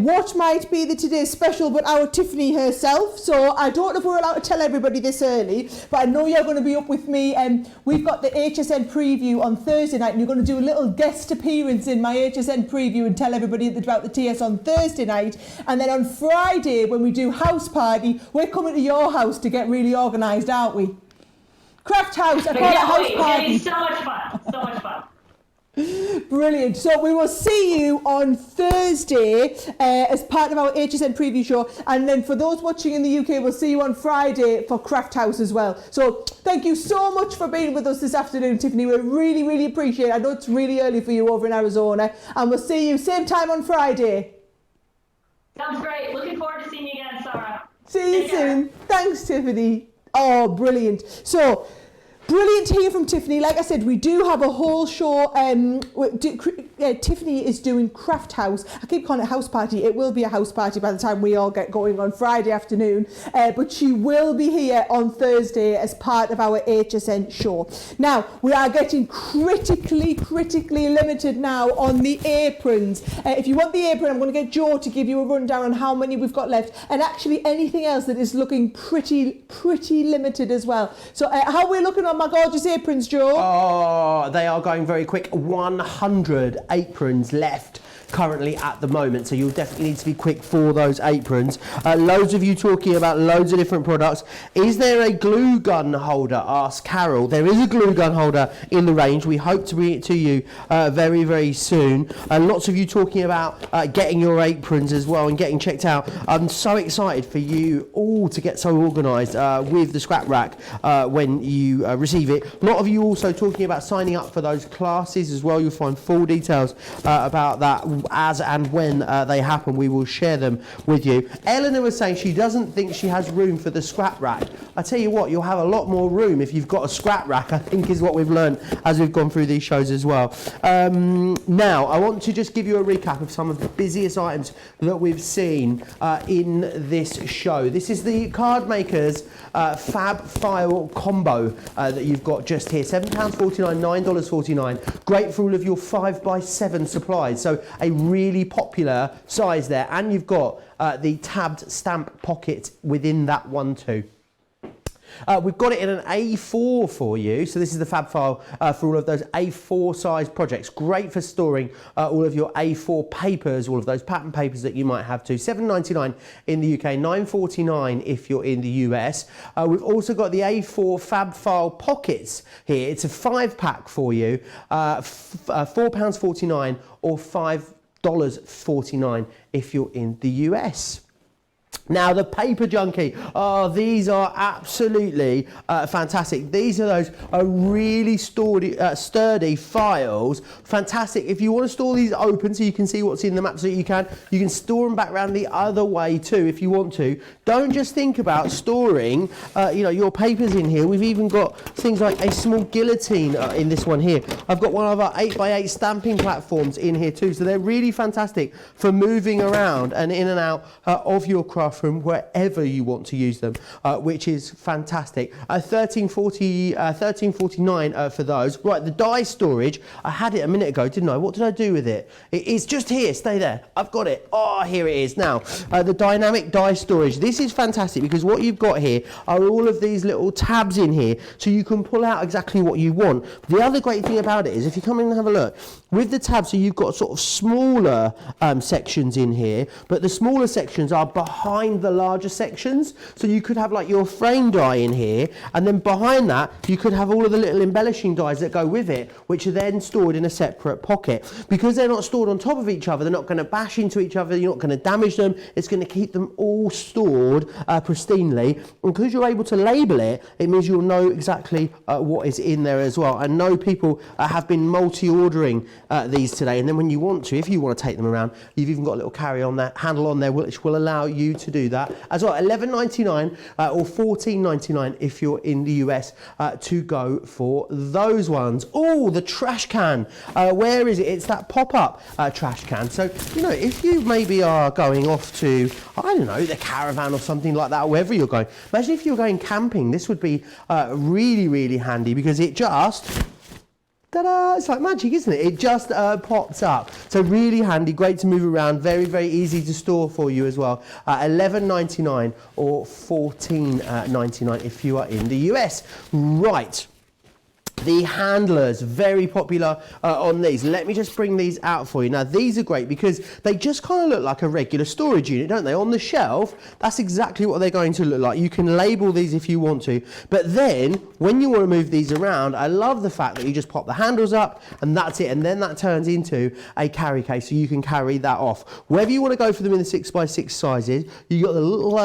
what might be the today's special but our Tiffany herself, so I don't know if we're allowed to tell everybody this early, but I know you're going to be up with me, and we've got the HSN preview on Thursday night, and you're going to do a little guest appearance in my HSN preview and tell everybody about the TS on Thursday night, and then on Friday when we do house party, we're coming to your house to get really organised, aren't we? Craft house, I call it house party. It's so much fun, so much fun. Brilliant. So we will see you on Thursday as part of our HSN preview show, and then for those watching in the UK, we'll see you on Friday for Craft House as well. So thank you so much for being with us this afternoon, Tiffany. We really, really appreciate it. I know it's really early for you over in Arizona, and we'll see you same time on Friday. Sounds great. Looking forward to seeing you again, Sarah. See you soon. Thanks, Tiffany. Oh, brilliant. So, brilliant to hear from Tiffany. Like I said, we do have a whole show. Tiffany is doing Craft House. I keep calling it house party. It will be a house party by the time we all get going on Friday afternoon. But she will be here on Thursday as part of our HSN show. Now, we are getting critically limited now on the aprons. If you want the apron, I'm going to get Joe to give you a rundown on how many we've got left, and actually anything else that is looking pretty limited as well. So how are we looking on my gorgeous aprons, Joe? Oh, they are going very quick. 100 aprons left currently at the moment, so you'll definitely need to be quick for those aprons. Loads of you talking about loads of different products. Is there a glue gun holder? Asked Carol. There is a glue gun holder in the range. We hope to bring it to you very soon. Lots of you talking about getting your aprons as well and getting checked out. I'm so excited for you all to get so organised with the scrap rack when you receive it. A lot of you also talking about signing up for those classes as well. You'll find full details about that as and when they happen. We will share them with you. Eleanor was saying she doesn't think she has room for the scrap rack. I tell you what, you'll have a lot more room if you've got a scrap rack, I think is what we've learned as we've gone through these shows as well. Now, I want to just give you a recap of some of the busiest items that we've seen in this show. This is the Card Makers Fab File Combo that you've got just here. £7.49, $9.49. Great for all of your 5x7 supplies. So a really popular size there. And you've got the tabbed stamp pocket within that one too. We've got it in an A4 for you, so this is the fab file for all of those A4 size projects. Great for storing all of your A4 papers, all of those pattern papers that you might have too. £7.99 in the UK, $9.49 if you're in the US. We've also got the A4 fab file pockets here. It's a 5-pack for you, £4.49 or $5.49 if you're in the US. Now, the Paper Junkie, these are absolutely fantastic. These are those really sturdy files. Fantastic. If you want to store these open so you can see what's in them, absolutely you can. You can store them back around the other way too if you want to. Don't just think about storing your papers in here. We've even got things like a small guillotine in this one here. I've got one of our 8x8 stamping platforms in here too. So they're really fantastic for moving around and in and out of your craft bathroom, wherever you want to use them, which is fantastic. 1349 for those. Right, the dye storage, I had it a minute ago, didn't I? What did I do with it? It's just here, stay there. I've got it. Oh, here it is. Now, the dynamic dye storage. This is fantastic because what you've got here are all of these little tabs in here, so you can pull out exactly what you want. The other great thing about it is, if you come in and have a look, with the tabs, so you've got sort of smaller sections in here, but the smaller sections are behind the larger sections. So you could have like your frame dye in here, and then behind that, you could have all of the little embellishing dyes that go with it, which are then stored in a separate pocket. Because they're not stored on top of each other, they're not going to bash into each other, you're not going to damage them, it's going to keep them all stored pristinely. And because you're able to label it, it means you'll know exactly what is in there as well. I know people have been multi-ordering these today, and then when you want to, if you want to take them around, you've even got a little carry-on there, handle on there, which will allow you to do that as well. $11.99 or $14.99 if you're in the US to go for those ones. Oh, the trash can. Where is it? It's that pop-up trash can. So, you know, if you maybe are going off to, I don't know, the caravan or something like that, wherever you're going, imagine if you're going camping, this would be really, really handy, because it just, ta-da, it's like magic, isn't it? It just pops up. So really handy, great to move around, very, very easy to store for you as well. $11.99 or $14.99 if you are in the US. Right. The handlers, very popular on these. Let me just bring these out for you. Now, these are great because they just kind of look like a regular storage unit, don't they? On the shelf, that's exactly what they're going to look like. You can label these if you want to. But then, when you want to move these around, I love the fact that you just pop the handles up and that's it. And then that turns into a carry case, so you can carry that off. Whether you want to go for them in the 6x6 sizes, you've got the little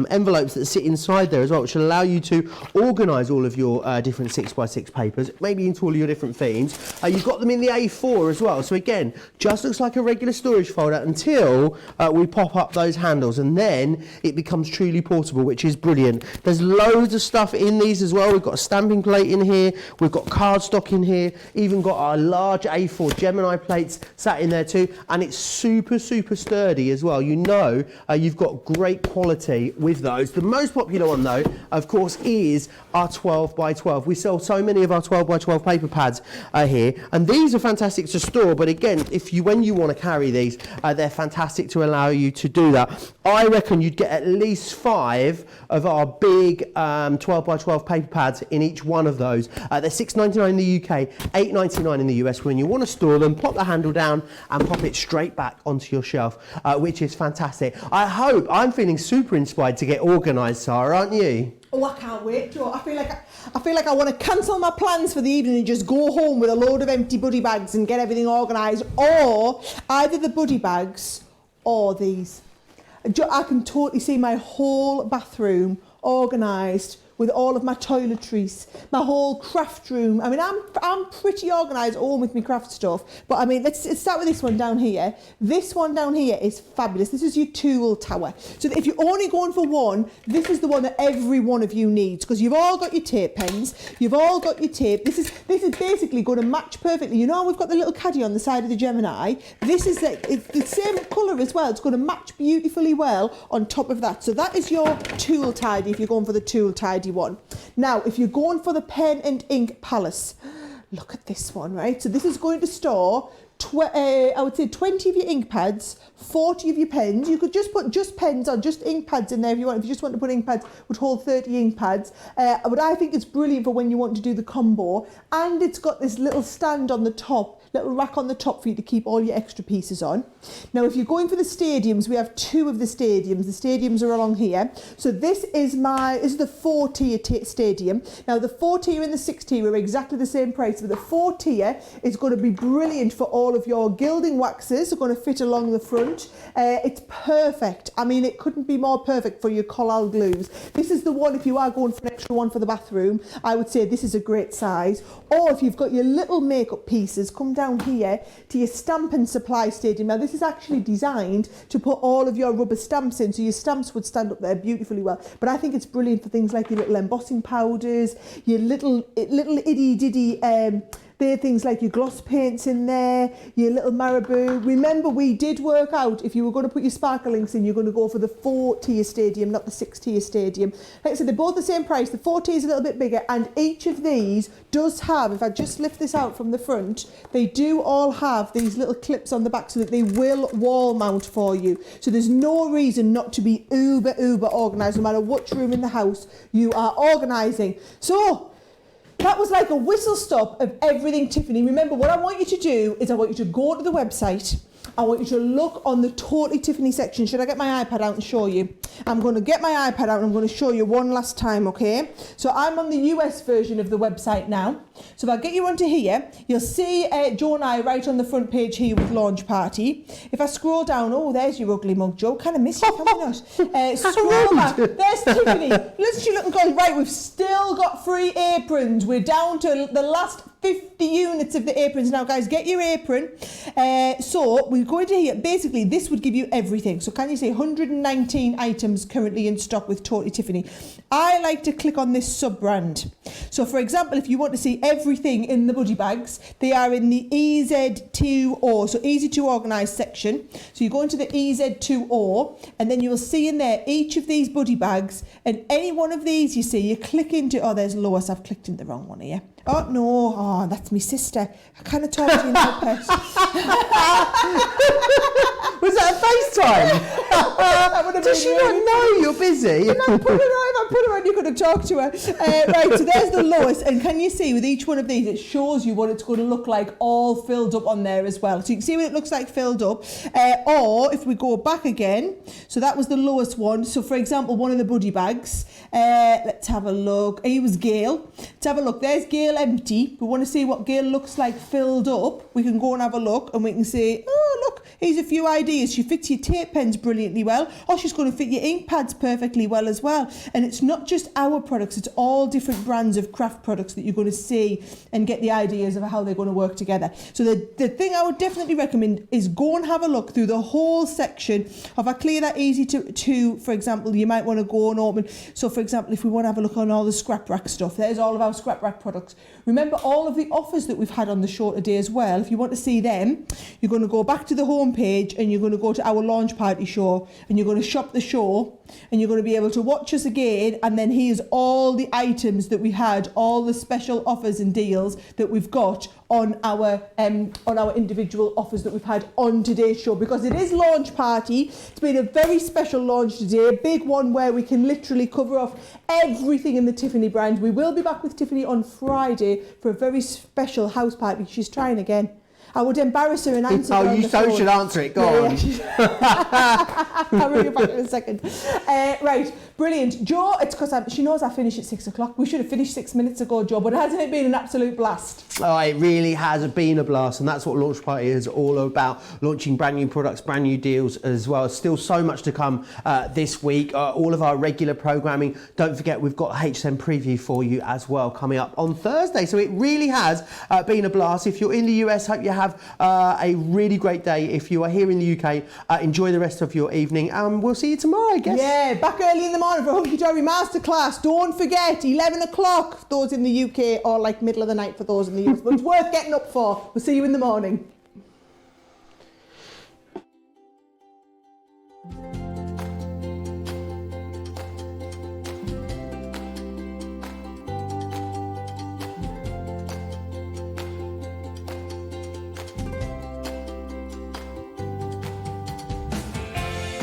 envelopes that sit inside there as well, which will allow you to organise all of your different 6x6 papers, maybe into all of your different themes. You've got them in the A4 as well. So again, just looks like a regular storage folder until we pop up those handles, and then it becomes truly portable, which is brilliant. There's loads of stuff in these as well. We've got a stamping plate in here. We've got cardstock in here. Even got our large A4 Gemini plates sat in there too. And it's super, super sturdy as well. You know, you've got great quality with those. The most popular one though, of course, is our 12x12. We sell so many of our 12x12 paper pads here, and these are fantastic to store, but again, when you want to carry these, they're fantastic to allow you to do that. I reckon you'd get at least 5 of our big 12x12 paper pads in each one of those. They're $6.99 in the UK, $8.99 in the US. When you want to store them, pop the handle down and pop it straight back onto your shelf, which is fantastic. I'm feeling super inspired to get organised, Sarah, aren't you? Oh, I can't wait, Joe. I feel like I want to cancel my plans for the evening and just go home with a load of empty buddy bags and get everything organised, or either the buddy bags or these. I can totally see my whole bathroom organised with all of my toiletries, my whole craft room. I mean, I'm pretty organised at home with my craft stuff, but I mean, let's start with this one down here. This one down here is fabulous. This is your tool tower. So if you're only going for one, this is the one that every one of you needs, because you've all got your tape pens, you've all got your tape. This is basically going to match perfectly. You know how we've got the little caddy on the side of the Gemini? This is it's the same colour as well. It's going to match beautifully well on top of that. So that is your tool tidy if you're going for the tool tidy one. Now, if you're going for the pen and ink palace, look at this one, right? So this is going to store I would say 20 of your ink pads, 40 of your pens. You could just put just pens or just ink pads in there if you want. If you just want to put ink pads, would hold 30 ink pads. But I think it's brilliant for when you want to do the combo. And it's got this little stand on the top, little rack on the top for you to keep all your extra pieces on. Now, if you're going for the stadiums, we have 2 of the stadiums. The stadiums are along here. So this is the 4-tier stadium. Now, the 4-tier and the 6-tier are exactly the same price, but the 4-tier is going to be brilliant for all of your gilding waxes. They're going to fit along the front. It's perfect. I mean, it couldn't be more perfect for your collal glues. This is the one, if you are going for an extra one for the bathroom, I would say this is a great size. Or if you've got your little makeup pieces, come down here to your stamp and supply stadium. Now, this is actually designed to put all of your rubber stamps in, so your stamps would stand up there beautifully well. But I think it's brilliant for things like your little embossing powders, your little itty-ditty There are things like your gloss paints in there, your little marabou. Remember, we did work out if you were going to put your sparklings in, you're going to go for the 4-tier stadium, not the 6-tier stadium. Like I said, they're both the same price. The 4-tier is a little bit bigger, and each of these does have, if I just lift this out from the front, they do all have these little clips on the back so that they will wall mount for you. So there's no reason not to be uber organised, no matter which room in the house you are organising. So that was like a whistle stop of everything Tiffany. Remember, what I want you to do is I want you to go to the website. I want you to look on the Totally Tiffany section. Should I get my iPad out and show you? I'm going to get my iPad out and I'm going to show you one last time, okay? So I'm on the US version of the website now. So if I get you onto here, you'll see Joe and I right on the front page here with Launch Party. If I scroll down, oh, there's your ugly mug, Joe. Kind of miss you, can we not? Scroll back. There's Tiffany. Listen, look and go. Right, we've still got free aprons. We're down to the last 50 units of the aprons. Now, guys, get your apron. So we're going to here. Basically, this would give you everything. So can you say 119 items currently in stock with Totally Tiffany? I like to click on this sub-brand. So, for example, if you want to see everything in the buddy bags, they are in the EZ2O, so easy to organise section. So you go into the EZ2O, and then you will see in there each of these buddy bags, and any one of these you see, you click into, oh, there's Lois, I've clicked into the wrong one here. Oh, no, oh, that's my sister. I kind of talk to you now, Pet. Was that a FaceTime? Does she not know you're busy? If I put her on, you could have talked to her. Right, so there's the lowest, and can you see with each one of these, it shows you what it's going to look like all filled up on there as well. So you can see what it looks like filled up. Or if we go back again, so that was the lowest one. So for example, one of the buddy bags, let's have a look. He was Gail. Let's have a look. There's Gail empty. We want to see what Gail looks like filled up. We can go and have a look, and we can say, oh, look, here's a few ideas. She fits your tape pens brilliantly well, or she's going to fit your ink pads perfectly well as well. And it's not just our products, it's all different brands of craft products that you're going to see and get the ideas of how they're going to work together. So the thing I would definitely recommend is go and have a look through the whole section. If I clear that easy to for example, you might want to go and open. So for example, if we want to have a look on all the scrap rack stuff, there's all of our scrap rack products. Remember all of the offers that we've had on the show today as well. If you want to see them, you're going to go back to the home page and you're going to go to our launch party show and you're going to shop the show and you're going to be able to watch us again, and then here's all the items that we had, all the special offers and deals that we've got on our individual offers that we've had on today's show, because it is launch party. It's been a very special launch today, a big one where we can literally cover off everything in the Tiffany brand. We will be back with Tiffany on Friday for a very special house party. She's trying again. I would embarrass her and answer her on the phone. Should answer it. Go on. I'll ring you back in a second. Right, brilliant. Joe, it's because she knows I finish at 6 o'clock. We should have finished 6 minutes ago, Joe, but hasn't it been an absolute blast? Oh, it really has been a blast, and that's what Launch Party is all about. Launching brand new products, brand new deals as well. Still so much to come this week. All of our regular programming. Don't forget, we've got HSM preview for you as well coming up on Thursday. So it really has been a blast. If you're in the US, hope you have a really great day. If you are here in the UK, enjoy the rest of your evening, and we'll see you tomorrow, I guess. Yeah, back early in the morning for a Hunky Dory Masterclass. Don't forget, 11 o'clock, those in the UK, or like middle of the night for those in the US. But it's worth getting up for. We'll see you in the morning.